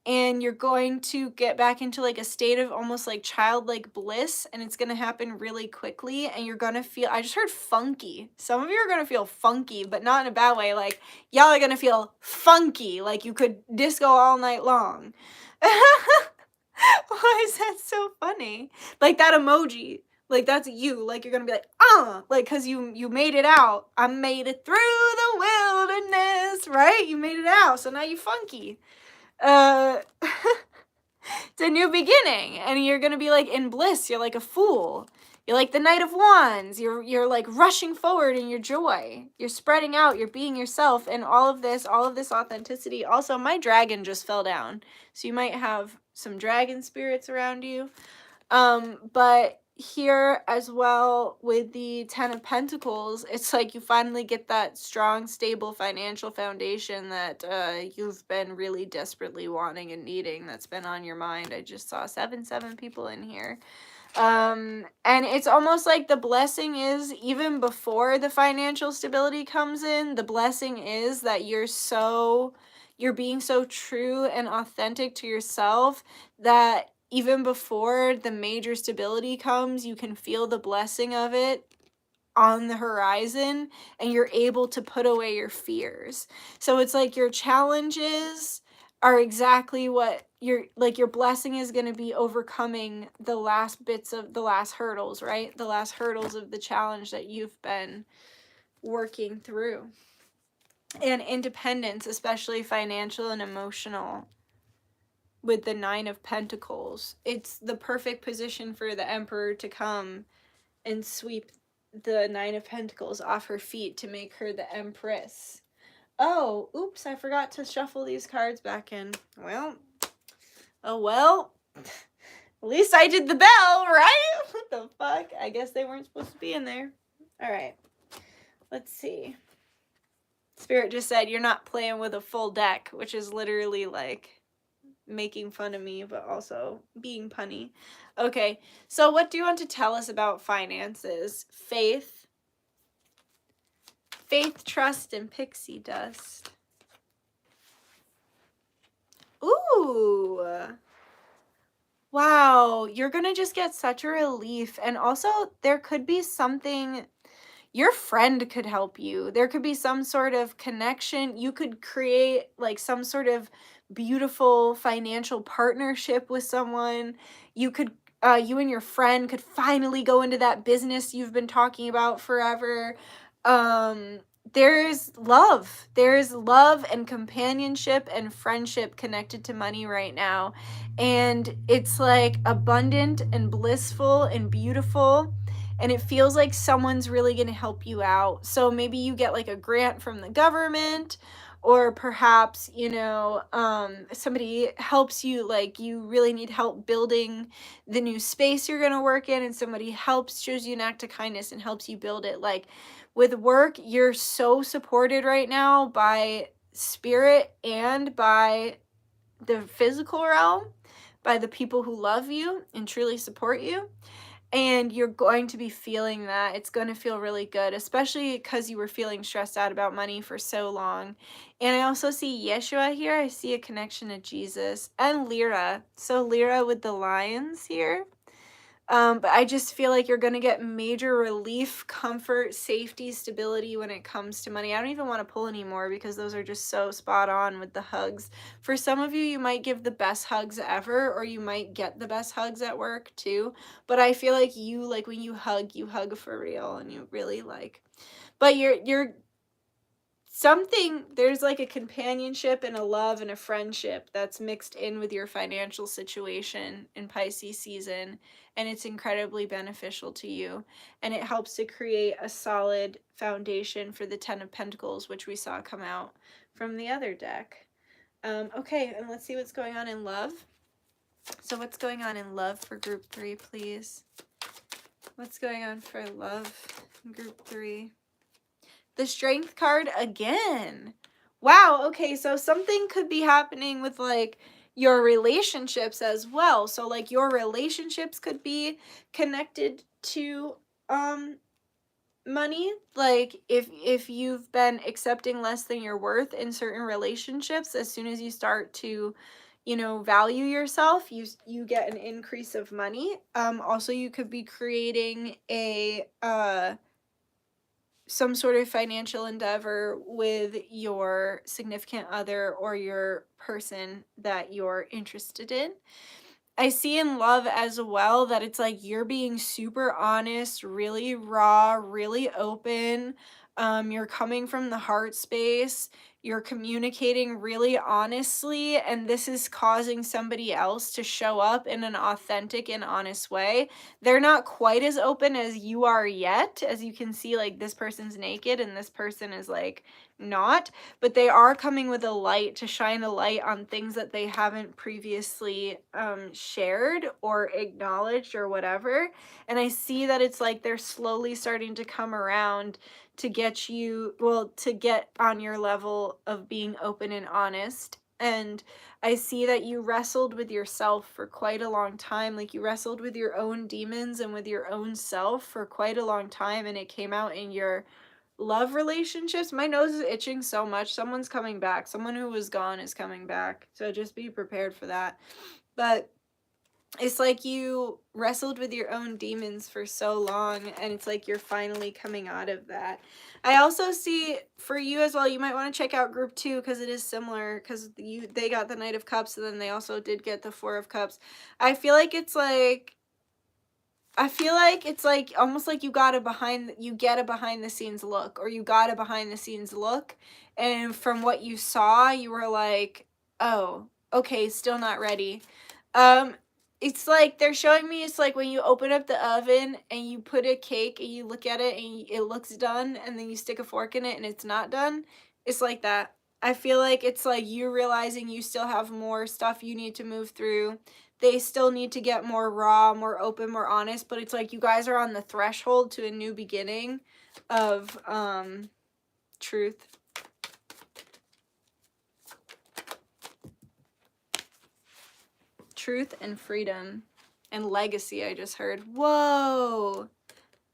and you're going to get back into like a state of almost like childlike bliss, and it's going to happen really quickly, and you're going to feel, I just heard funky. Some of you are going to feel funky, but not in a bad way. Like, y'all are going to feel funky, like you could disco all night long. Why is that so funny? Like that emoji. Like, that's you. Like, you're gonna be like, like, because you made it out. I made it through the wilderness, right? You made it out, so now you funky. It's a new beginning, and you're gonna be, like, in bliss. You're like a fool. You're like the Knight of Wands. You're like, rushing forward in your joy. You're spreading out. You're being yourself, and all of this authenticity. Also, my dragon just fell down, so you might have some dragon spirits around you. But here as well with the 10 of Pentacles, it's like you finally get that strong, stable financial foundation that you've been really desperately wanting and needing, that's been on your mind. I just saw 7 people in here. And it's almost like the blessing is, even before the financial stability comes in, the blessing is that you're being so true and authentic to yourself that even before the major stability comes, you can feel the blessing of it on the horizon, and you're able to put away your fears. So it's like your challenges are exactly what your blessing is going to be, overcoming the last hurdles, right? The last hurdles of the challenge that you've been working through. And independence, especially financial and emotional, with the 9 of Pentacles. It's the perfect position for the Emperor to come and sweep the 9 of Pentacles off her feet to make her the Empress. Oh, oops, I forgot to shuffle these cards back in. Well, oh well. At least I did the bell, right? What the fuck? I guess they weren't supposed to be in there. All right. Let's see. Spirit just said, you're not playing with a full deck, which is literally like making fun of me, but also being punny. Okay, so what do you want to tell us about finances? Faith, trust, and pixie dust. Ooh. Wow, you're gonna just get such a relief. And also, there could be something, your friend could help you. There could be some sort of connection. You could create like some sort of beautiful financial partnership with someone. You could, you and your friend could finally go into that business you've been talking about forever. There's love. There's love and companionship and friendship connected to money right now. And it's like abundant and blissful and beautiful. And it feels like someone's really going to help you out. So maybe you get like a grant from the government, or perhaps, somebody helps you, like you really need help building the new space you're going to work in, and somebody shows you an act of kindness and helps you build it. Like with work, you're so supported right now by spirit and by the physical realm, by the people who love you and truly support you. And you're going to be feeling that. It's going to feel really good, especially because you were feeling stressed out about money for so long. And I also see Yeshua here. I see a connection to Jesus and Lyra. So Lyra with the lions here. But I just feel like you're going to get major relief, comfort, safety, stability when it comes to money. I don't even want to pull anymore because those are just so spot on with the hugs. For some of you, you might give the best hugs ever, or you might get the best hugs at work too. But I feel like when you hug for real, and you really like. But you're there's like a companionship and a love and a friendship that's mixed in with your financial situation in Pisces season, and it's incredibly beneficial to you, and it helps to create a solid foundation for the 10 of Pentacles, which we saw come out from the other deck. Okay, and let's see what's going on in love. So what's going on in love for group 3, please? What's going on for love in group 3? The Strength card again. Wow, okay, so something could be happening with like your relationships as well. So like your relationships could be connected to money. Like if you've been accepting less than your worth in certain relationships, as soon as you start to, you know, value yourself, you get an increase of money. Also you could be creating a some sort of financial endeavor with your significant other or your person that you're interested in. I see in love as well that it's like you're being super honest, really raw, really open. You're coming from the heart space. You're communicating really honestly, and this is causing somebody else to show up in an authentic and honest way. They're not quite as open as you are yet. As you can see, like this person's naked and this person is like not, but they are coming with a light to shine a light on things that they haven't previously shared or acknowledged or whatever. And I see that it's like they're slowly starting to come around to get you, well, to get on your level of being open and honest. And I see that you wrestled with yourself for quite a long time. Like you wrestled with your own demons and with your own self for quite a long time, and it came out in your love relationships. My nose is itching so much. Someone's coming back. Someone who was gone is coming back. So just be prepared for that. But it's like you wrestled with your own demons for so long, and it's like you're finally coming out of that. I also see for you as well, you might want to check out group 2 because it is similar, because they got the Knight of Cups, and then they also did get the Four of Cups. I feel like it's like almost like you get a behind the scenes look, or you got a behind the scenes look, and from what you saw, you were like, oh, okay, still not ready. It's like they're showing me, it's like when you open up the oven and you put a cake and you look at it and it looks done, and then you stick a fork in it and it's not done. It's like that. I feel like it's like you realizing you still have more stuff you need to move through. They still need to get more raw, more open, more honest, but it's like you guys are on the threshold to a new beginning of truth. Truth and freedom and legacy, I just heard. Whoa.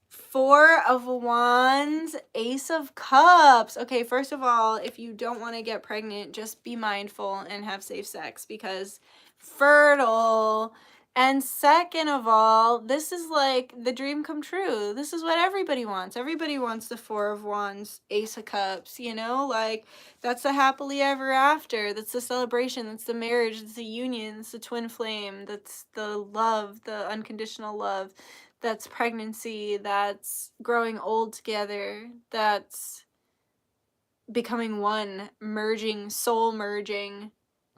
Four of Wands, Ace of Cups. Okay, first of all, if you don't want to get pregnant, just be mindful and have safe sex, because fertile. And second of all, this is like the dream come true. This is what everybody wants. Everybody wants the Four of Wands, Ace of Cups, you know? Like, that's the happily ever after. That's the celebration. That's the marriage. That's the union. That's the twin flame. That's the love, the unconditional love. That's pregnancy. That's growing old together. That's becoming one, merging, soul merging,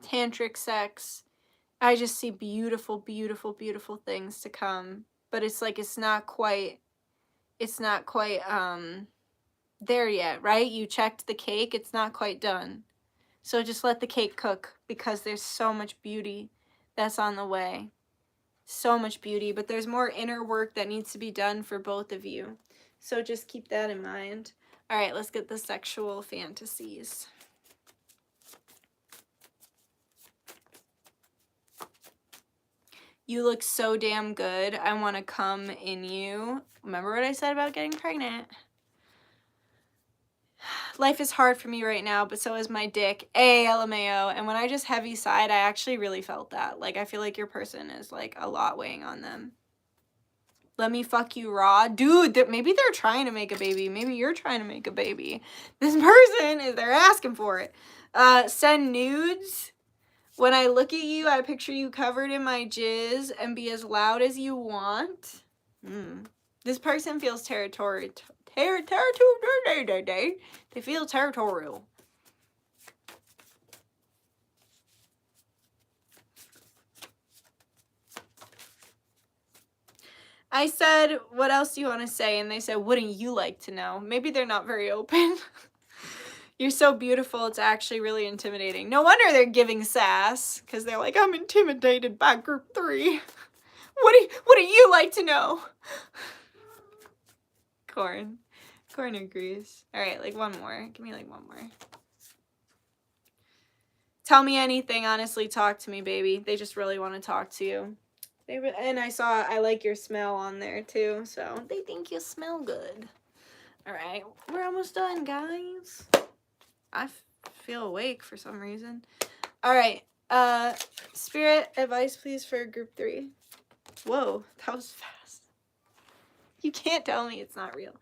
tantric sex. I just see beautiful, beautiful, beautiful things to come. But it's like it's not quite there yet, right? You checked the cake, it's not quite done. So just let the cake cook, because there's so much beauty that's on the way. So much beauty, but there's more inner work that needs to be done for both of you. So just keep that in mind. All right, let's get the sexual fantasies. You look so damn good. I want to come in you. Remember what I said about getting pregnant? Life is hard for me right now, but so is my dick. LMAO. And when I just heavy sighed, I actually really felt that. Like, I feel like your person is, like, a lot weighing on them. Let me fuck you raw. Dude, maybe they're trying to make a baby. Maybe you're trying to make a baby. This person, they're asking for it. Send nudes. When I look at you, I picture you covered in my jizz and be as loud as you want. This person feels territorial. They feel territorial. I said, what else do you want to say? And they said, wouldn't you like to know? Maybe they're not very open. You're so beautiful, it's actually really intimidating. No wonder they're giving sass, because they're like, I'm intimidated by group 3. What do you like to know? Corn agrees. All right, like one more. Give me like one more. Tell me anything, honestly, talk to me, baby. They just really want to talk to you. And I like your smell on there too, so they think you smell good. All right, we're almost done, guys. I feel awake for some reason. All right, spirit advice, please, for group 3. Whoa, that was fast. You can't tell me it's not real.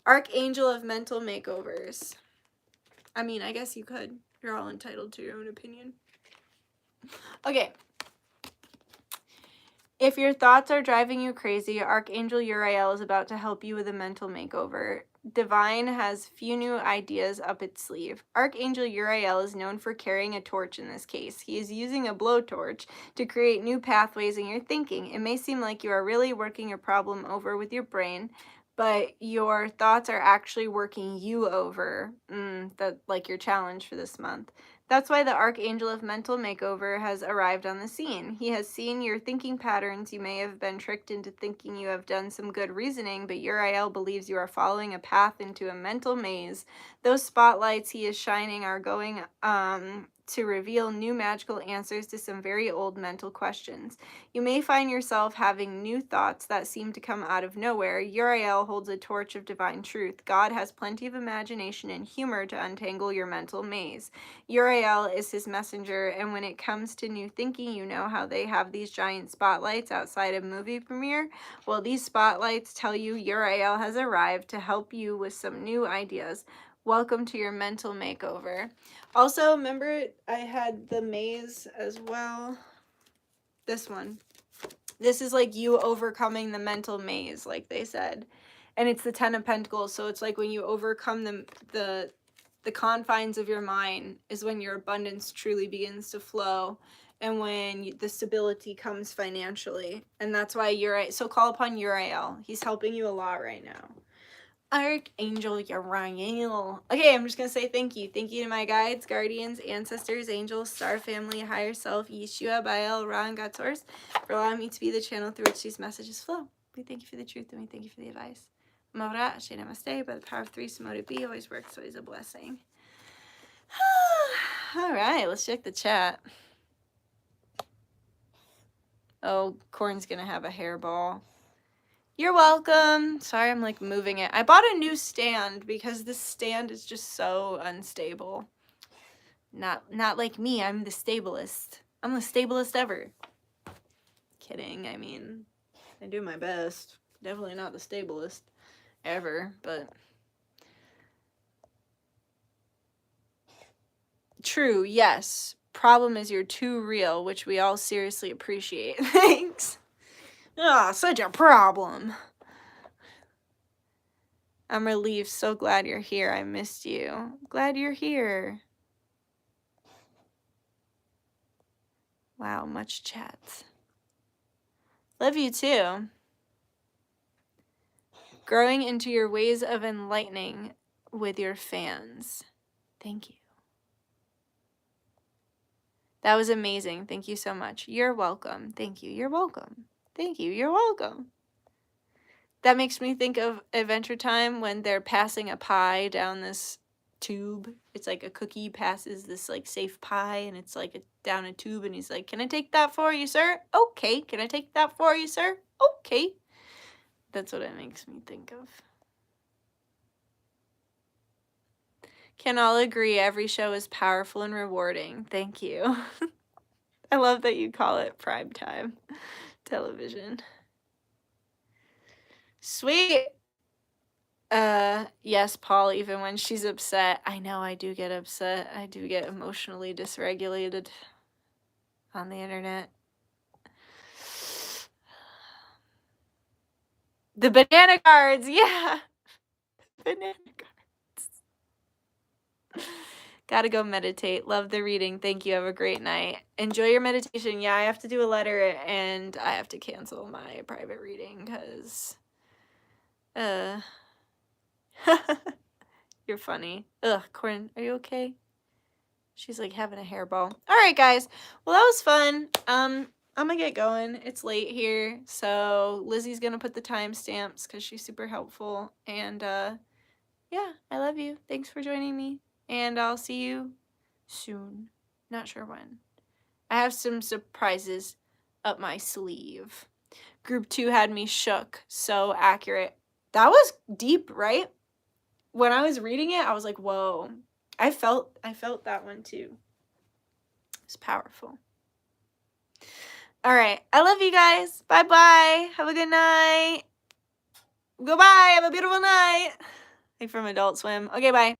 Archangel of mental makeovers. I mean, I guess you could. You're all entitled to your own opinion. Okay. If your thoughts are driving you crazy, Archangel Uriel is about to help you with a mental makeover. Divine has few new ideas up its sleeve. Archangel Uriel is known for carrying a torch in this case. He is using a blowtorch to create new pathways in your thinking. It may seem like you are really working your problem over with your brain, but your thoughts are actually working you over. That's like your challenge for this month. That's why the Archangel of Mental Makeover has arrived on the scene. He has seen your thinking patterns. You may have been tricked into thinking you have done some good reasoning, but Uriel believes you are following a path into a mental maze. Those spotlights he is shining are going to reveal new magical answers to some very old mental questions. You may find yourself having new thoughts that seem to come out of nowhere. Uriel holds a torch of divine truth. God has plenty of imagination and humor to untangle your mental maze. Uriel is his messenger, and when it comes to new thinking, you know how they have these giant spotlights outside a movie premiere? Well, these spotlights tell you Uriel has arrived to help you with some new ideas. Welcome to your mental makeover. Also, remember I had the maze as well. This one. This is like you overcoming the mental maze, like they said. And it's the 10 of Pentacles, so it's like when you overcome the confines of your mind is when your abundance truly begins to flow, and when the stability comes financially. And that's why Uriel, so call upon Uriel. He's helping you a lot right now. Archangel Uriel. Okay, I'm just going to say thank you. Thank you to my guides, guardians, ancestors, angels, star family, higher self, Yeshua, Baal, Ra, and God's source, for allowing me to be the channel through which these messages flow. We thank you for the truth, and we thank you for the advice. Mora, Ashe Namaste, by the power of 3, Samoda B, always works, always a blessing. All right, let's check the chat. Oh, Corn's going to have a hairball. You're welcome. Sorry, I'm like moving it. I bought a new stand because this stand is just so unstable. Not like me. I'm the stablest. I'm the stablest ever. Kidding. I mean, I do my best. Definitely not the stablest ever, but true. Yes. Problem is you're too real, which we all seriously appreciate. Thanks. Ah, such a problem. I'm relieved. So glad you're here. I missed you. Glad you're here. Wow, much chat. Love you too. Growing into your ways of enlightening with your fans. Thank you. That was amazing. Thank you so much. You're welcome. Thank you. You're welcome. Thank you. You're welcome. That makes me think of Adventure Time when they're passing a pie down this tube. It's like a cookie passes this like safe pie, and it's like down a tube, and he's like, "Can I take that for you, sir?" "Okay." "Can I take that for you, sir?" "Okay." That's what it makes me think of. Can all agree every show is powerful and rewarding. Thank you. I love that you call it primetime television. Sweet. Yes, Paul, even when she's upset. I know I do get upset. I do get emotionally dysregulated on the internet. The banana cards, yeah. Banana cards. Gotta go meditate. Love the reading. Thank you. Have a great night. Enjoy your meditation. Yeah, I have to do a letter, and I have to cancel my private reading because, you're funny. Ugh, Corin, are you okay? She's like having a hairball. All right, guys. Well, that was fun. I'm gonna get going. It's late here, so Lizzie's gonna put the timestamps because she's super helpful. And yeah, I love you. Thanks for joining me, and I'll see you soon. Not sure when. I have some surprises up my sleeve. Group 2 had me shook. So accurate. That was deep, right? When I was reading it, I was like, whoa. I felt that one too. It's powerful. All right. I love you guys. Bye-bye. Have a good night. Goodbye. Have a beautiful night. Like from Adult Swim. Okay, bye.